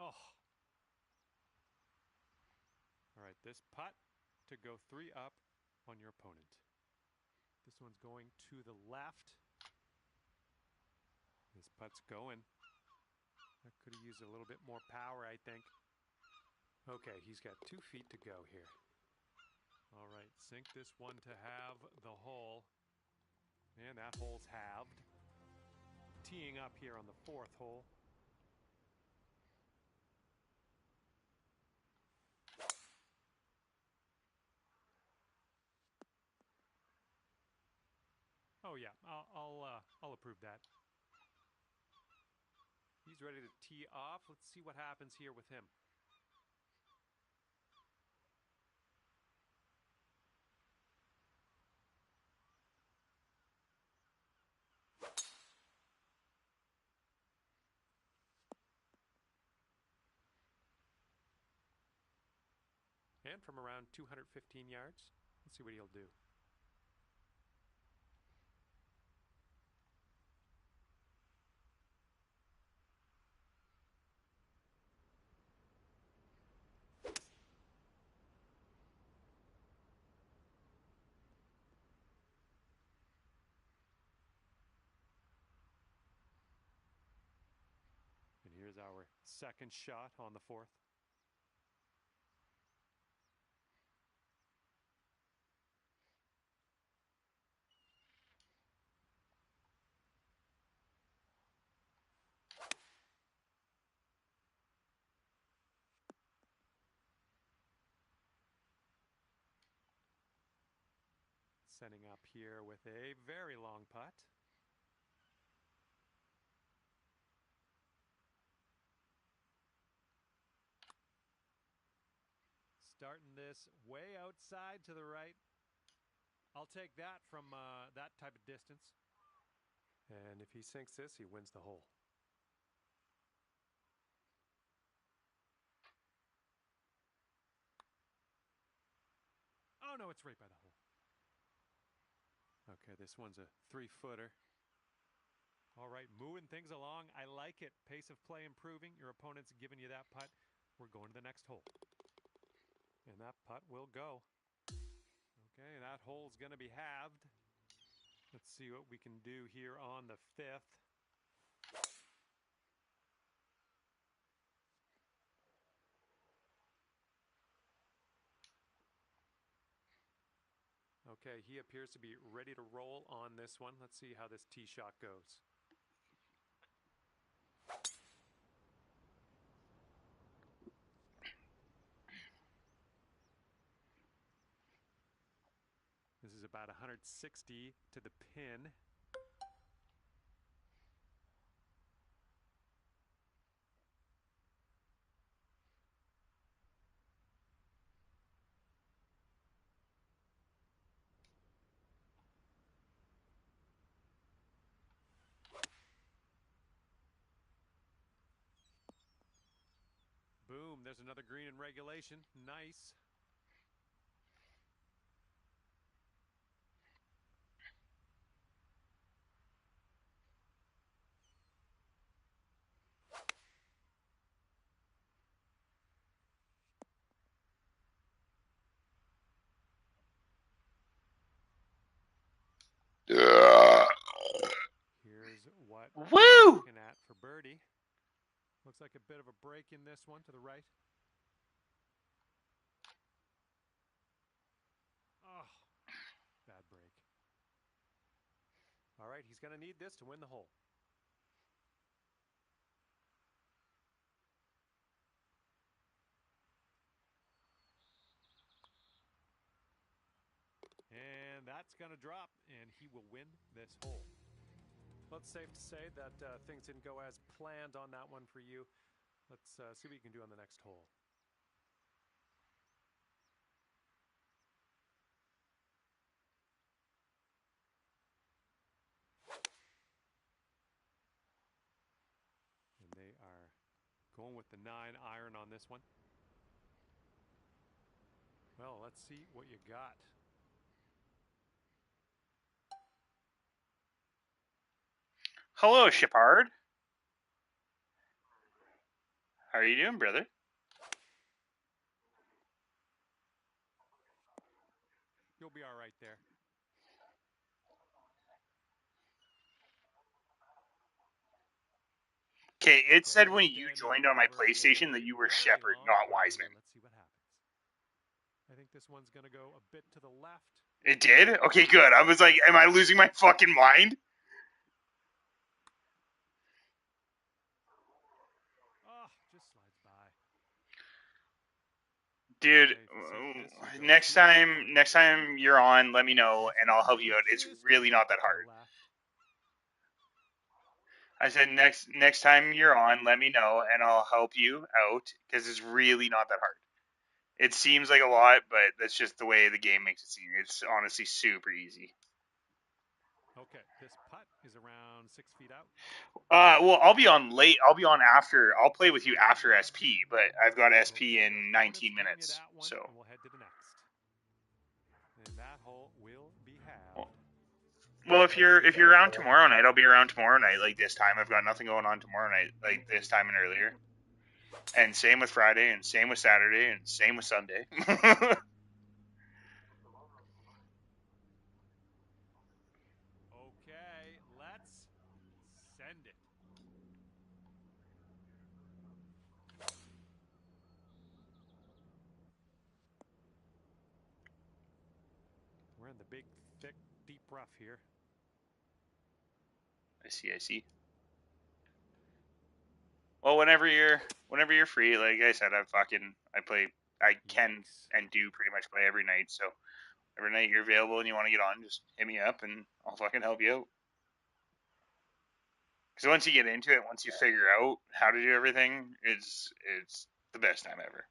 Speaker 2: Oh. All right, this putt to go 3 up on your opponent. This one's going to the left. This putt's going. That could have used a little bit more power, I think. Okay, he's got 2 feet to go here. All right, sink this one to have the hole. And that hole's halved. Teeing up here on the 4th hole. Oh yeah, I'll approve that. He's ready to tee off. Let's see what happens here with him. And from around 215 yards, let's see what he'll do. And here's our second shot on the 4th. Setting up here with a very long putt. Starting this way outside to the right. I'll take that from that type of distance. And if he sinks this, he wins the hole. Oh, no, it's right by the hole. Okay, this one's a 3-footer. All right, moving things along. I like it. Pace of play improving. Your opponent's giving you that putt. We're going to the next hole. And that putt will go. Okay, that hole's going to be halved. Let's see what we can do here on the 5th. Okay, he appears to be ready to roll on this one. Let's see how this tee shot goes. This is about 160 to the pin. Boom, there's another green in regulation. Nice. Here's what we're
Speaker 1: Woo!
Speaker 2: looking at for birdie. Looks like a bit of a break in this one to the right. Oh, bad break. All right, he's going to need this to win the hole. And that's going to drop, and he will win this hole. Well, it's safe to say that things didn't go as planned on that one for you. Let's see what you can do on the next hole. And they are going with the 9-iron on this one. Well, let's see what you got.
Speaker 1: Hello, Shepard. How are you doing, brother?
Speaker 2: You'll be all right there.
Speaker 1: Okay, it said
Speaker 2: Okay,
Speaker 1: when you
Speaker 2: standing
Speaker 1: joined on my
Speaker 2: over
Speaker 1: PlayStation that
Speaker 2: a
Speaker 1: you were
Speaker 2: very
Speaker 1: Shepard,
Speaker 2: long
Speaker 1: not
Speaker 2: fairway here.
Speaker 1: Wiseman.
Speaker 2: Let's see what happens. I think this one's going to go a bit to the left.
Speaker 1: It did? Okay, good. I was like, am I losing my fucking mind?
Speaker 2: Oh, just slides by.
Speaker 1: Dude,
Speaker 2: Okay, if you sink this, you go
Speaker 1: next
Speaker 2: to the
Speaker 1: time,
Speaker 2: bunker.
Speaker 1: next time you're on, let me know
Speaker 2: This
Speaker 1: and
Speaker 2: one's
Speaker 1: I'll
Speaker 2: going to
Speaker 1: help
Speaker 2: go
Speaker 1: you out. It's
Speaker 2: just a
Speaker 1: really
Speaker 2: little
Speaker 1: not that
Speaker 2: bit to the
Speaker 1: hard.
Speaker 2: left.
Speaker 1: I said next time you're on, let me know and I'll help you out because it's really not that hard. It seems like a lot, but that's just the way the game makes it seem. It's honestly super easy.
Speaker 2: Okay, this putt is around 6 feet out.
Speaker 1: Well, I'll be on late. I'll be on after. I'll play with you after SP, but I've got
Speaker 2: Looks
Speaker 1: SP
Speaker 2: like your
Speaker 1: in
Speaker 2: opponent's
Speaker 1: 19
Speaker 2: giving you
Speaker 1: minutes.
Speaker 2: that one,
Speaker 1: So,
Speaker 2: and we'll head to the next. And that hole will be
Speaker 1: well,
Speaker 2: halved.
Speaker 1: if you're around tomorrow night, I'll be around tomorrow night. Like this time, I've got nothing going on tomorrow night. Like this time and earlier. And same with Friday, and same with Saturday, and same with Sunday.
Speaker 2: Okay, let's send it. We're in the big, thick, deep rough here.
Speaker 1: I see. I see. Well, whenever you're free, like I said, I can
Speaker 2: Yikes.
Speaker 1: and do pretty much play every night. So every night you're available and you want to get on, just hit me up and I'll fucking help you out. Because once you get into it, once you figure out how to do everything, it's the best time ever.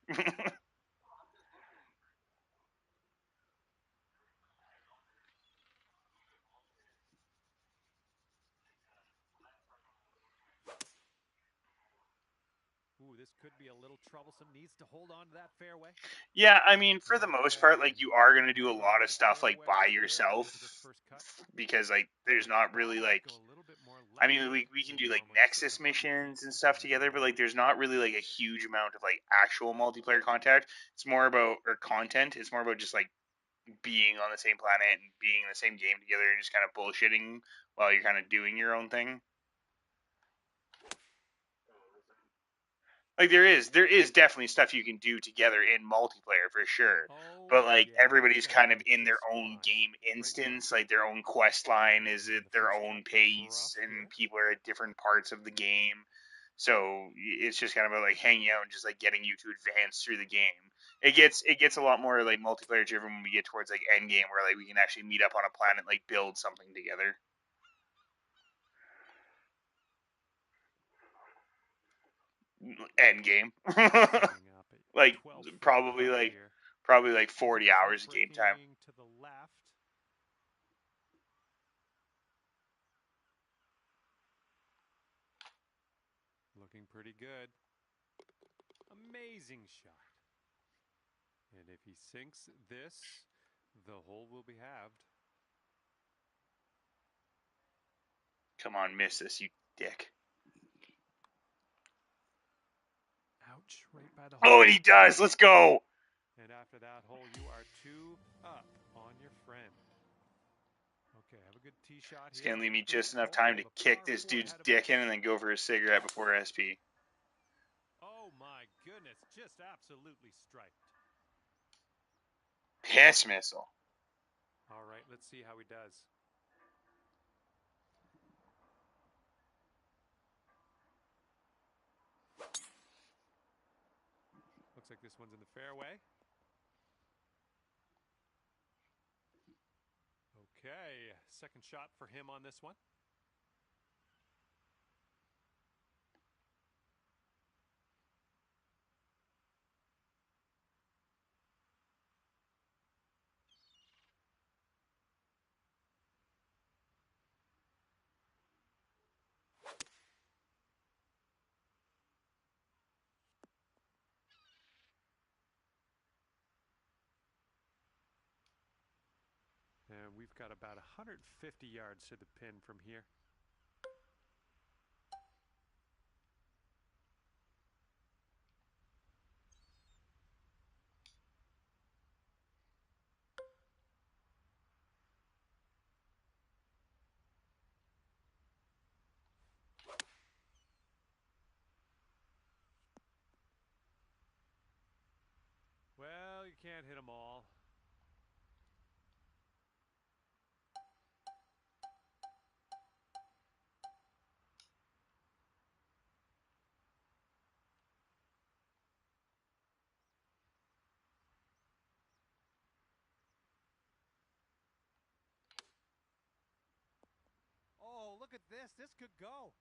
Speaker 2: Ooh, this could be a little troublesome. Needs to hold on to that fairway.
Speaker 1: Yeah, I mean, for the most part,
Speaker 2: Okay,
Speaker 1: like you are gonna do a
Speaker 2: held on
Speaker 1: lot
Speaker 2: to
Speaker 1: of
Speaker 2: the
Speaker 1: stuff like
Speaker 2: fairway
Speaker 1: by
Speaker 2: barely
Speaker 1: yourself
Speaker 2: into this first cut.
Speaker 1: because like there's not really
Speaker 2: Ball might
Speaker 1: like
Speaker 2: go a little bit more
Speaker 1: I mean,
Speaker 2: leftward
Speaker 1: we can
Speaker 2: than
Speaker 1: do like
Speaker 2: normally. 6
Speaker 1: Nexus
Speaker 2: or 7 feet
Speaker 1: missions and
Speaker 2: is going
Speaker 1: stuff
Speaker 2: to be
Speaker 1: together, but like
Speaker 2: enough.
Speaker 1: there's not really like a huge amount of like actual multiplayer contact. It's more about or content. It's more about just like being on the same planet and being in the same game together and just kind of bullshitting while you're kind of doing your own thing. Like there is definitely stuff you can do together in multiplayer for sure.
Speaker 2: Oh,
Speaker 1: But like
Speaker 2: yeah, that's
Speaker 1: everybody's
Speaker 2: going to
Speaker 1: kind of
Speaker 2: do
Speaker 1: in their
Speaker 2: just
Speaker 1: own
Speaker 2: fine.
Speaker 1: game
Speaker 2: Great move.
Speaker 1: instance, like their own quest line is
Speaker 2: And
Speaker 1: at
Speaker 2: the
Speaker 1: their
Speaker 2: first
Speaker 1: own
Speaker 2: cut looks
Speaker 1: pace,
Speaker 2: rough
Speaker 1: and
Speaker 2: here.
Speaker 1: people are at different parts of the game. So it's just kind of about like hanging out and just like getting you to advance through the game. It gets a lot more like multiplayer driven when we get towards like end game where like we can actually meet up on a planet, like build something together. End game.
Speaker 2: Setting up a
Speaker 1: like
Speaker 2: 12-foot
Speaker 1: probably
Speaker 2: putt
Speaker 1: like
Speaker 2: here.
Speaker 1: probably like
Speaker 2: I think
Speaker 1: 40
Speaker 2: this one's
Speaker 1: hours of game time.
Speaker 2: breaking to the left. Looking pretty good. Amazing shot. And if he sinks this, the hole will be halved.
Speaker 1: Come on, miss this, you dick.
Speaker 2: Ouch, right by the
Speaker 1: Oh,
Speaker 2: hole.
Speaker 1: and he does. Let's go.
Speaker 2: And after that hole, you are 2 up on your friend. Okay, have a good tee shot
Speaker 1: It's
Speaker 2: here
Speaker 1: going to
Speaker 2: on
Speaker 1: leave
Speaker 2: the
Speaker 1: me
Speaker 2: first
Speaker 1: just enough
Speaker 2: hole.
Speaker 1: time
Speaker 2: We
Speaker 1: to
Speaker 2: have a
Speaker 1: kick
Speaker 2: par
Speaker 1: this
Speaker 2: 4
Speaker 1: dude's
Speaker 2: ahead of
Speaker 1: dick in
Speaker 2: us.
Speaker 1: and then go for a cigarette before SP.
Speaker 2: Oh my goodness, just absolutely striped.
Speaker 1: Piss missile.
Speaker 2: All right, let's see how he does. Looks like this one's in the fairway. Okay, second shot for him on this one. And we've got about 150 yards to the pin from here. Well, you can't hit them all. Oh, look at this. This could go.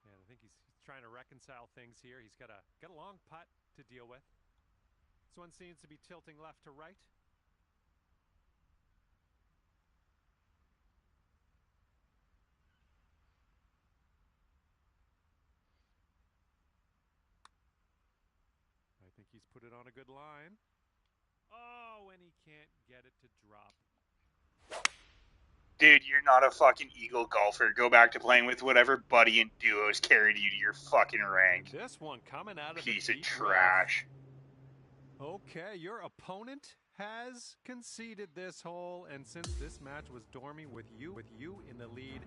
Speaker 2: And I think he's trying to reconcile things here. He's got a long putt to deal with. This one seems to be tilting left to right. I think he's put it on a good line. Oh, and he can't get it to drop.
Speaker 1: Dude, you're not a fucking Eagle golfer. Go back to playing with whatever buddy and duos carried you to your fucking
Speaker 2: And
Speaker 1: rank.
Speaker 2: this one coming out of the
Speaker 1: Piece of
Speaker 2: deep rough.
Speaker 1: trash.
Speaker 2: Okay, your opponent has conceded this hole, and since this match was dorming with you in the lead,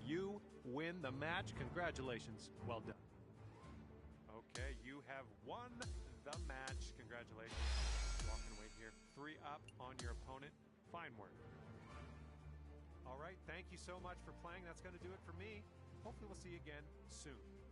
Speaker 2: you win the match. Congratulations. Well done. Okay, you have won the match. Congratulations. Walking away here. 3 up on your opponent. Fine work. All right, thank you so much for playing. That's going to do it for me. Hopefully we'll see you again soon.